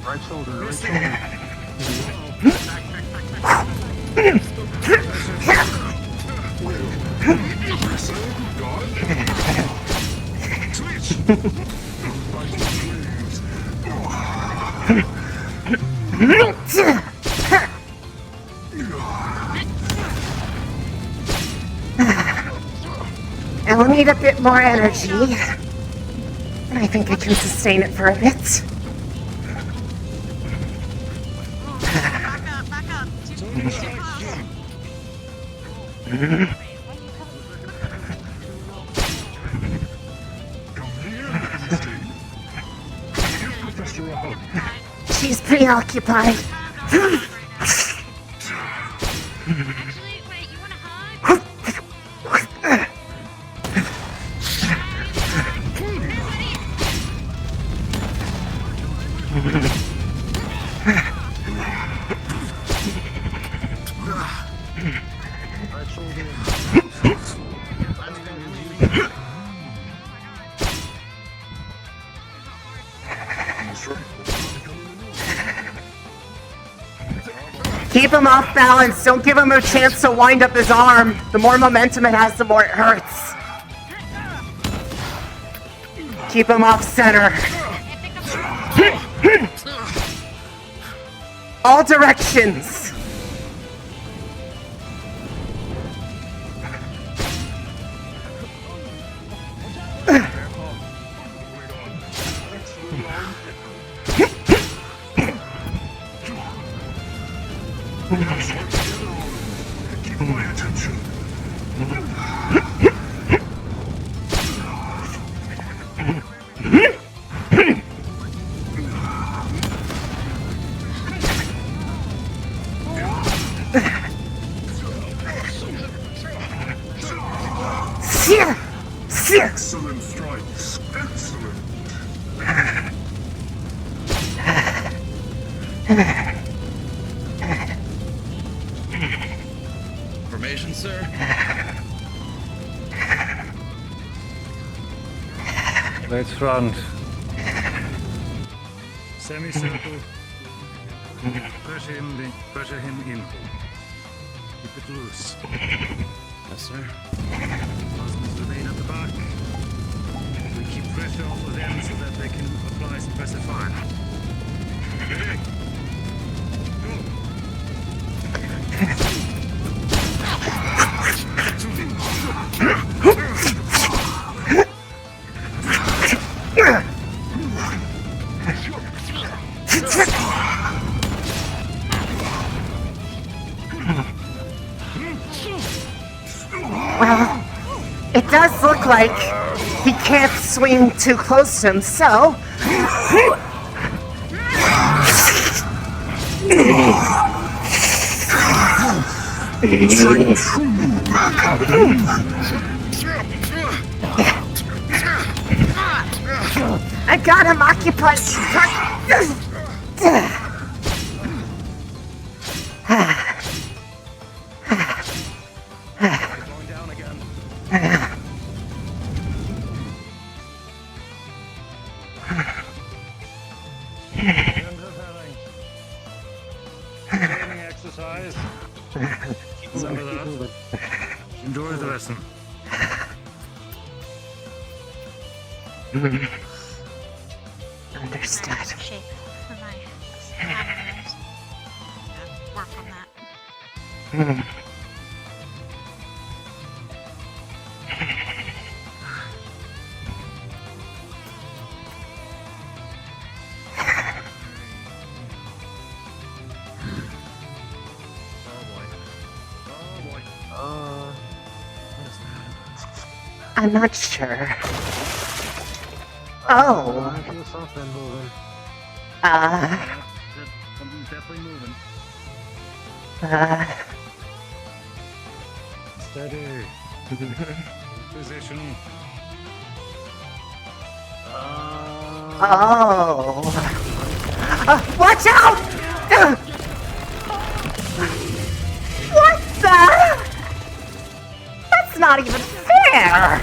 Right shoulder, right shoulder. I will need a bit more energy. I think I can sustain it for a bit. Back up. Too close. She's preoccupied. Keep him off balance. Don't give him a chance to wind up his arm. The more momentum it has, the more it hurts. Keep him off center. All directions. Let's work together on it. Keep my attention. Excellent strikes. Excellent. Formation, sir? Let's front. Semicircle. Pressure him in. Keep it loose. Yes, sir. Plasmas remain at the back. We keep pressure off of them so that they can apply suppressive fire. Ready? Well, it does look like he can't swing too close to him, so... I got him occupied. Training exercise. Remember that. Enjoy the lesson. Understood. Shape for my calendars. Work on that. I'm not sure. Oh. I feel something moving. Something's definitely moving. Steady. Position. Oh. Watch out! What the? That's not even fair!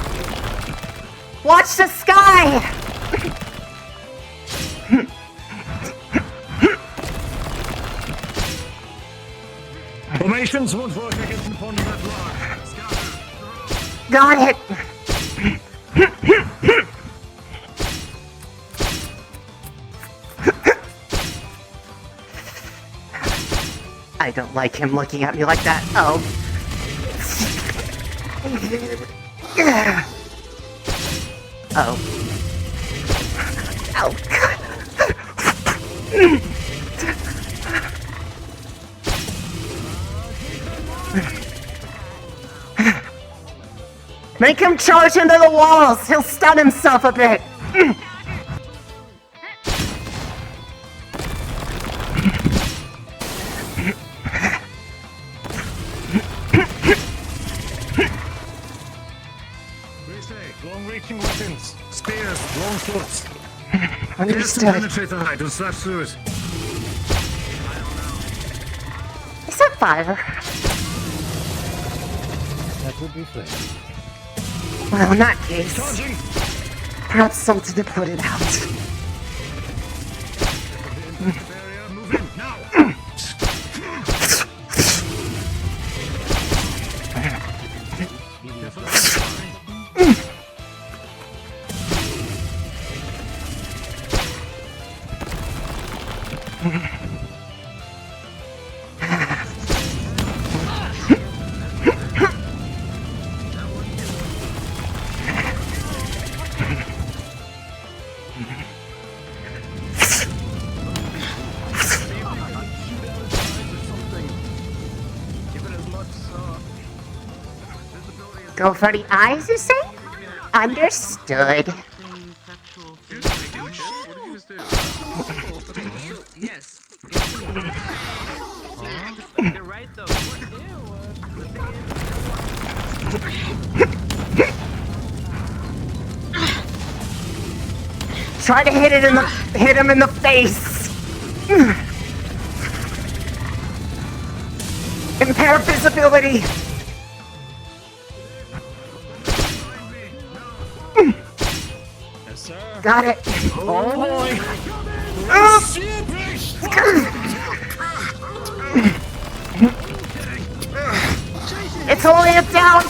Watch the sky! Formations, one force against the pond of that block. Got it! I don't like him looking at me like that. Oh. Oh. Oh, God. Make him charge into the walls! He'll stun himself a bit! Risei, long-reaching weapons. Spears, long swords. Understood. Just to penetrate the height and slash through it. Is that fire? That would be flame. Well, in that case, perhaps something to put it out. Area, move in, now! Go for the eyes, you say? Understood. Yes. You're right though. Try to hit him in the face. Impair visibility. Yes, sir. Got it. Oh boy. It's holding it down.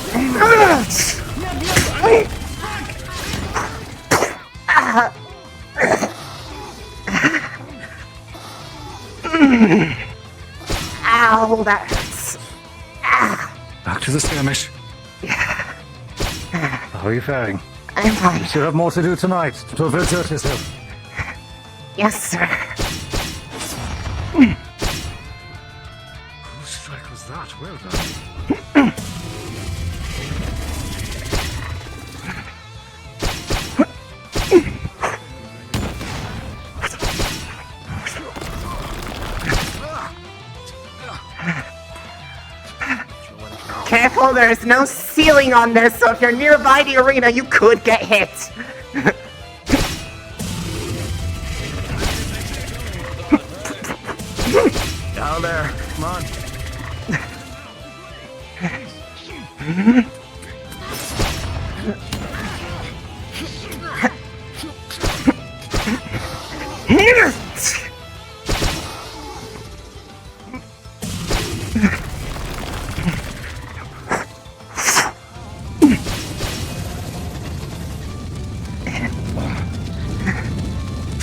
Ow, that hurts. Back to the skirmish. How are you faring? I'm fine. You still have more to do tonight to exert yourself. Yes, sir. Whose strike was that? Well done. Careful, there's no ceiling on this, so if you're nearby the arena, you could get hit. Down there, come on.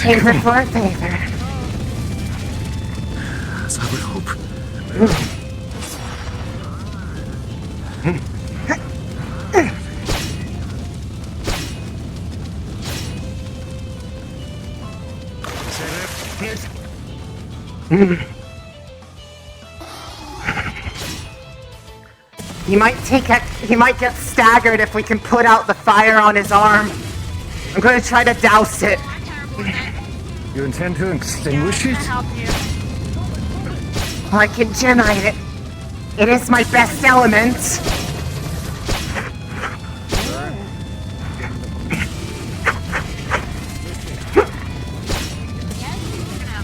Favor for a favor. As I would hope. He might get staggered if we can put out the fire on his arm. I'm going to try to douse it. You intend to extinguish it? I can generate it. It is my best element.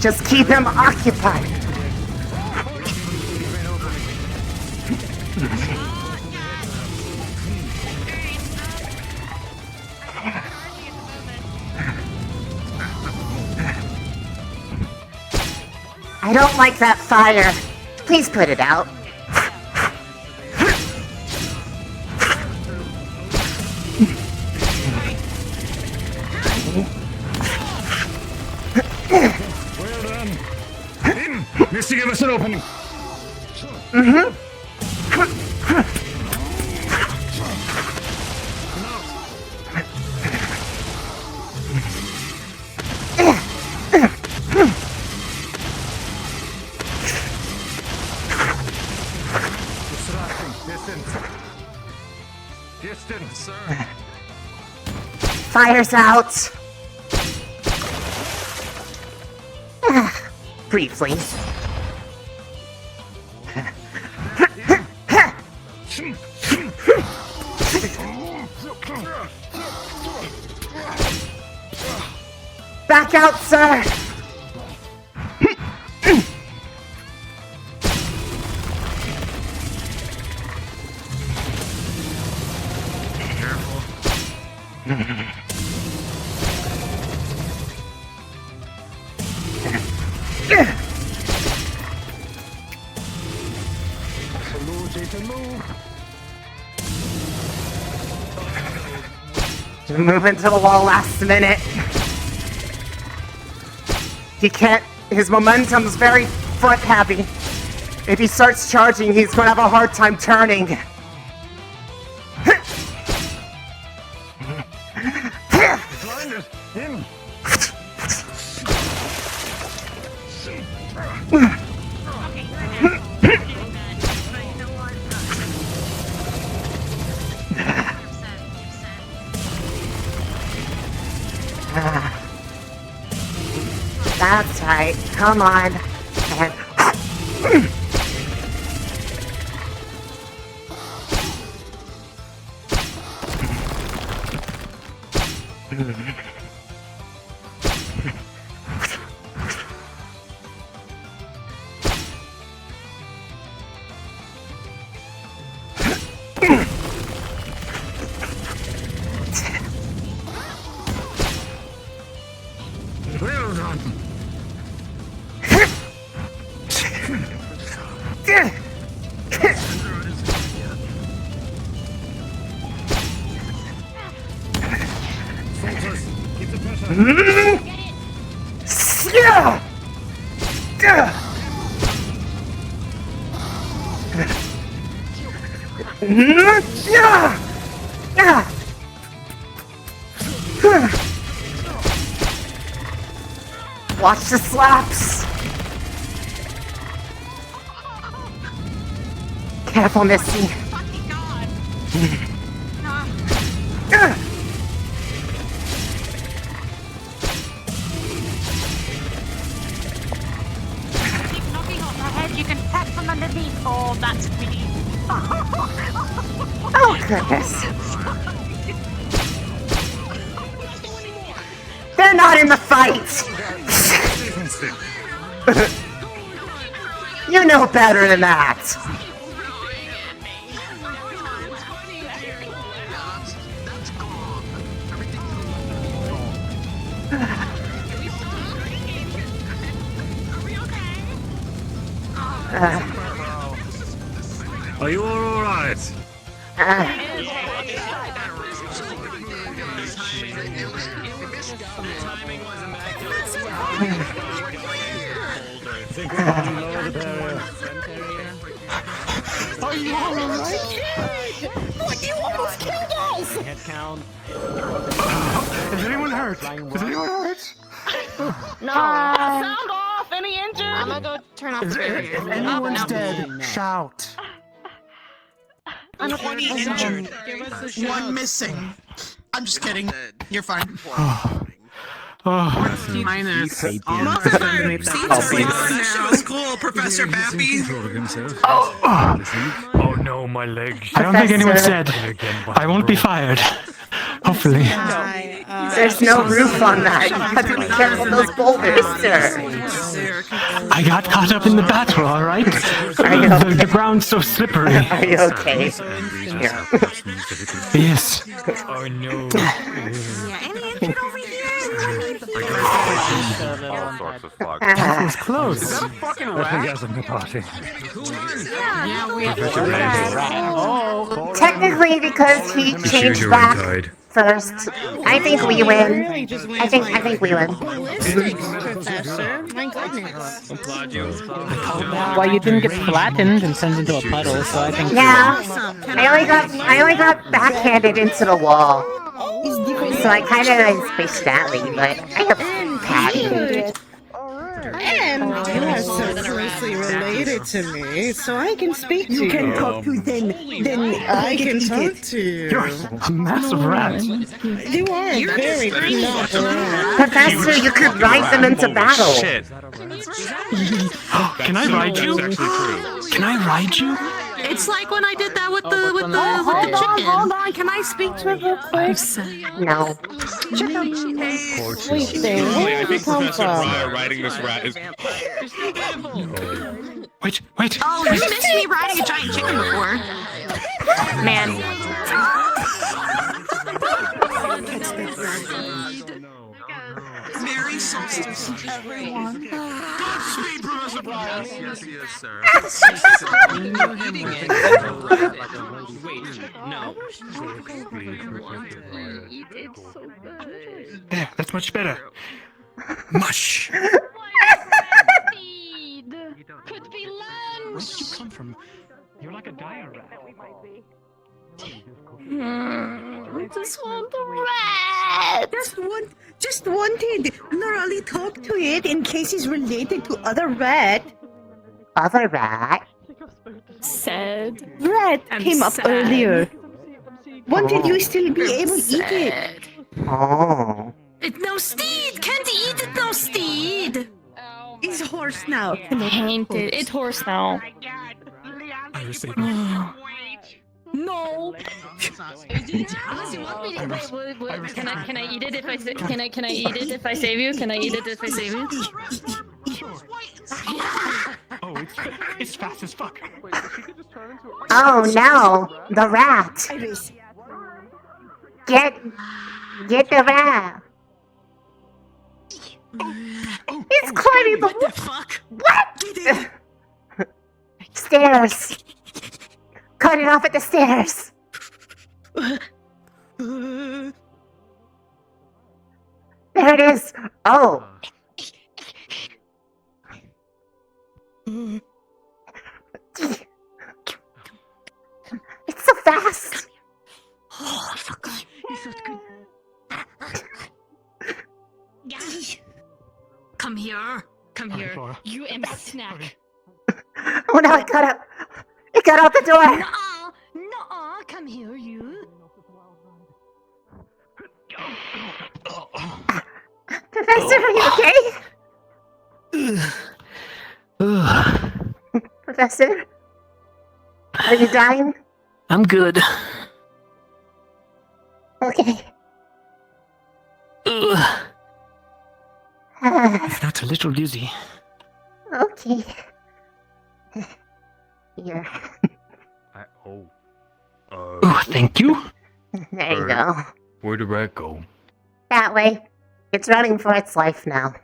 Just keep him occupied. I don't like that fire. Please put it out. Well done. In! Misty, give us an opening. Mm-hmm. Distance, sir. Fire's out. Briefly. Back out, sir. Move into the wall last minute. He can't. His momentum's very foot heavy. If he starts charging, he's gonna have a hard time turning. Come on. And... Well done. Soldiers, keep the pressure. Watch the slaps! Careful, Misty. Keep knocking on my head, you can tap from underneath. Oh, that's pretty. Oh, goodness. They're not in the fight! You know better than that! Are you all alright? Are you alright? You almost killed us! Head count. Is anyone hurt? Is anyone hurt? No. Sound off! Any injured? I'm gonna go turn off the barrier. If anyone's dead, shout. 20 injured. One missing. I'm just kidding. You're fine. Minus. She was cool, Professor Bappy. Oh no, my legs. I don't think anyone's dead. I won't be fired. Hopefully. There's no roof on that. You have to be careful of those boulders, sir. I got caught up in the battle, alright? The ground's so slippery. Are you okay? Yes. Oh no. That was close. Is that a fucking rat? party. Yeah, we Technically, because he changed back first, I think we win. I think we win. Professor, my goodness. Well, you didn't get flattened and turned into a puddle, so I think. Yeah, I only got backhanded into the wall, so I kind of squished badly, but I got patty. And you are so closely related to me, so I can speak to you. You can talk to then I can talk to you. You're a massive rat. You are very clever. Professor, you could ride them into battle. Shit. Can I ride you? Can I ride you? It's like when I did that with the chicken. Hold on, can I speak to it real quick? No. Wait there, where I did you think come Professor from? riding this rat is. Wait. Oh, you missed me riding a giant chicken before. Man. Merry solstice, everyone. Godspeed, Professor Price. Yes, sir. Wait, no. There, that's much better. Mush. Could be Where lunch. did you come from? You're like a dire rat. Just want the rat. Just wanted Nerali talk to it in case it's related to other rat. Other rat? Sad. Rat I'm came up sad. earlier. Wanted Oh. you still be able to eat it. Oh. It no steed. Can't eat it no steed. Oh He's hoarse now. Painted. It's horse now. I received No. Unless you want me to. Wait, can I eat it if I can I eat it if I save you? Can I eat it if I save you? Oh, it's fast as fuck. Oh no! The rat! Get the rat! It's climbing the What the fuck? What? Stairs! Cut it off at the stairs! There it is! Oh! It's so fast! Oh, fuck. He's so good. Come here. Come here. You am snack. Oh no, it got up! It got out the door! Nuh-uh. Come here, you. Professor, are you okay? Professor? Are you dying? I'm good. Okay. If not a little dizzy. Okay. Here. Oh, thank you. There you go. Where'd the rat go? That way. It's running for its life now.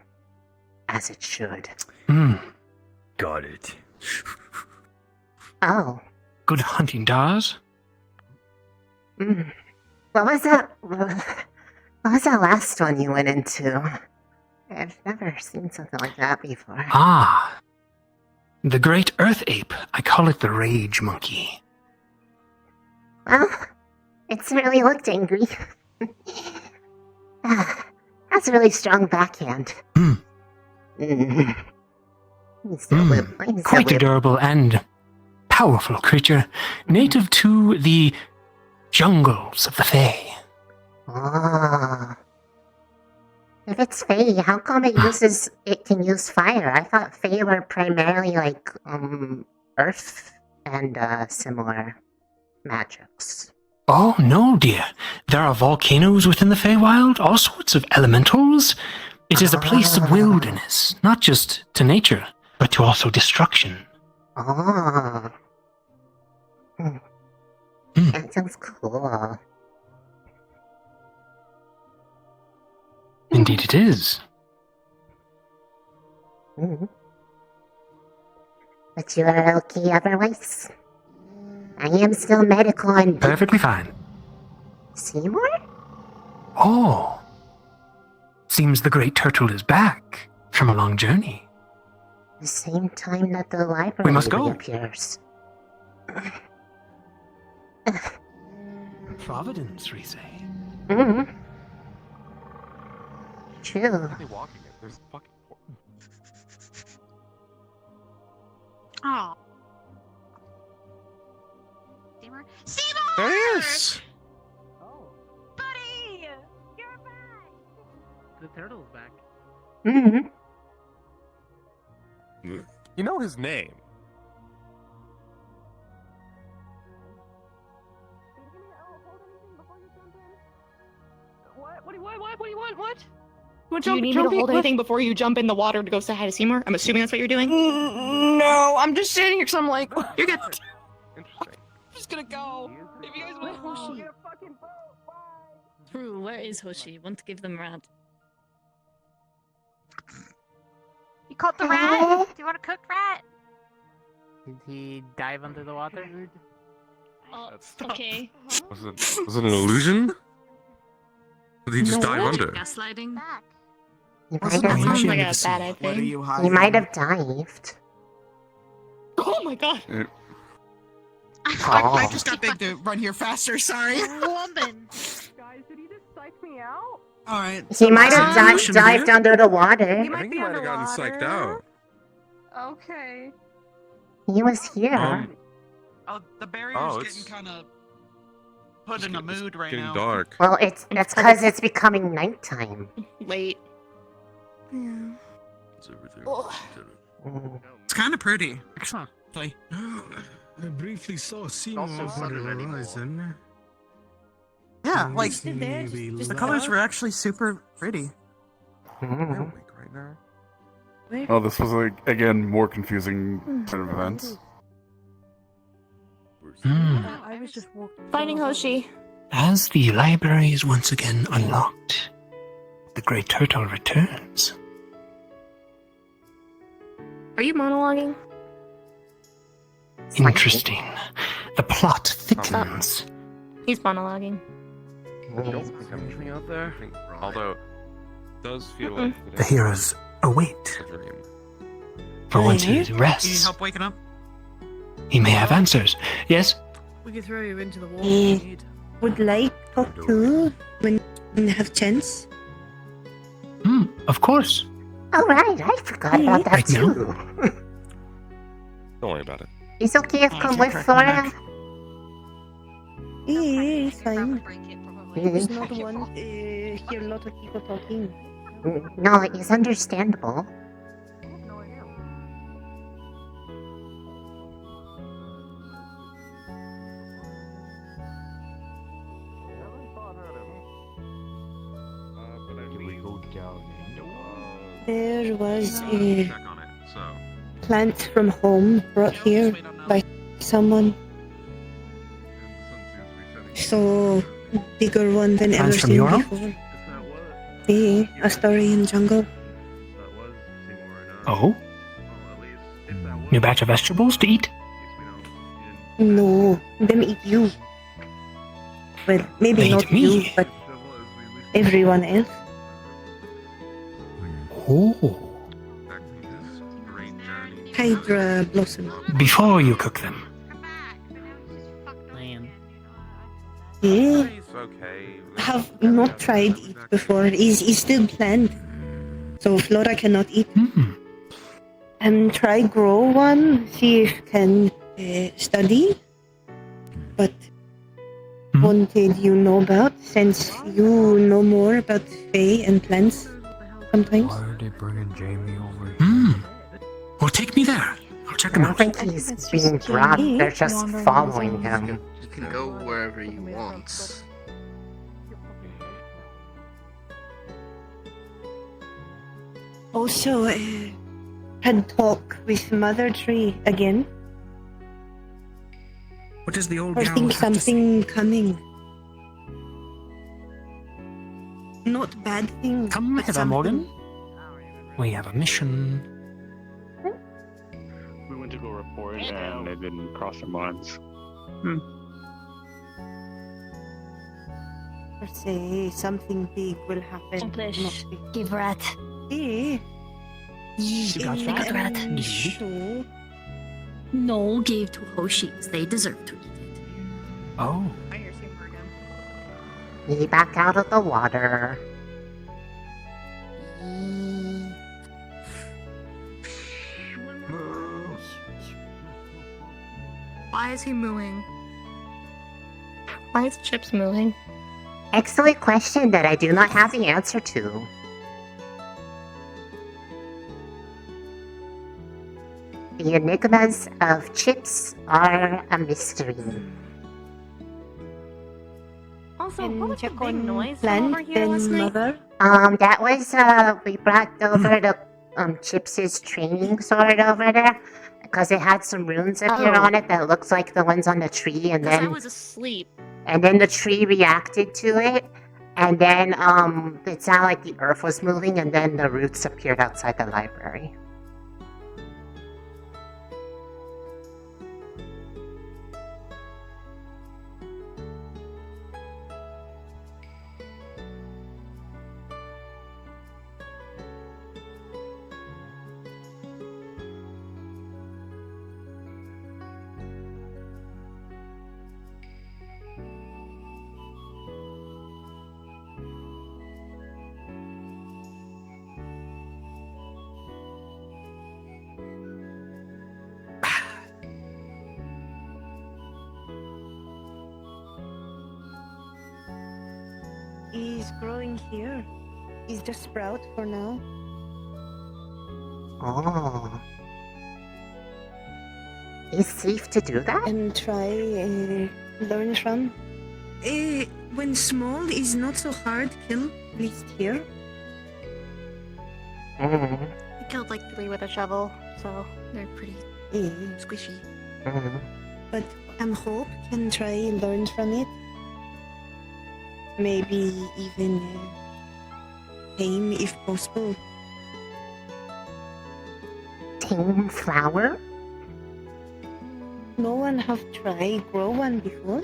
As it should. Got it. Oh. Good hunting, Dawes. What was that? What was that last one you went into? I've never seen something like that before. Ah. The great earth ape. I call it the rage monkey. Well, it certainly looked angry. That's a really strong backhand. Quite a durable and powerful creature, native to the jungles of the Fae. Ah. If it's Fae, how come it can use fire? I thought Fae were primarily like earth and similar magics. Oh, no, dear. There are volcanoes within the Feywild, all sorts of elementals. It is a place of wilderness, not just to nature, but to also destruction. Ah. That sounds cool. Indeed it is. But you are okay otherwise? I am still medical and... Perfectly fine. Seymour? Oh. Seems the great turtle is back from a long journey. The same time that the library We must go. reappears. Providence, Risei. True. Where are they walking it? There's fucking. Oh. Seymour? Seymour! There he is! Buddy! You're back! The turtle's back. You know his name. What do you want? What? Do you need me to hold anything before you jump in the water to go say hi to Seymour? I'm assuming that's what you're doing. No, I'm just standing here because I'm like, you're good. Interesting. I'm just gonna go. If you guys want Hoshi. True, where is Hoshi? Want to give them a rat. You caught the rat? Do you want a cooked rat? Did he dive under the water? Oh, okay. Was it an illusion? Did he just dive under? Gaslighting? You That sounds like a bad idea. You might have dived. Oh my god. I just got big to run here faster, sorry. Woman. Guys, did he just psych me out? Alright. He might have dived under the water. I think he might have gotten psyched out. Okay. He was here. Oh, the barrier's getting kind of put in a mood right Getting now. dark. Well, that's because it's becoming nighttime. Late. It's kind of pretty, actually. I briefly saw Seymour over the horizon. Yeah, like Maybe the colors were actually super pretty. Right now. Oh, this was like again more confusing turn of events. I was just walking. Finding Hoshi. As the library is once again unlocked, the Great Turtle returns. Are you monologuing? Interesting. The plot thickens. He's monologuing. Don't think I'm out there. Although, it does feel like The heroes await. a dream. For once he Need rests, help waking up? he may have answers. Yes? We could throw you into the water if you need. Would like talk to when you have chance. Of course. Oh, right, I forgot about that Right now? too. Don't worry about it. It's okay if come with Flora. Yeah, it's fine. It's It's not one hear a lot of people talking. No, it's understandable. There was a plant from home brought here by someone. So bigger one than ever Plants from seen Europe? before. Yeah, a story in jungle. Oh? New batch of vegetables to eat? No, them eat you. Well, maybe They not eat me. you, but everyone else. Oh. Hydra blossom. Before you cook them. Yeah. It's okay. Have not tried it before. Is still planned. So Flora cannot eat. Try grow one. See if can study. But wanted you know about since you know more about Fae and plants sometimes. Why are they bringing Jamie over here? Well, take me there. I'll check I him don't out. think he's being brought, they're just following him. You can go wherever you want. Also, had talk with Mother Tree again. What does the old I gal think have to say? something coming. Not bad thing. Come but hither, something. Morgan. We have a mission. We went to go report and they didn't cross their minds. Let's say something big will happen. Accomplish. Not big. Give rat. Yeah. You got that? Rat. Sure. No, gave to Hoshi's. They deserve to eat it. Oh. He back out of the water. Why is he mooing? Why is Chips mooing? Excellent question that I do not have the answer to. The enigmas of Chips are a mystery. Also, And what was the check big on noise from plant, over here last then night? mother. That was, we brought over the, Chips' training sword over there. Because it had some runes appear Oh. on it that looks like the ones on the tree, and Because I then was asleep. the tree reacted to it, and then it sounded like the earth was moving, and then the roots appeared outside the library. He's growing here. He's just sprout for now. Oh. Is it safe to do that? And try learn from. When small is not so hard kill, at least here. Mm-hmm. I killed like 3 with a shovel, so they're pretty squishy. Mm-hmm. But hope can try and learn from it. Maybe even tame if possible. Tame flower? No one have tried grow one before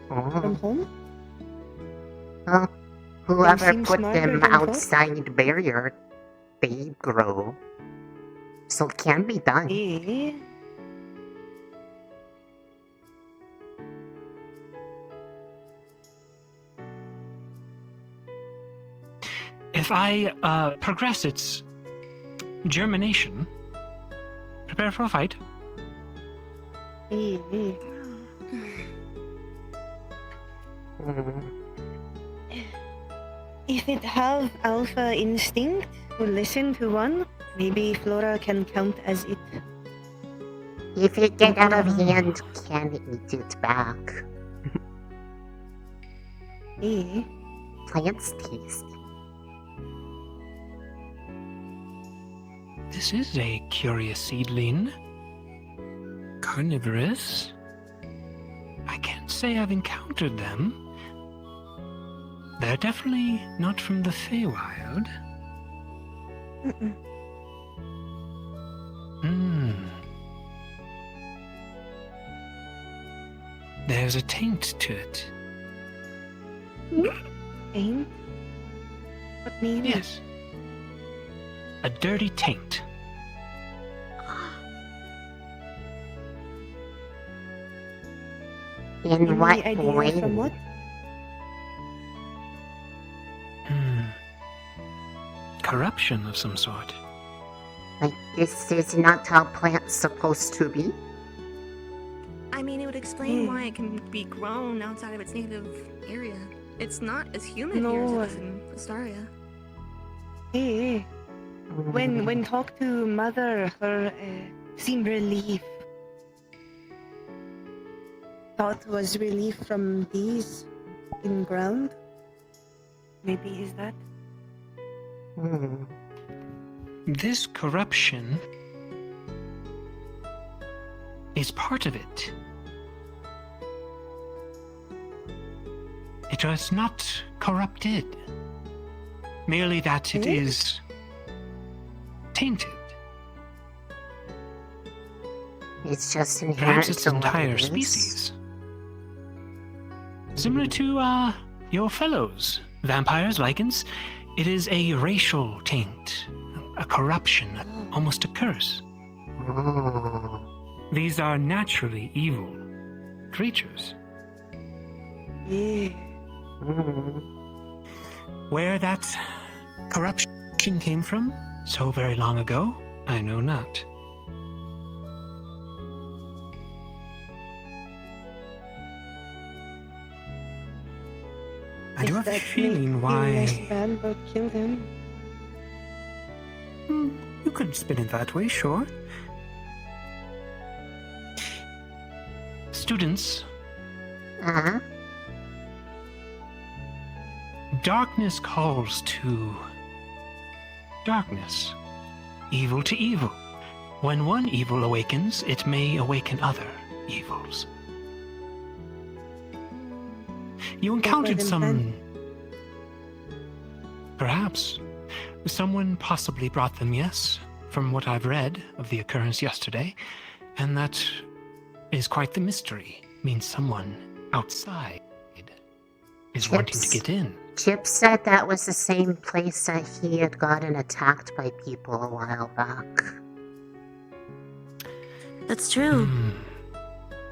from home. Whoever seem put smarter them than folk. outside barrier, they grow. So it can be done. Yeah. If I progress its germination, prepare for a fight. If it have alpha instinct to listen to one, maybe Flora can count as it. If it get out of hand, can eat it back. Plants taste. This is a curious seedling. Carnivorous. I can't say I've encountered them. They're definitely not from the Feywild. There's a taint to it. Taint? What mean? Yes. A dirty taint. In what idea way? from what? Corruption of some sort. Like, this is not how plants supposed to be? I mean, it would explain why it can be grown outside of its native area. It's not as humid here as it is in Astaria. Hey, when talk to mother, her seemed relief. Thought was relief from these in ground. Maybe is that? This corruption is part of it. It was not corrupted, merely that it is tainted. It's just inherent Perhaps its to what entire it is. species. Similar to your fellows, vampires, lycans. It is a racial taint, a corruption, almost a curse. These are naturally evil creatures. Where that corruption came from so very long ago, I know not. I do have a feeling why... Less bad, but kill them. You could spin it that way, sure. Students. Darkness calls to darkness. Evil to evil. When one evil awakens, it may awaken other evils. You encountered some... Perhaps. Someone possibly brought them, yes, from what I've read of the occurrence yesterday, and that is quite the mystery. Means someone outside is wanting to get in. Chip said that was the same place that he had gotten attacked by people a while back. That's true.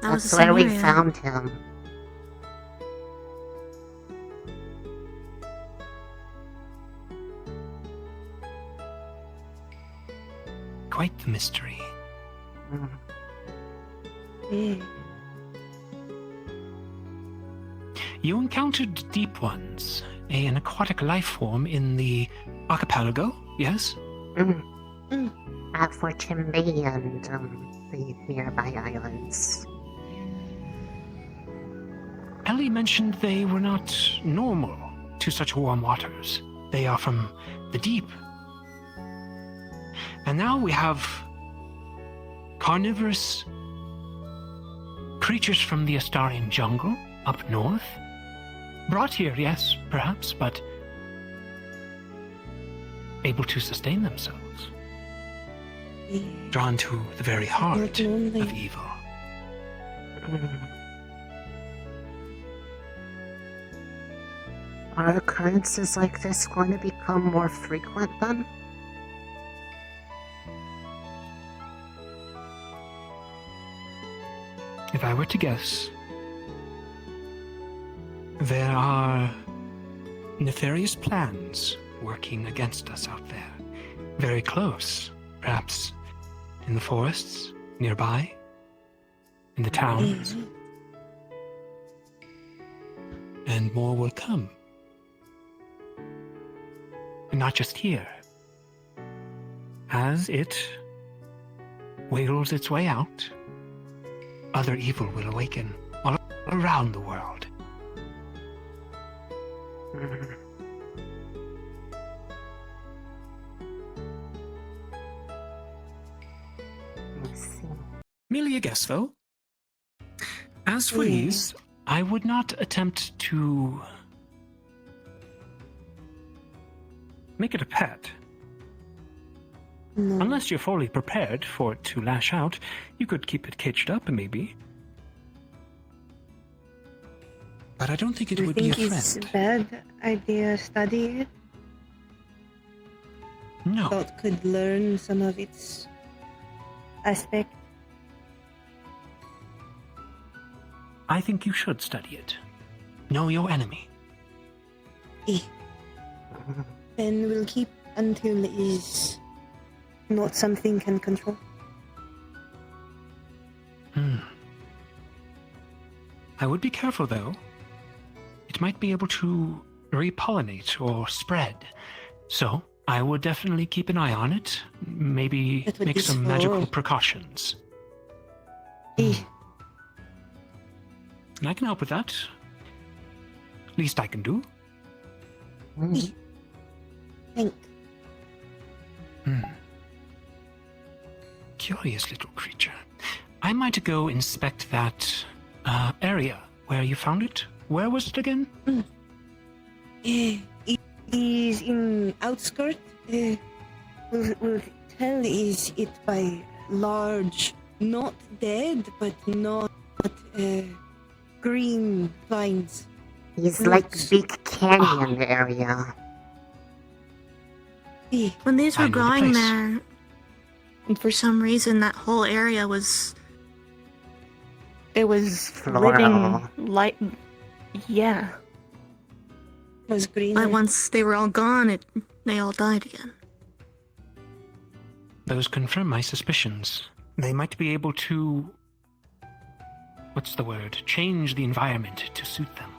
That's where we found him. Quite the mystery. You encountered deep ones, an aquatic life form in the archipelago, yes? at Fortune Bay and the nearby islands. Ellie mentioned they were not normal to such warm waters. They are from the deep. And now we have carnivorous creatures from the Astarian jungle up north. Brought here, yes, perhaps, but able to sustain themselves. Drawn to the very heart of evil. Are occurrences like this going to become more frequent then? If I were to guess, there are nefarious plans working against us out there. Very close, perhaps in the forests nearby, in the towns. And more will come. And not just here. As it wiggles its way out, other evil will awaken all around the world. Merely a guess, though. As for these, I would not attempt to make it a pet. No. Unless you're fully prepared for it to lash out, you could keep it caged up, maybe. But I don't think it would be a think it's a friend. bad idea study it? No. Thought could learn some of its aspect. I think you should study it. Know your enemy. Then we'll keep until it is not something can control. I would be careful, though. It might be able to repollinate or spread. So, I would definitely keep an eye on it. Maybe That would make be some slow. magical precautions. And I can help with that. Least I can do. Think. Curious little creature. I might go inspect that area where you found it. Where was it again? It is in outskirt. We'll tell is it by large, not dead, but not green vines. He's like Big Canyon area. When these I were know the growing place. there, and for some reason that whole area was... It was Floral. living light... Yeah. Was green. But once they were all gone, they all died again. Those confirm my suspicions. They might be able to... what's the word? Change the environment to suit them.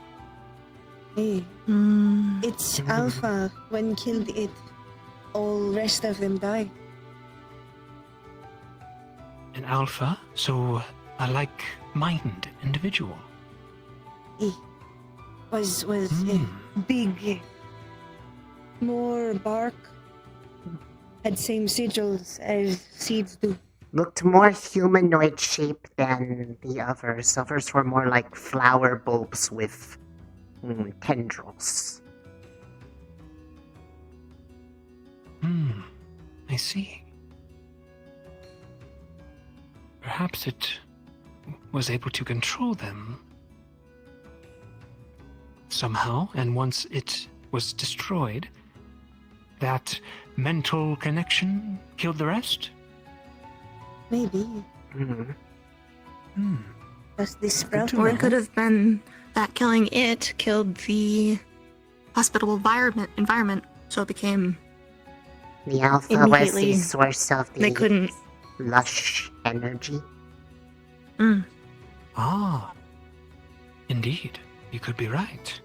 It's alpha. When killed it, all rest of them die. An alpha, so a like-minded individual. Was big, more bark, had same sigils as seeds do. Looked more humanoid shape than the others. Others were more like flower bulbs with tendrils. I see. Perhaps it was able to control them somehow, and once it was destroyed, that mental connection killed the rest? Maybe. Does this sprout? Or it could have been that killing it killed the hospitable environment, so it became... The alpha was Immediately, the source of the they couldn't... lush energy. Ah, indeed. You could be right.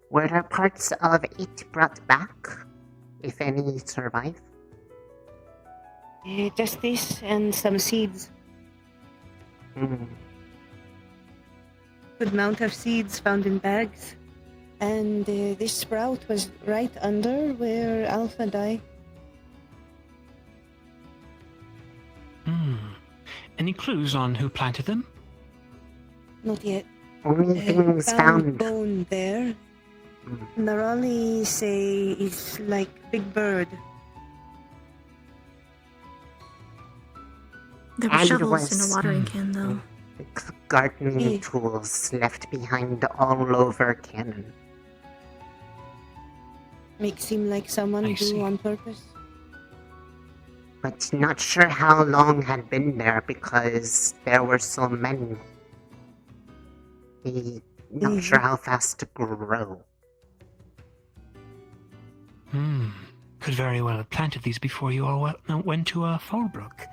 Were there parts of it brought back? if any, survive? Just this and some seeds. Good amount of seeds found in bags. And this sprout was right under where Alpha died. Any clues on who planted them? Not yet. Only things found. Bone there. Narali say is like big bird. There were And shovels in was- a watering can, though. Gardening tools left behind all over cannon. Makes seem like someone do on purpose. But not sure how long had been there because there were so many. Not sure how fast to grow. Could very well have planted these before you all went to Fallbrook.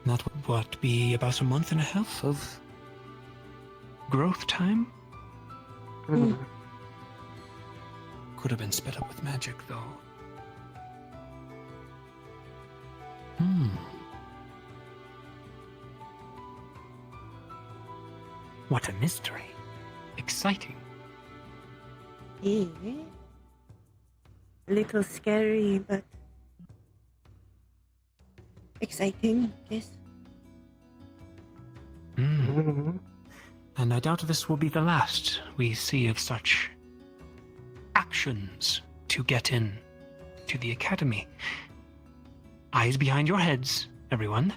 That would, what, be about a month and a half of growth time? Could have been sped up with magic, though. What a mystery. Exciting. Yeah. Little scary, but exciting, yes. And I doubt this will be the last we see of such actions to get in to the Academy. Eyes behind your heads, everyone.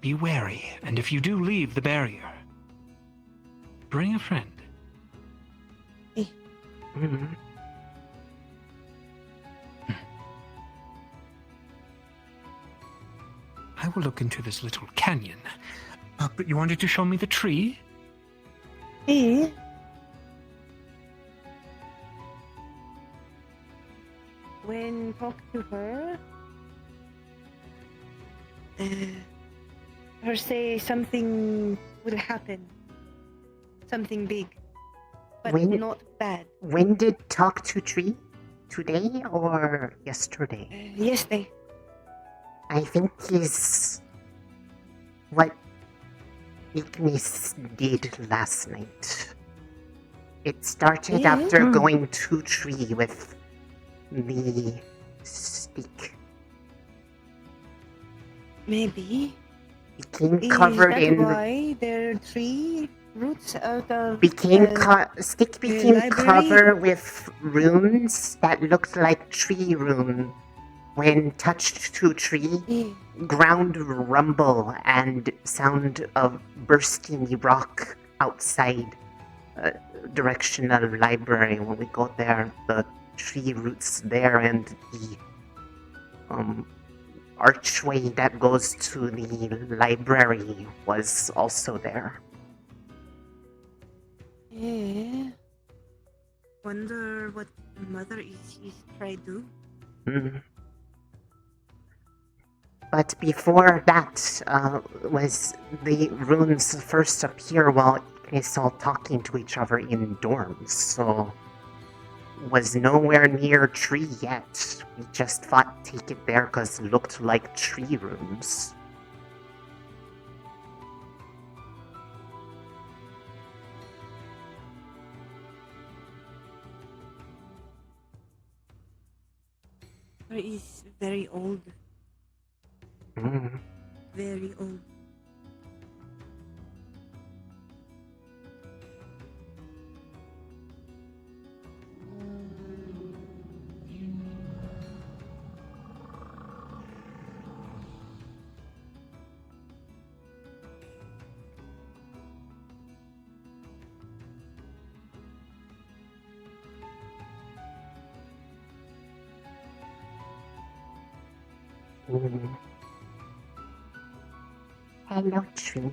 Be wary, and if you do leave the barrier, bring a friend. I will look into this little canyon. But you wanted to show me the tree? Yeah. When talk to her, her say something will happen. Something big. But not bad. When did talk to tree? Today or yesterday? Yesterday. I think is what Ignis did last night. It started after going to tree with the stick. Maybe. Became covered Is that in. why there are tree roots out of Stick became library? covered with runes that looked like tree rune. When touched to tree, ground rumble and sound of bursting rock outside direction of the library. When we got there, the tree roots there and the archway that goes to the library was also there. Yeah. Wonder what Mother is trying to do. But before that was the runes first appear while Ignis all talking to each other in dorms, so was nowhere near tree yet. We just thought take it there because it looked like tree runes. Her is very old. Very old. Hello, tree.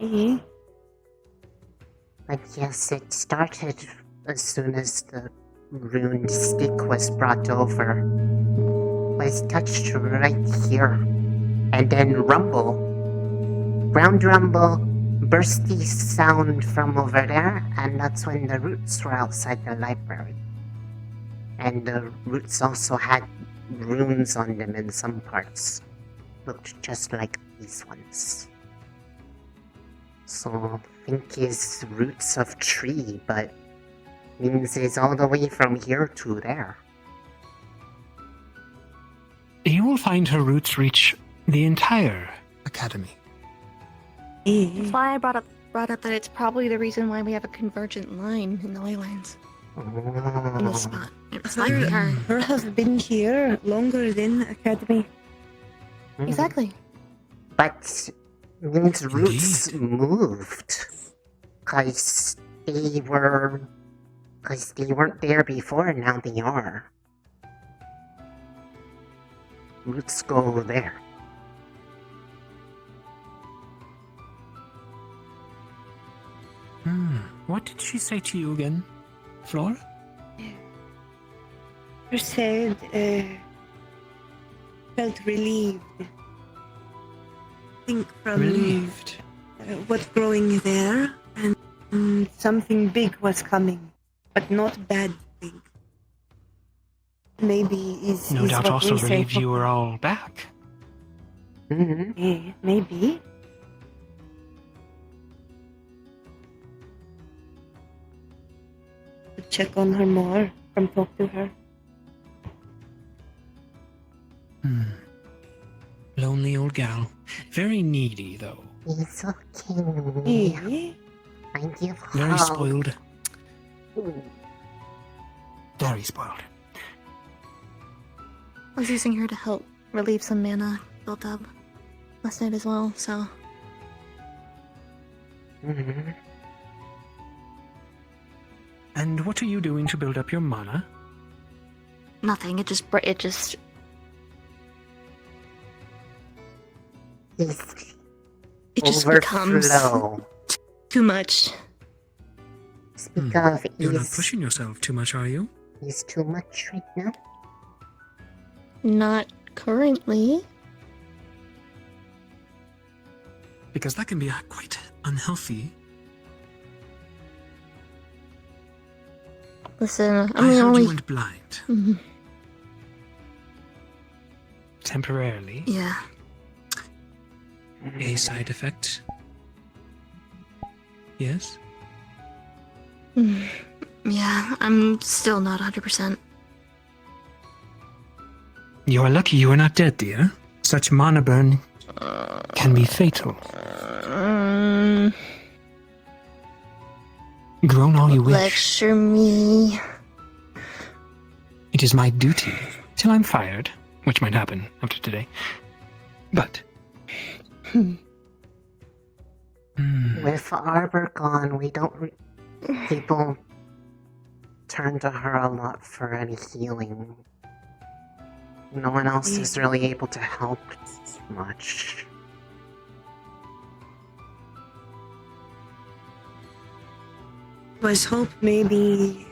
Mm-hmm. But yes, it started as soon as the rune stick was brought over, was touched right here. And then rumble. Ground rumble, bursty sound from over there, and that's when the roots were outside the library. And the roots also had runes on them in some parts. Looked just like these ones. So I think it's roots of tree, but means it's all the way from here to there. You will find her roots reach the entire academy. That's why I brought up that it's probably the reason why we have a convergent line in the ley lines. In this spot. It's like her. Her have been here longer than Academy. Exactly. But means roots moved. Cause they weren't there before, and now they are. Roots go there. What did she say to you again, Flora? Her said, felt relieved. Think from Relieved. What's growing there, and something big was coming, but not bad thing. Maybe is No is doubt what also we say relieved for- you were all back. Yeah, maybe. Check on her more, come talk to her. Lonely old gal. Very needy, though. It's okay. I give Very hope. spoiled. Very spoiled. I was using her to help relieve some mana built up last night as well, so. And what are you doing to build up your mana? Nothing, it just becomes overflow. too much. Speak of You're not is pushing yourself too much, are you? is too much right now. Not currently. Because that can be quite unhealthy. Listen, I I'm the heard only. you went blind. Mhm. Temporarily. Yeah. A side effect. Yes? Yeah, I'm still not 100%. You are lucky you are not dead, dear. Such mana burn can be fatal. Groan all you wish. Lecture me. It is my duty, till I'm fired, which might happen after today. But With Arbor gone, we don't. People turn to her a lot for any healing. No one else is really able to help much. Was hope maybe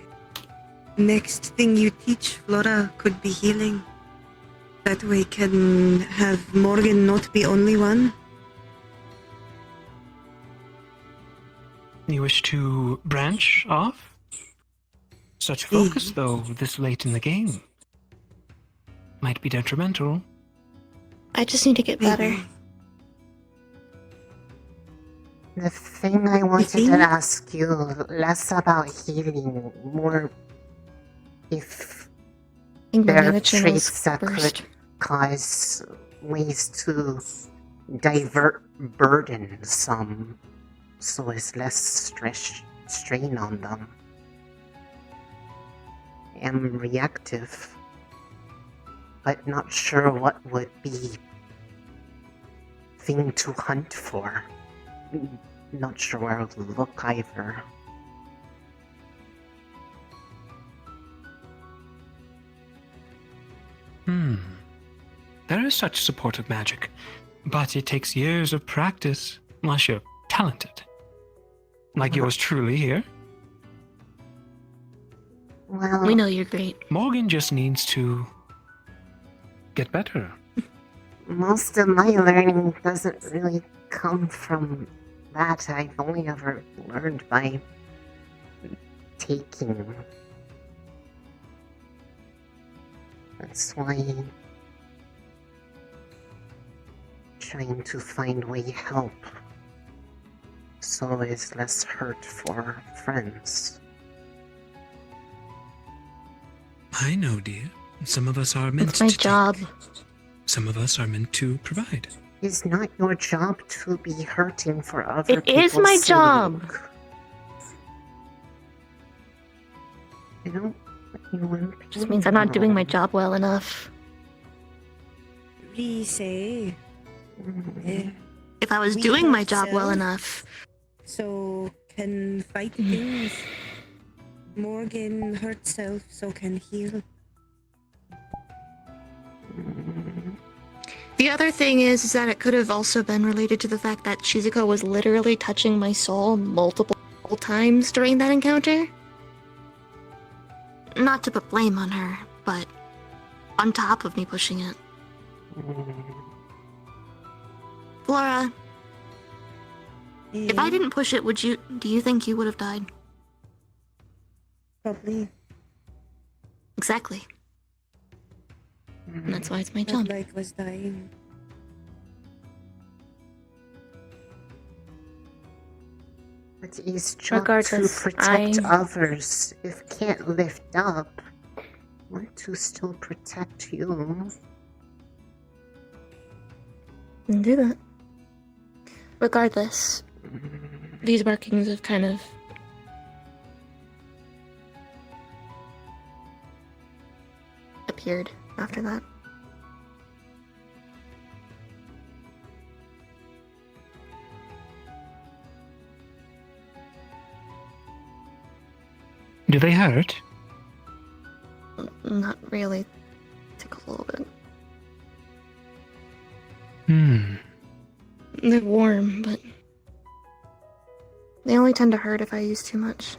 next thing you teach Flora could be healing. That way can have Morgan not be only one. you wish to branch off? Such focus, though, this late in the game, might be detrimental. I just need to get better. The thing I wanted to ask you, less about healing, more if there are traits that could cause ways to divert burden some, so it's less strain on them. I'm reactive, but not sure what would be thing to hunt for. Not sure where to look either. There is such supportive magic, but it takes years of practice, unless you're talented. Like yours truly here. We know you're great. Morgan just needs to get better. Most of my learning doesn't really come from that. I've only ever learned by taking. That's why trying to find way help so it's less hurt for friends. I know, dear. Some of us are meant It's my to job. Some of us are meant to provide. It's not your job to be hurting for other It is my people's job. sake. I don't want Just means I'm not doing my job well enough. Risei. If I was We doing my have job well cells, enough, so can fight things. Morgan hurt self, so can heal. the other thing is that it could have also been related to the fact that Shizuko was literally touching my soul multiple times during that encounter. Not to put blame on her, but on top of me pushing it. Flora, if I didn't push it, do you think you would have died? Probably. Exactly. And that's why it's my job. Like was dying. It's his job to Regardless, protect others. If can't lift up, want to still protect you. Can do that. Regardless, these markings have kind of appeared after that. Do they hurt? Not really. Tickle a little bit. They're warm, but they only tend to hurt if I use too much.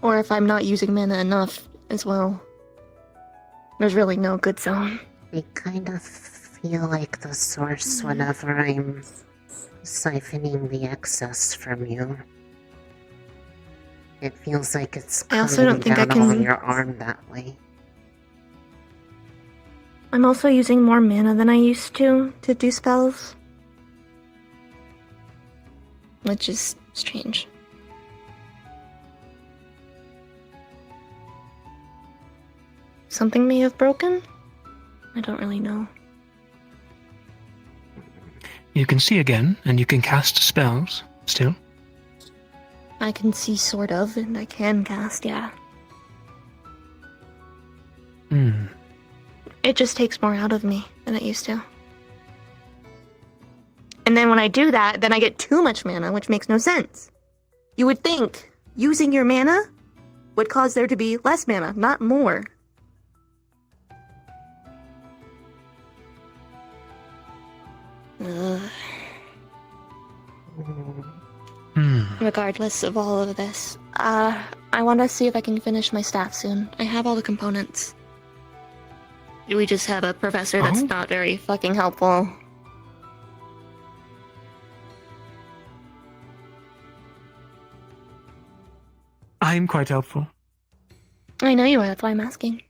Or if I'm not using mana enough as well. There's really no good zone. They kind of feel like the source whenever I'm siphoning the excess from you. It feels like it's I also coming don't think I down on can- your arm that way. I'm also using more mana than I used to do spells. Which is strange. Something may have broken? I don't really know. You can see again, and you can cast spells, still. I can see sort of, and I can cast, yeah. It just takes more out of me than it used to. And then when I do that, then I get too much mana, which makes no sense. You would think using your mana would cause there to be less mana, not more. Ugh. Regardless of all of this, I want to see if I can finish my staff soon. I have all the components. We just have a professor that's not very fucking helpful. I'm quite helpful. I know you are, that's why I'm asking.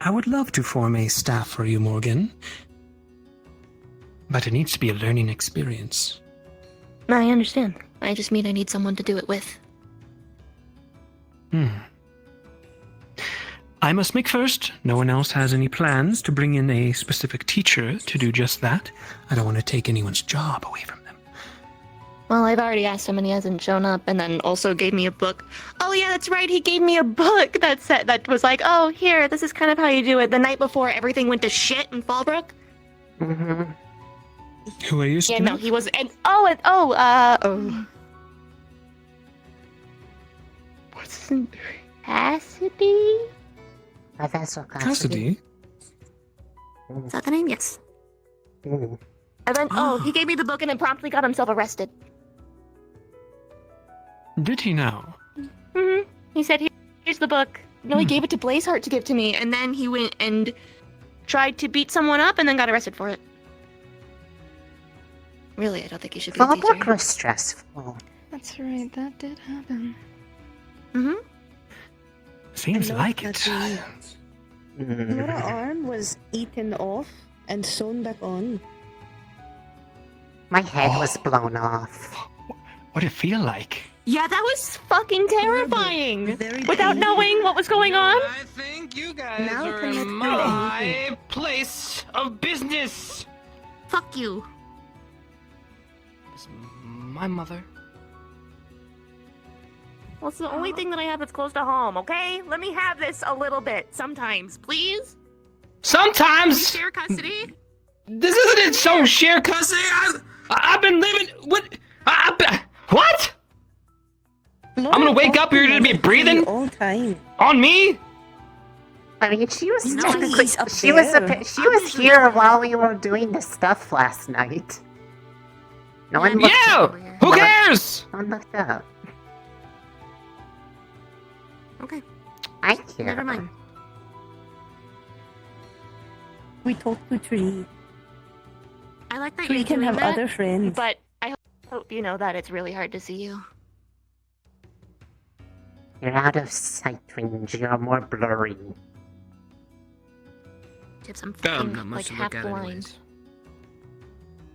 I would love to form a staff for you, Morgan. But it needs to be a learning experience. I understand. I just mean I need someone to do it with. I must make first. No one else has any plans to bring in a specific teacher to do just that. I don't want to take anyone's job away from them. Well, I've already asked him and he hasn't shown up, and then also gave me a book. Oh yeah, that's right, he gave me a book that was like, oh, here, this is kind of how you do it. The night before everything went to shit in Fallbrook. Who are you? Yeah, no, he was, and what's his name? Cassidy? Professor Cassidy? Is that the name? Yes. And then, he gave me the book and then promptly got himself arrested. Did he now? He said, here's the book. No, he gave it to Blazeheart to give to me, and then he went and tried to beat someone up and then got arrested for it. Really, I don't think he should be a The teacher. book was stressful. That's right, that did happen. Seems like it. Her arm was eaten off and sewn back on. My head was blown off. What did it feel like? Yeah, that was fucking terrifying. Without knowing what was going on. I think you guys are in my place of business. Fuck you. It's my mother. Well, it's the only thing that I have that's close to home, okay? Let me have this a little bit, sometimes, please? Sometimes! Share custody? This isn't its own share custody. I've been living... What? What? I'm gonna wake up, you're gonna be breathing? All time. On me? I mean, she was No, technically he's up she was there. she was here while we were doing this stuff last night. No one looked. Yeah! Who cares? No one looked up. Okay. I care. Never mind. We talked to Tree. I like that Tree you're can doing have that, other friends. but I hope you know that it's really hard to see you. You're out of sight range. You're more blurry. Tips, I'm God, fucking, not much like to look half at blind. anyways.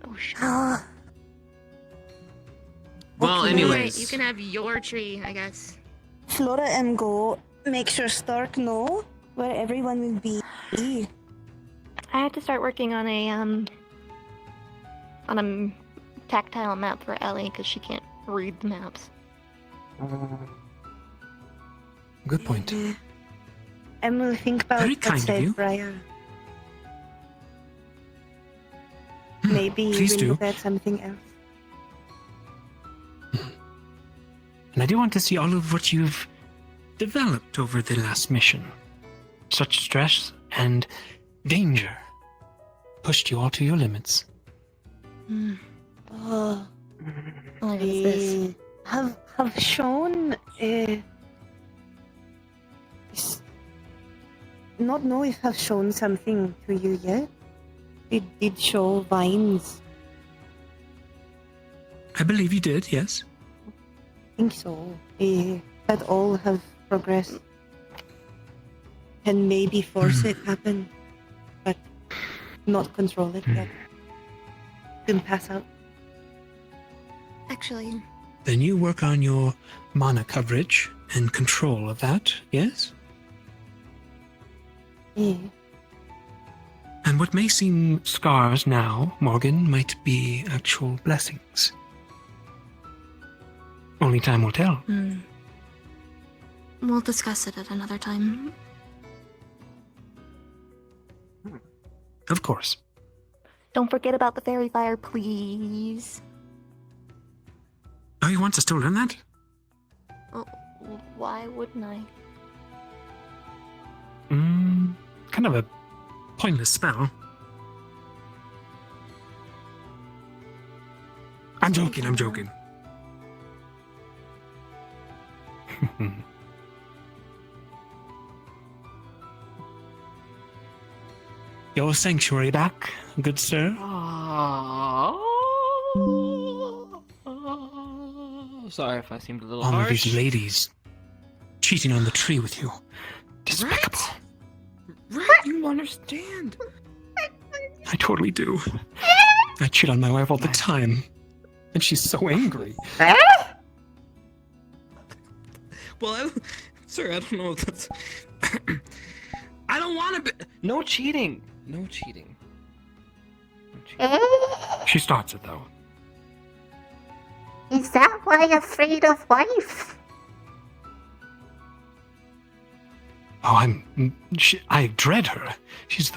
Oh shit. Well, Okay. anyways. Right, you can have your tree, I guess. Flora and Go, make sure Stark know where everyone will be. I have to start working on a tactile map for Ellie because she can't read the maps. Good point. And we'll think about Very what kind of said you. Briar. Maybe please we'll do. look at something else. And I do want to see all of what you've developed over the last mission. Such stress and danger pushed you all to your limits. Oh, What is this? have shown not know if have shown something to you yet. It did show vines. I believe you did, yes. I think so. That all have progressed. Can maybe force it happen, but not control it yet. Didn't pass out. Actually, Then you work on your mana coverage and control of that, yes? Yeah. And what may seem scars now, Morgan, might be actual blessings. Only time will tell. we'll discuss it at another time. Of course. Don't forget about the fairy fire, please. Oh, you want us to learn that? Oh, why wouldn't I? Kind of a pointless spell. I'm joking. Your sanctuary back, good sir? Sorry if I seemed a little All of harsh. these ladies cheating on the tree with you. Despicable. Right, you understand. I totally do. I cheat on my wife all the time. And she's so angry. Well, sir, I don't know if that's... I don't want to be... No cheating. No cheating. She starts it, though. Is that why you're afraid of wife? Oh, I dread her. She's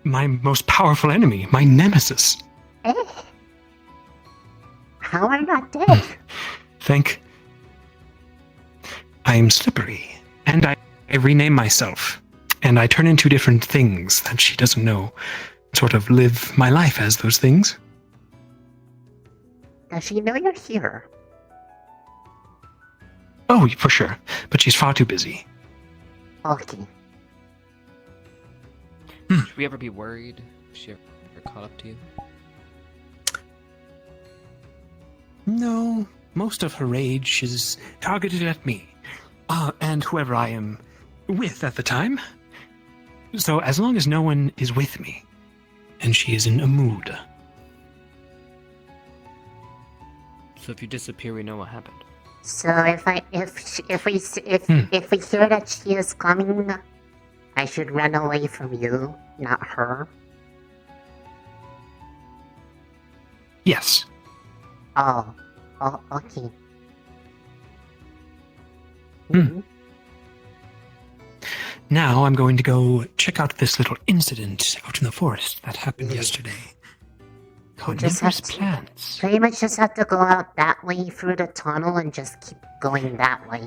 my most powerful enemy, my nemesis. How are you not dead? I am slippery, and I rename myself, and I turn into different things that she doesn't know. Sort of live my life as those things. Does she know you're here? Oh, for sure. But she's far too busy. Okay. Should we ever be worried if she ever caught up to you? No, most of her rage is targeted at me. And whoever I am with at the time. So as long as no one is with me, and she is in a mood. So if you disappear, we know what happened. So if we hear that she is coming, I should run away from you, not her. Yes. Oh, okay. Now I'm going to go check out this little incident out in the forest that happened yesterday. Carnivorous plants. Pretty much just have to go out that way through the tunnel and just keep going that way.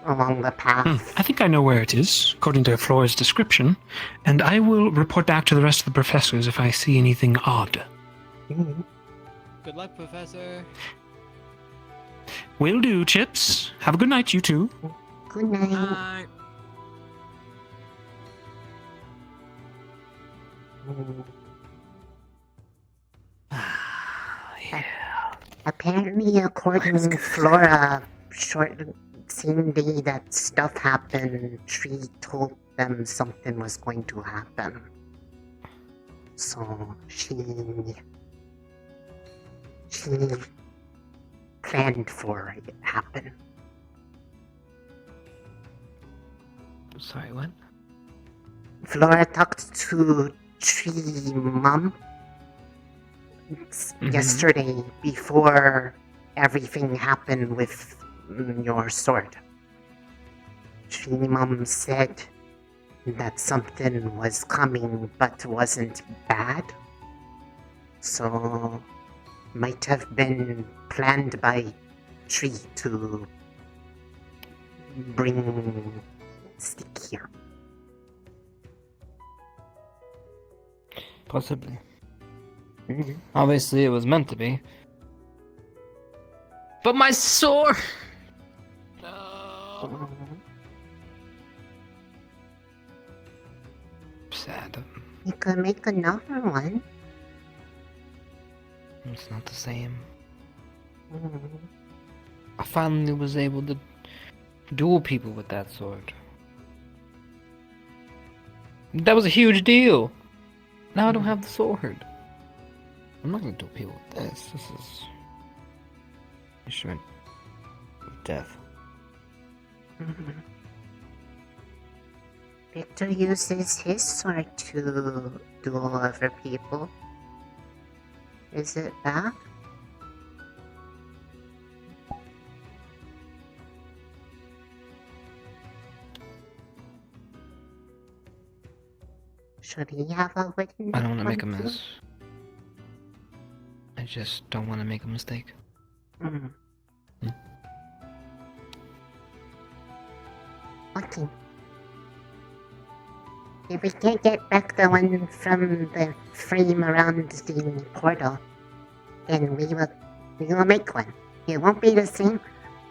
Along the path. I think I know where it is, according to Flora's description, and I will report back to the rest of the professors if I see anything odd. Good luck, Professor. Will do, Chips. Have a good night, you two. Good night. Apparently, according to Flora, same day that stuff happened, Tree told them something was going to happen. So she planned for it to happen. Sorry, what? Flora talked to Tree Mom yesterday before everything happened with your sword. Tree Mom said that something was coming but wasn't bad. So might have been planned by Tree to bring Stick here. Possibly. Obviously, it was meant to be. But my sword! No. Sad. You could make another one. It's not the same. I finally was able to duel people with that sword. That was a huge deal. Now I don't have the sword. I'm not gonna duel people with this. This is instrument of death. Victor uses his sword to duel other people. Is it that? Should he have a wooden? I don't want to make a mess. I just don't want to make a mistake. Okay. If we can't get back the one from the frame around the portal, then we will make one. It won't be the same,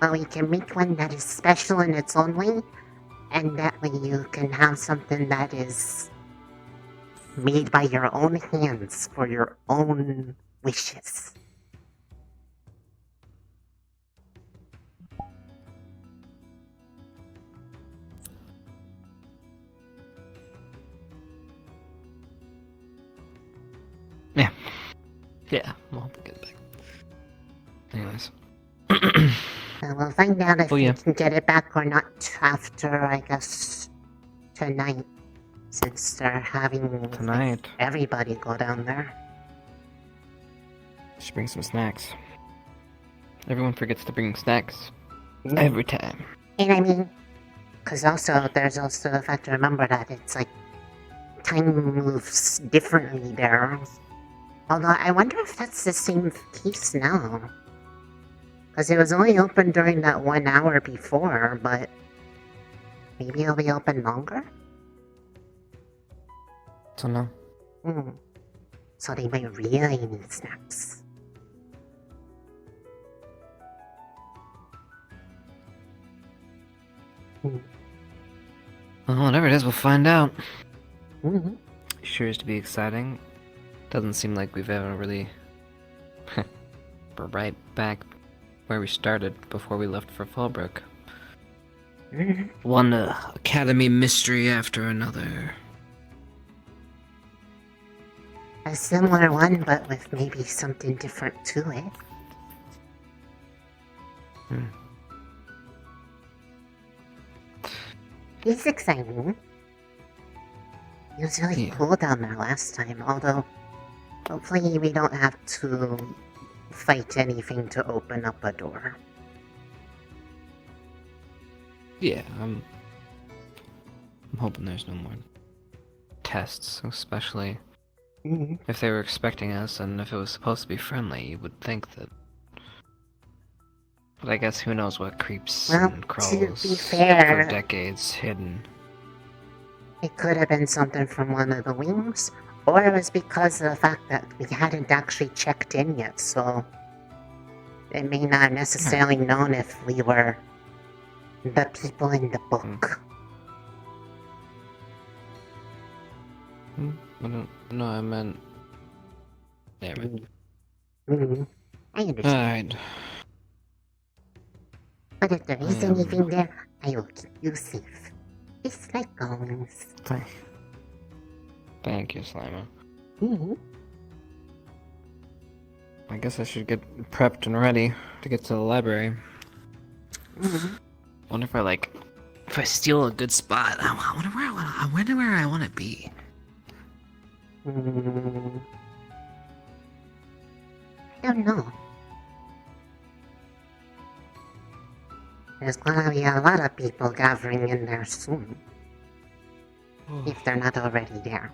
but we can make one that is special in its own way, and that way you can have something that is made by your own hands for your own wishes. Yeah, we'll have to get it back. Anyways. We'll find out if we can get it back or not after, I guess, tonight. Since they're having everybody go down there. Just bring some snacks. Everyone forgets to bring snacks. Every time. And I mean, because there's also the fact to remember that it's like time moves differently there. Although I wonder if that's the same case now. Because it was only open during that 1 hour before, but maybe it'll be open longer? Don't know. So they might really need snacks. Well, whatever it is, we'll find out. Mm-hmm. Sure is to be exciting. Doesn't seem like we've ever really... We're right back where we started before we left for Fallbrook. One academy mystery after another. A similar one, but with maybe something different to it. It's exciting. It was really cool down there last time, although hopefully we don't have to fight anything to open up a door. Yeah, I'm hoping there's no more tests, especially if they were expecting us and if it was supposed to be friendly, you would think that. But I guess who knows what creeps and crawls to be fair, for decades hidden. It could have been something from one of the wings, or it was because of the fact that we hadn't actually checked in yet, so they may not have necessarily known if we were the people in the book. No, I meant... There I understand. Alright. But if there is anything there, I will keep you safe. It's like always. Thank you, Slimer. Mm-hmm. I guess I should get prepped and ready to get to the library. Wonder if if I steal a good spot, I wonder where I want to be. I don't know. There's gonna be a lot of people gathering in there soon. If they're not already there.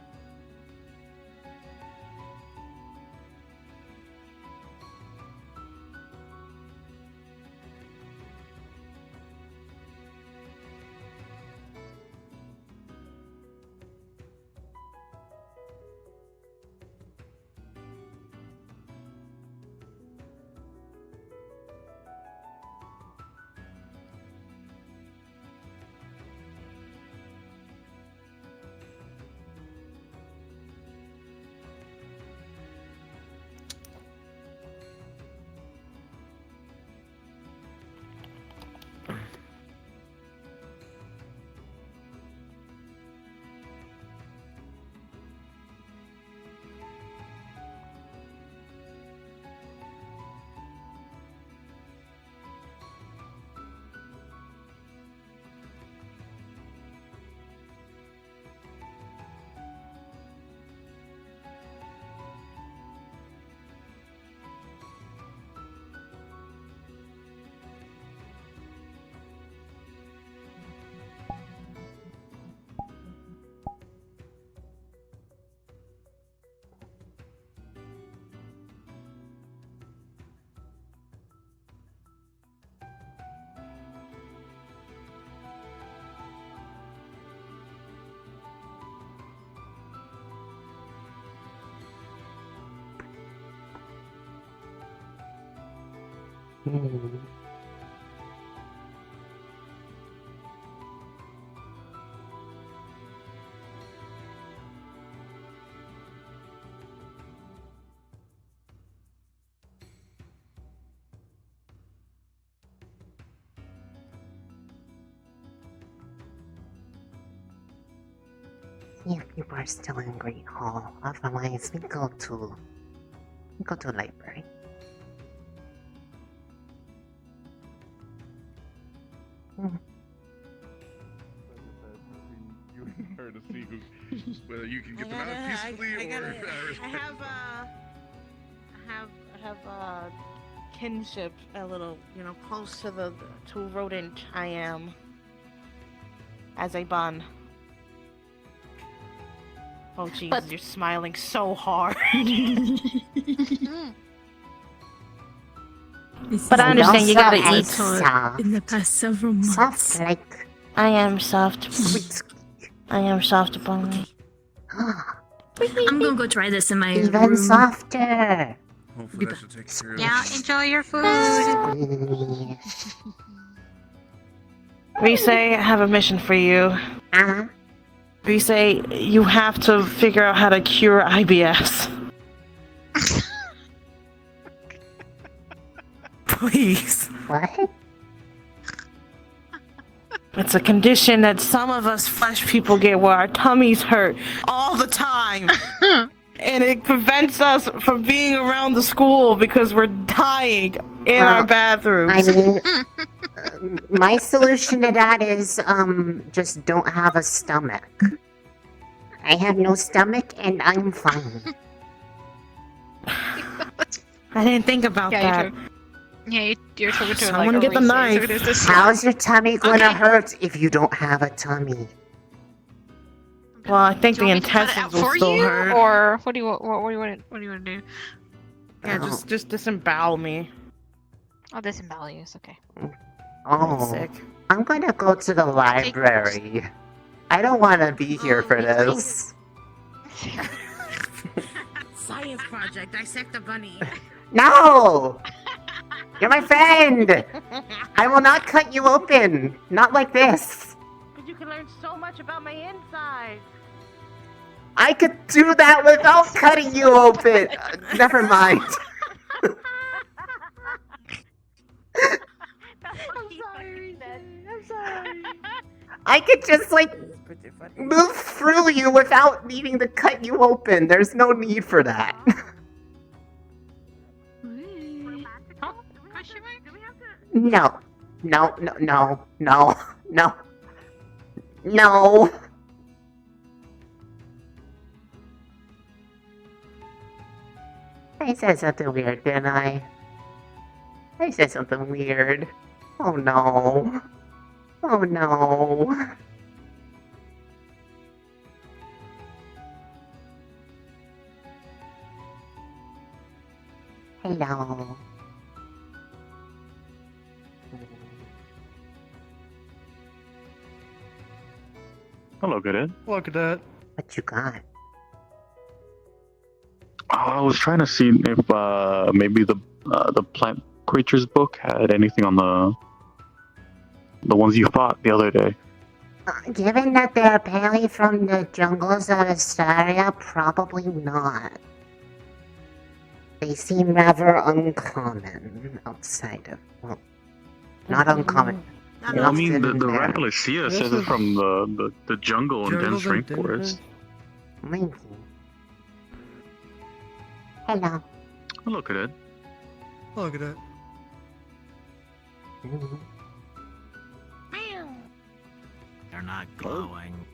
See if people are still in Great Hall. Otherwise, we go to library. You and her to see whether you can get them out peacefully or. I have kinship a little, close to the rodent I am as a bun. Oh jeez, you're smiling so hard. But I understand you gotta eat. In the past several months. Soft like. I am soft. I am soft bun. I'm gonna go try this in my Even room. softer. Hopefully that should take care of Yeah, enjoy your food. Risei, I have a mission for you. Uh-huh. Risei, you have to figure out how to cure IBS. Please. What? It's a condition that some of us flesh people get where our tummies hurt all the time. And it prevents us from being around the school because we're dying in our bathrooms. I mean, my solution to that is, just don't have a stomach. I have no stomach and I'm fine. I didn't think about that. You're talking to Someone like get the knife. So there's this How's your tummy gonna hurt if you don't have a tummy? Well, I think the cut it intestines out will for still you, hurt. or what do you want to do? Yeah, just disembowel me. Oh, disembowel you. It's okay. Oh, Sick. I'm gonna go to the library. I don't want to be here for this. Science project. Dissect a bunny. No! You're my friend! I will not cut you open. Not like this. But you can learn so much about my insides. I could do that without cutting you open. Never mind. I'm sorry. I could just, like, move through you without needing to cut you open. There's no need for that. No. No, no, no, no, no. No. I said something weird, didn't I? I said something weird. Oh no. Oh no. Hello. Hello, Cadet. Hello, Cadet. What you got? I was trying to see if maybe the plant creatures book had anything on the ones you fought the other day. Given that they're apparently from the jungles of Astaria, probably not. They seem rather uncommon outside of, well, not uncommon. Well, I mean, the Rafflesia says it's from the jungle and dense rainforest. Maybe. Hello. Hello, Cadet. Hello, Cadet. They're not glowing.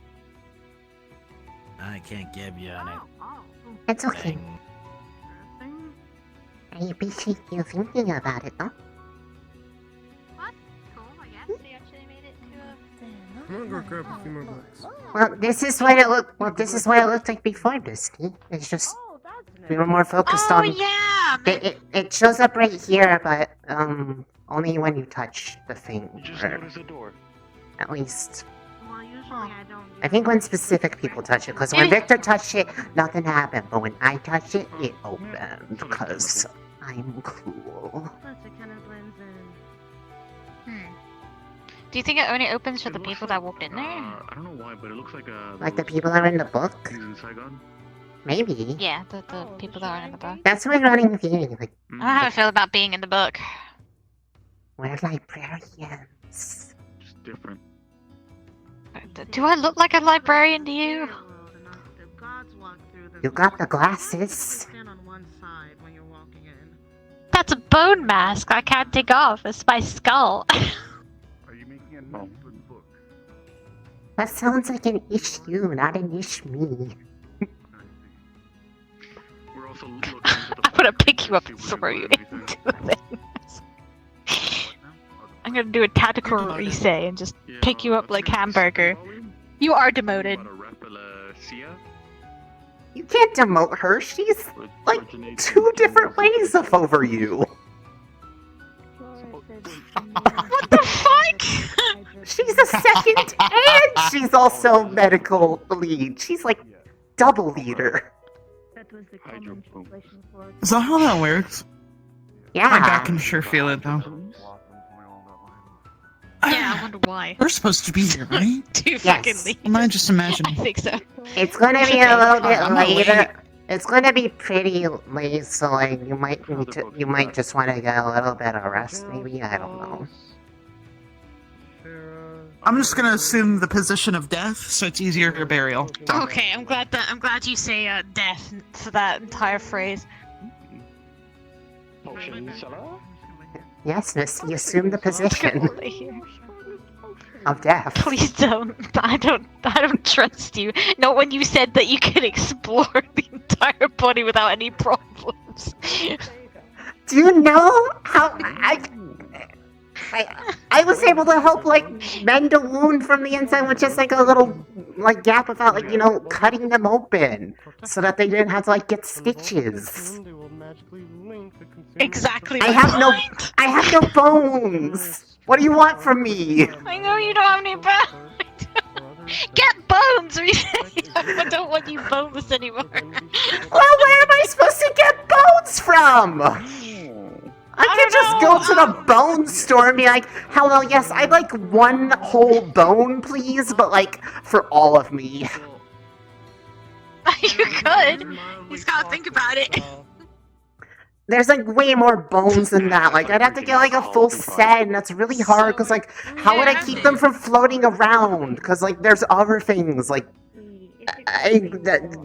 I can't give you any. It's okay. I appreciate you thinking about it, though. I'm gonna go grab a few more books. Well, this is what it looked. Well, this is what it looked like before, Misty. It's just we were more focused on. Yeah. It shows up right here, but only when you touch the thing. You just or noticed a door. at least. Well, usually I don't. I think when specific people touch it, because when Victor touched it, nothing happened. But when I touched it, it opened because I'm cool. Do you think it only opens for the people that walked in there? I don't know why, but it looks like Like the people that are in the book? He's in Saigon. Maybe. Yeah, the people that are in the book. That's my running theory. Like, I don't know how I feel about being in the book. we're librarians. Just different. Do I look like a librarian to you? You got the glasses. That's a bone mask I can't take off. It's my skull. Are you making a note for the book? That sounds like an issue, not an ish me. We're also looking into I'm gonna pick you up and throw you into things. I'm gonna do a tactical Risei and just pick you up like hamburger. You are demoted. You can't demote her. She's like 2 different ways of over you. What the fuck? She's a second and she's also medical lead. She's like double leader. Is that how that works? Yeah. My back can sure feel it though. Yeah, wonder why. We're supposed to be here, right? Too fucking late. Am I just I imagining? think so. It's gonna be a little bit I'm not late. later. It's gonna be pretty late, so like you might just want to get a little bit of rest, maybe. I don't know. I'm just gonna assume the position of death, so it's easier for burial. So. Okay, I'm glad you say death for that entire phrase. Yes, miss, you assume the position of death. Please don't. I don't trust you. Not when you said that you could explore the entire body without any problems. Do you know how I was able to help like mend a wound from the inside with just like a little like gap without like cutting them open so that they didn't have to like get stitches. Exactly. I have no bones. What do you want from me? I know you don't have any bones. Get bones, Risei. I don't want you boneless anymore. Well, where am I supposed to get bones from? I can't just go to the bone store and be like, hello, yes, I'd like one whole bone, please, but like, for all of me. You could. You just gotta think about it. There's like way more bones than that. Like, I'd have to get like a full set, and that's really hard, because like, how would I keep them from floating around? Because like, there's other things, like,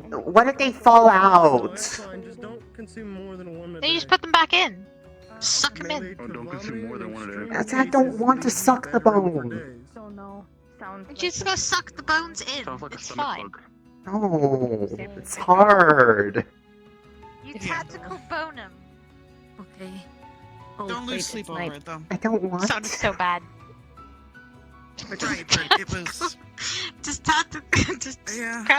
what if they fall out? Then you just put them back in. Suck them in. Oh, don't consume more than one at a time. I don't want to suck the bone. You just gotta suck the bones in. It's fine. No, it's hard. You tactical bone him. Okay. Don't lose sleep over it, though. I don't want. Sounded so bad. Right, it was. Just grab the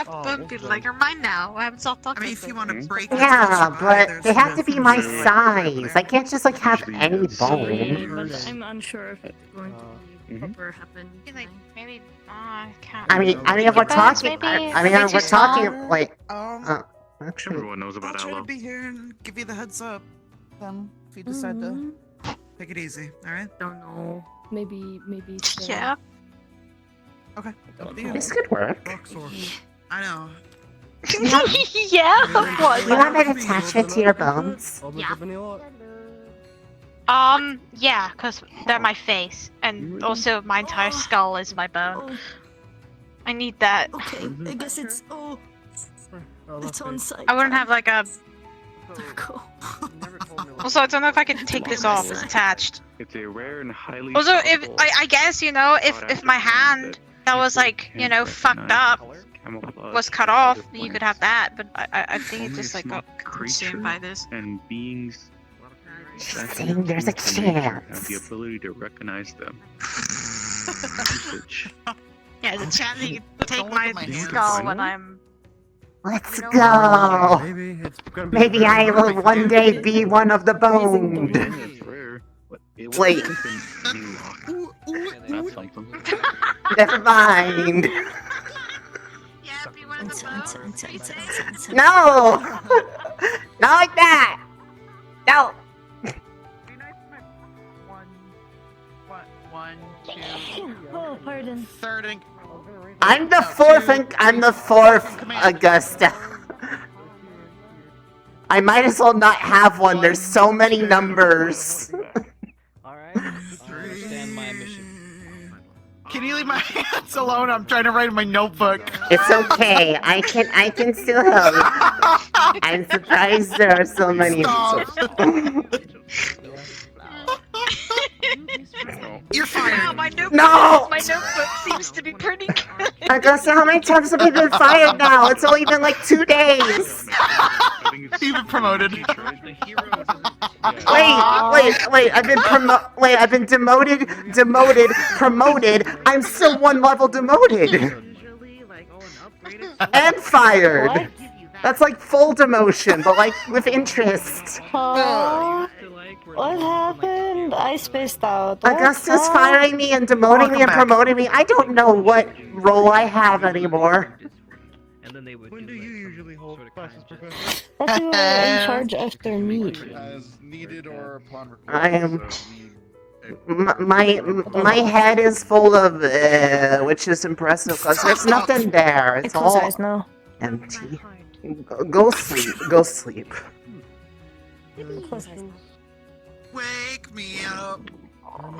bone and be like, you're mine now. I haven't stopped talking. I mean, if you want to break. Yeah, but they have to be my size. I can't just like have any bone. But I'm unsure if it's going to be proper happen. Like, maybe I can't. I mean, if we're talking, if we're talking like, actually, Everyone knows about I'll try Aloe. to be here and give you the heads up. Then, if you decide to take it easy, all right? Don't know. Maybe. Yeah. Okay. this could work. I know. Yeah. What? You have an attachment to your bones? Yeah. Yeah, because they're my face, and also my entire skull is my bone. I need that. Okay, I guess it's it's on site. I wouldn't have like a. Also, I don't know if I can take this off. It's attached. It's a rare and highly. Also, if I guess if my hand that was like fucked up was cut off, you could have that. But I think it just like got consumed by this. And beings. She's saying there's a Have chance. the ability to recognize them. Yeah, there's a chance you can take my skull when I'm. Let's go. Maybe I will one day be one of the boned. Wait. Never mind. No! Not like that! No! Oh, pardon. Third. I'm the fourth Augusta. I might as well not have one. There's so many numbers. Understand my mission. Can you leave my hands alone? I'm trying to write in my notebook. It's okay. I can still help. I'm surprised there are so many. You're fired. Wow, my notebook, No! My notebook seems to be pretty good. Augusta, how many times have we been fired now? It's only been like 2 days. You've been promoted. Wait, I've been demoted, promoted. I'm still 1 level demoted. And fired. What? That's like full demotion, but like with interest. What happened? I spaced out. What Augusta's happened? firing me and demoting me and promoting me. I don't know what role I have anymore. When do you usually hold classes, Professor? But you were in charge after me. As needed or upon request. I am. My head is full of, which is impressive because there's nothing there. It's Close all eyes now. empty. Go sleep. Go sleep. Close eyes. Wake me up. Oh,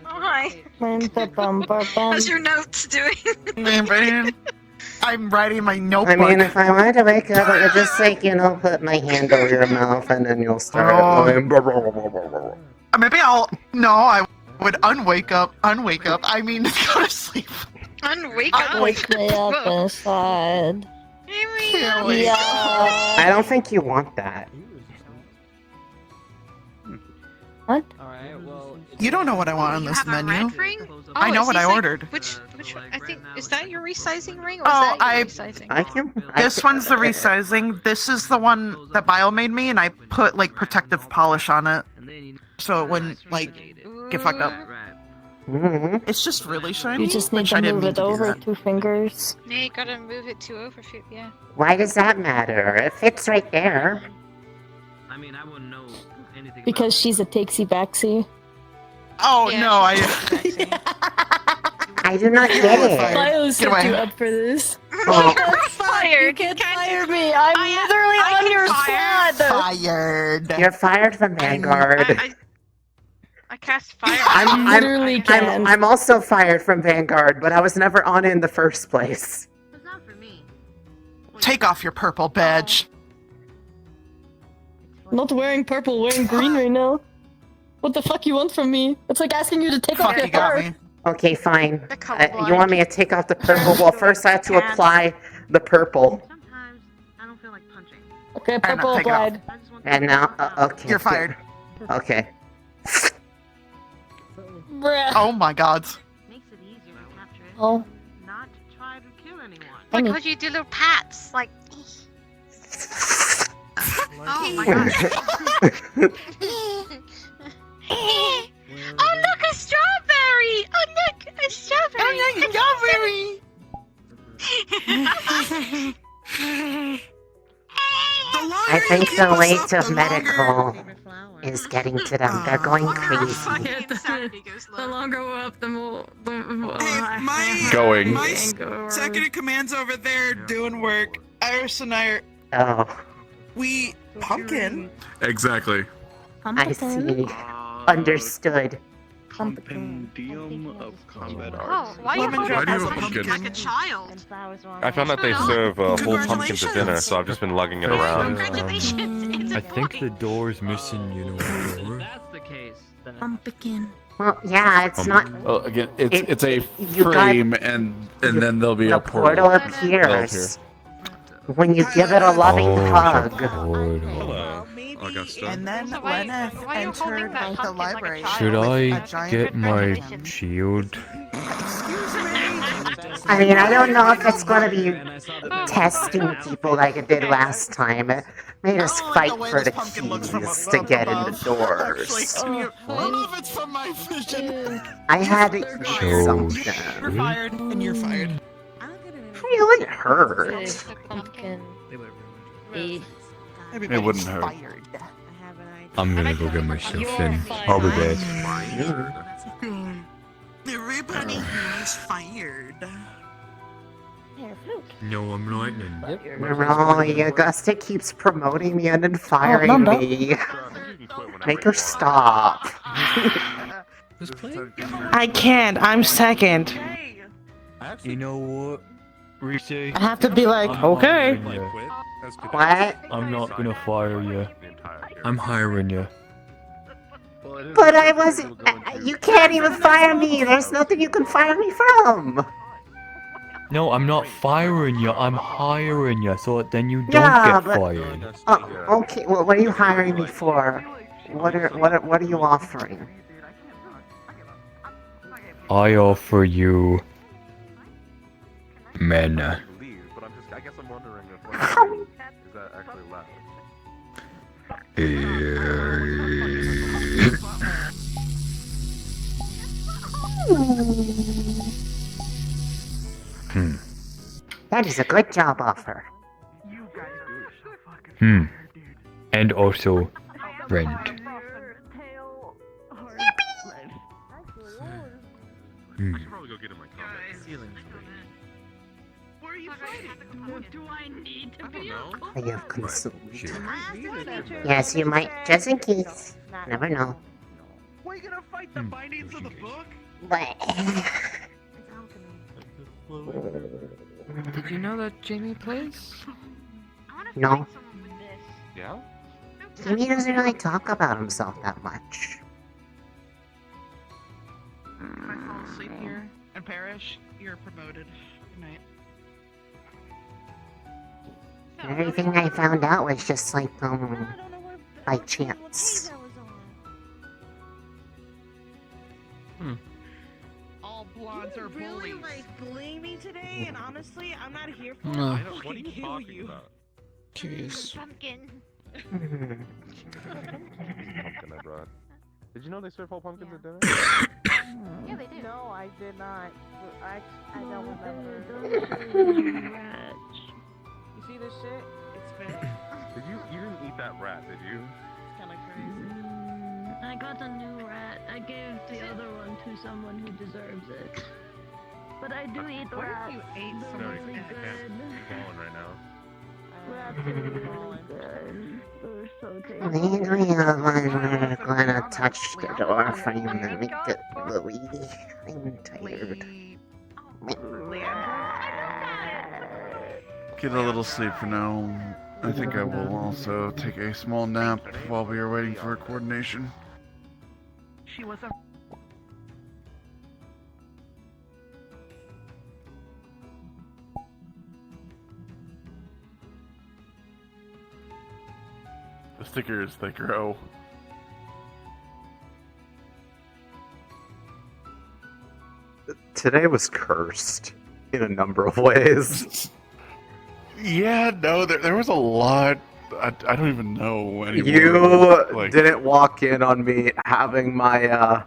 hi. How's your notes doing? Man, I'm writing my notebook. I mean, if I wanted to wake up, I could just like, put my hand over your mouth and then you'll start going. Maybe I'll. No, I would unwake up. I mean, go to sleep. Unwake up. Wake me up inside. I don't think you want that. What? You don't know what I want on this Have a menu. red ring? I know what I ordered. Which? I think is that your resizing ring or Oh, is that your resizing? This one's the resizing. This is the one that Bio made me, and I put like protective polish on it, so it wouldn't like get fucked up. It's just really shiny. You just need which to I didn't move mean it to do over that. 2 fingers. Yeah, you gotta move it to overfit. Yeah. Why does that matter? It fits right there. I mean, I wouldn't know anything. Because she's a takesy-backsy. Oh Yeah, no, I do not get it. Bio Get set away. you up for this. Oh. You can't fire me. I'm literally on your squad. Fired. You're fired from Vanguard. I cast fire. I'm also fired from Vanguard, but I was never on it in the first place. Take off your purple badge. Not wearing purple, wearing green right now. What the fuck you want from me? It's like asking you to take off your fur. Okay, fine. You want me to take off the purple? Well, first I have to apply the purple. Okay, purple take it off. applied. And now, okay. You're fired. Okay. Bruh. Oh my god. Oh. Like, would you do little pats? Like. Oh my gosh. Oh, look, a strawberry! Oh, look, a strawberry! Oh, look, a strawberry! I think the weight of medical is getting to them. They're going crazy. The longer we're up, the more. Going. My second in command's over there doing work. Iris and I are. Oh, We. Pumpkin. Exactly. I see. Understood. Compendium of combat Oh, arts. why are you holding Why do you have a that pumpkin? like a child? I found out they serve whole pumpkins at dinner, so I've just been lugging it around. Congratulations! I think the door's missing, you know, a door. That's the case. Then Pumpkin. Well, yeah, it's not. Well, again, it's a you got- frame, and then there'll be The a portal appears when you give it a loving hug. Hello, Augusta. And then Lenneth entered the library. Should with I a giant get my pumpkin. shield? I mean, I don't know if it's going to be testing people like it did last time. It made us fight for the keys to get in the doors. All of it's from my vision. I had to eat You're something. fired, and you're fired. Really hurt. Pumpkin. It wouldn't hurt. Fired. I'm gonna go get myself in. I'll be back. Everybody is fired. No, I'm not. Really, Augusta keeps promoting me and then firing me. Make her stop. I can't. I'm second. You know what, Risei? I have to be like, okay. What? I'm not gonna fire you. I'm hiring you. But I wasn't. You can't even fire me. There's nothing you can fire me from. No, I'm not firing you. I'm hiring you, so then you don't Yeah, get but- fired. Okay. Well, what are you hiring me for? What are you offering? I offer you men. But I guess I'm wondering if is that actually left? That is a good job offer. And also rent. I should probably go get in my car. Where are you fighting? Do I need to be I have consumed. Sure. Yes, you might, just in case. Never know. We're gonna fight the bindings of the book? But... Did you know that Jamie plays? No. Yeah? Jamie doesn't really talk about himself that much. Can I fall asleep here and perish? You're promoted. Good night. Everything I found out was just like, by chance. All blondes are really bullies. like bullying me today, and honestly, I'm not here for No. it. I What are you talking about? Jeez. Pumpkin. Pumpkin I brought. Did you know they serve whole pumpkins at dinner? Yeah, they do. No, I did not. I don't remember. You see this shit? It's fake. You didn't eat that rat, did you? It's kind of crazy. I got a new rat. I gave the other one to someone who deserves it. But I do eat What rats. if you ate They're someone's really ass? good. Falling right now. Rats are really good. They're so tasty. We're gonna touch the door frame and make it glowy. I'm tired. Get a little sleep for now. I think I will also take a small nap while we are waiting for coordination. She was a... The stickers, they grow. Today was cursed in a number of ways. Yeah, no, there was a lot. I don't even know anymore. You Like, didn't walk in on me having my